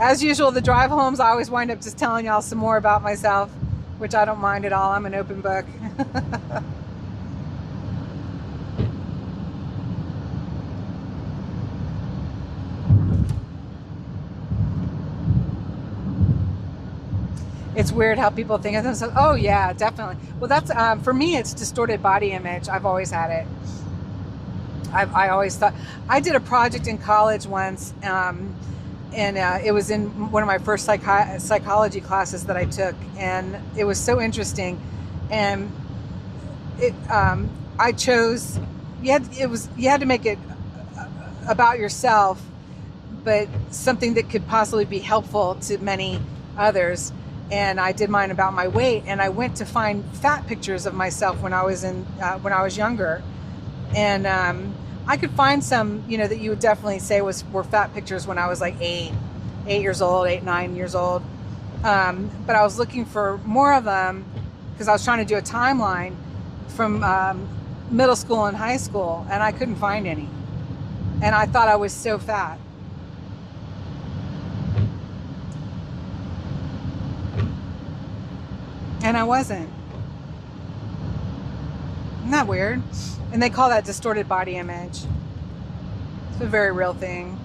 as usual, the drive homes, I always wind up just telling y'all some more about myself, which I don't mind at all. I'm an open book. It's weird how people think of themselves. Oh yeah, definitely. Well, that's for me, it's distorted body image. I've always had it. I always thought, I did a project in college once, and it was in one of my first psychology classes that I took, and it was so interesting. And I chose, you had to make it about yourself, but something that could possibly be helpful to many others. And I did mine about my weight, and I went to find fat pictures of myself when I was younger, and I could find some, you know, that you would definitely say were fat pictures when I was like 8 years old, 9 years old. But I was looking for more of them because I was trying to do a timeline from middle school and high school, and I couldn't find any. And I thought I was so fat. And I wasn't. Isn't that weird? And they call that distorted body image. It's a very real thing.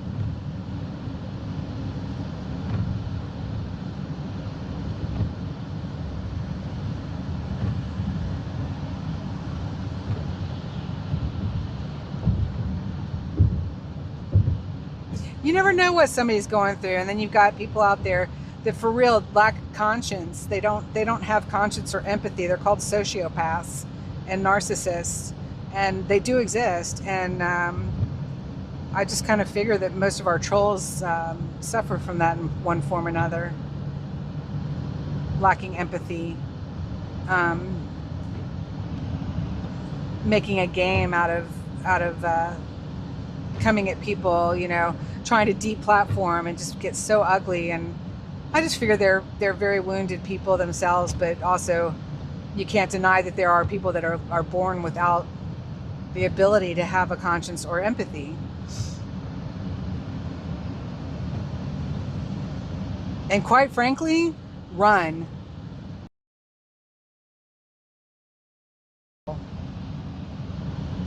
You never know what somebody's going through, and then you've got people out there that for real lack conscience. They don't have conscience or empathy. They're called sociopaths and narcissists, and they do exist. And I just kind of figure that most of our trolls suffer from that in one form or another, lacking empathy, making a game out of coming at people, you know, trying to deplatform and just get so ugly. And I just figure they're very wounded people themselves, but also you can't deny that there are people that are born without the ability to have a conscience or empathy. And quite frankly, run.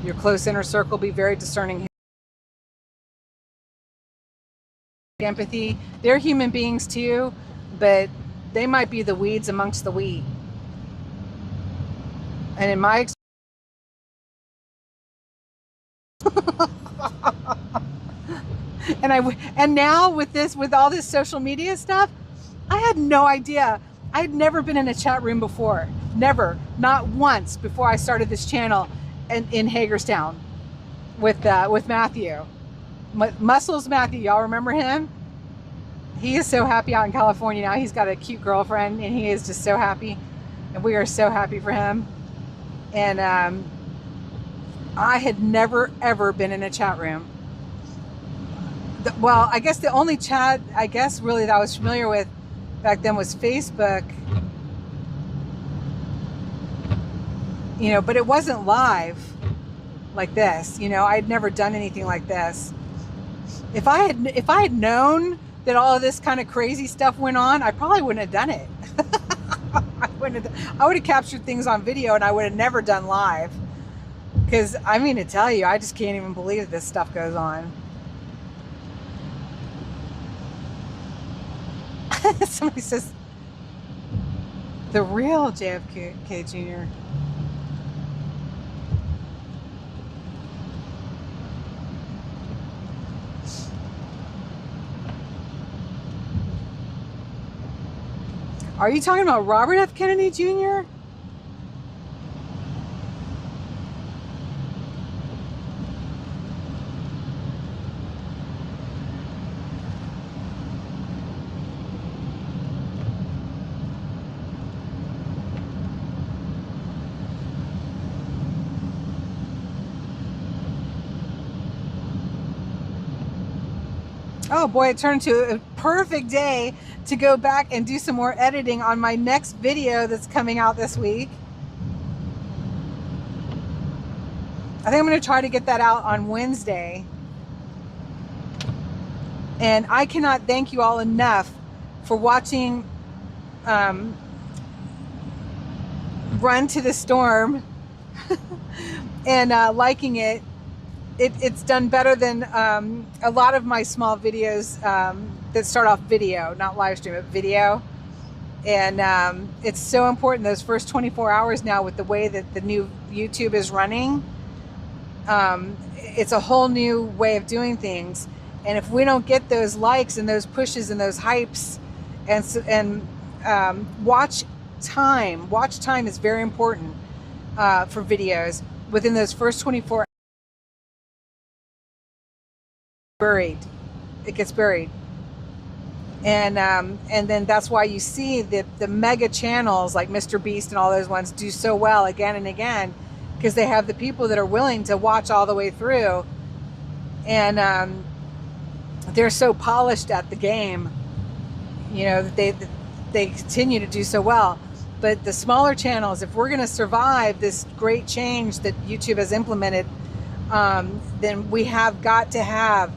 Your close inner circle, be very discerning. Empathy, they're human beings too, but they might be the weeds amongst the wheat. And in my and now with all this social media stuff, I had no idea. I had never been in a chat room before. Never, not once before I started this channel in Hagerstown with Matthew. Muscles Matthew, y'all remember him? He is so happy out in California now. He's got a cute girlfriend, and he is just so happy, and we are so happy for him. And I had never ever been in a chat room. Well, I guess the only chat really that I was familiar with back then was Facebook. You know, but it wasn't live like this. You know, I had never done anything like this. If I had known that all of this kind of crazy stuff went on, I probably wouldn't have done it. I would have captured things on video, and I would have never done live. Because, I mean, to tell you, I just can't even believe that this stuff goes on. Somebody says, the real JFK Jr. Are you talking about Robert F. Kennedy Jr.? Oh boy, it turned to a perfect day to go back and do some more editing on my next video that's coming out this week. I think I'm going to try to get that out on Wednesday. And I cannot thank you all enough for watching Run to the Storm and liking it. It's done better than a lot of my small videos that start off video, not live stream, but video. And it's so important those first 24 hours now with the way that the new YouTube is running. It's a whole new way of doing things. And if we don't get those likes and those pushes and those hypes and watch time is very important for videos within those first 24 hours. It gets buried, and then that's why you see that the mega channels like Mr. Beast and all those ones do so well again and again, because they have the people that are willing to watch all the way through, and they're so polished at the game, you know, that they continue to do so well. But the smaller channels, if we're going to survive this great change that YouTube has implemented, then we have got to have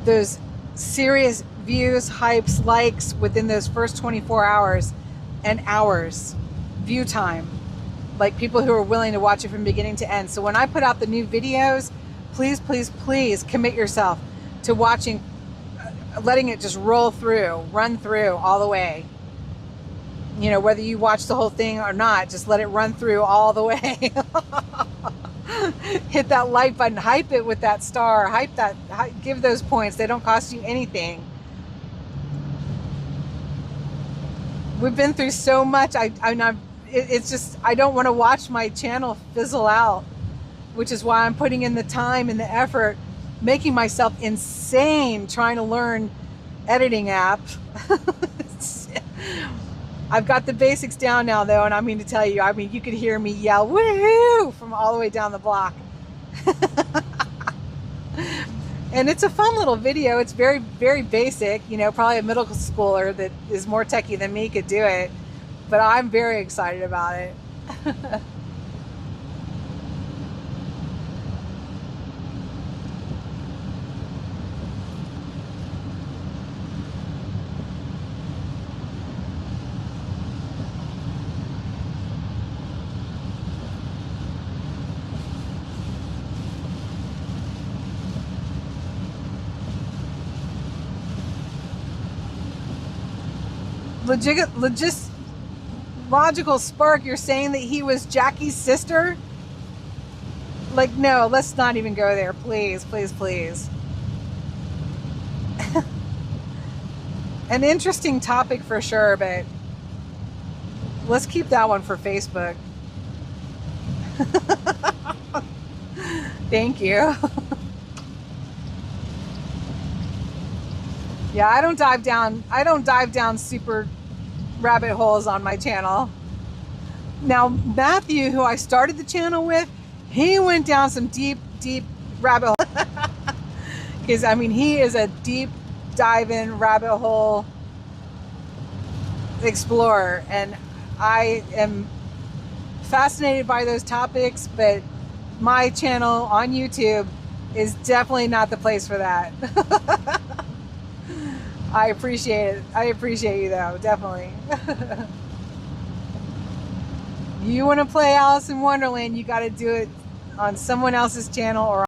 those serious views, hypes, likes within those first 24 hours and hours, view time. like people who are willing to watch it from beginning to end. So when I put out the new videos, please, please, please commit yourself to watching, letting it just roll through, run through all the way. You know, whether you watch the whole thing or not, just let it run through all the way. Hit that like button, hype it with that star, give those points. They don't cost you anything. We've been through so much. It's just, I don't want to watch my channel fizzle out, which is why I'm putting in the time and the effort, making myself insane trying to learn editing app. I've got the basics down now though, and I mean to tell you, you could hear me yell woohoo from all the way down the block. And it's a fun little video. It's very, very basic. You know, probably a middle schooler that is more techie than me could do it, but I'm very excited about it. Logical spark, you're saying that he was Jackie's sister? Like, no, let's not even go there, please, please, please. An interesting topic for sure, but let's keep that one for Facebook. Thank you. Yeah, I don't dive down super rabbit holes on my channel. Now, Matthew, who I started the channel with, he went down some deep, deep rabbit hole. Because, I mean, he is a deep dive-in rabbit hole explorer. And I am fascinated by those topics, but my channel on YouTube is definitely not the place for that. I appreciate it. I appreciate you though, definitely. You want to play Alice in Wonderland, you got to do it on someone else's channel or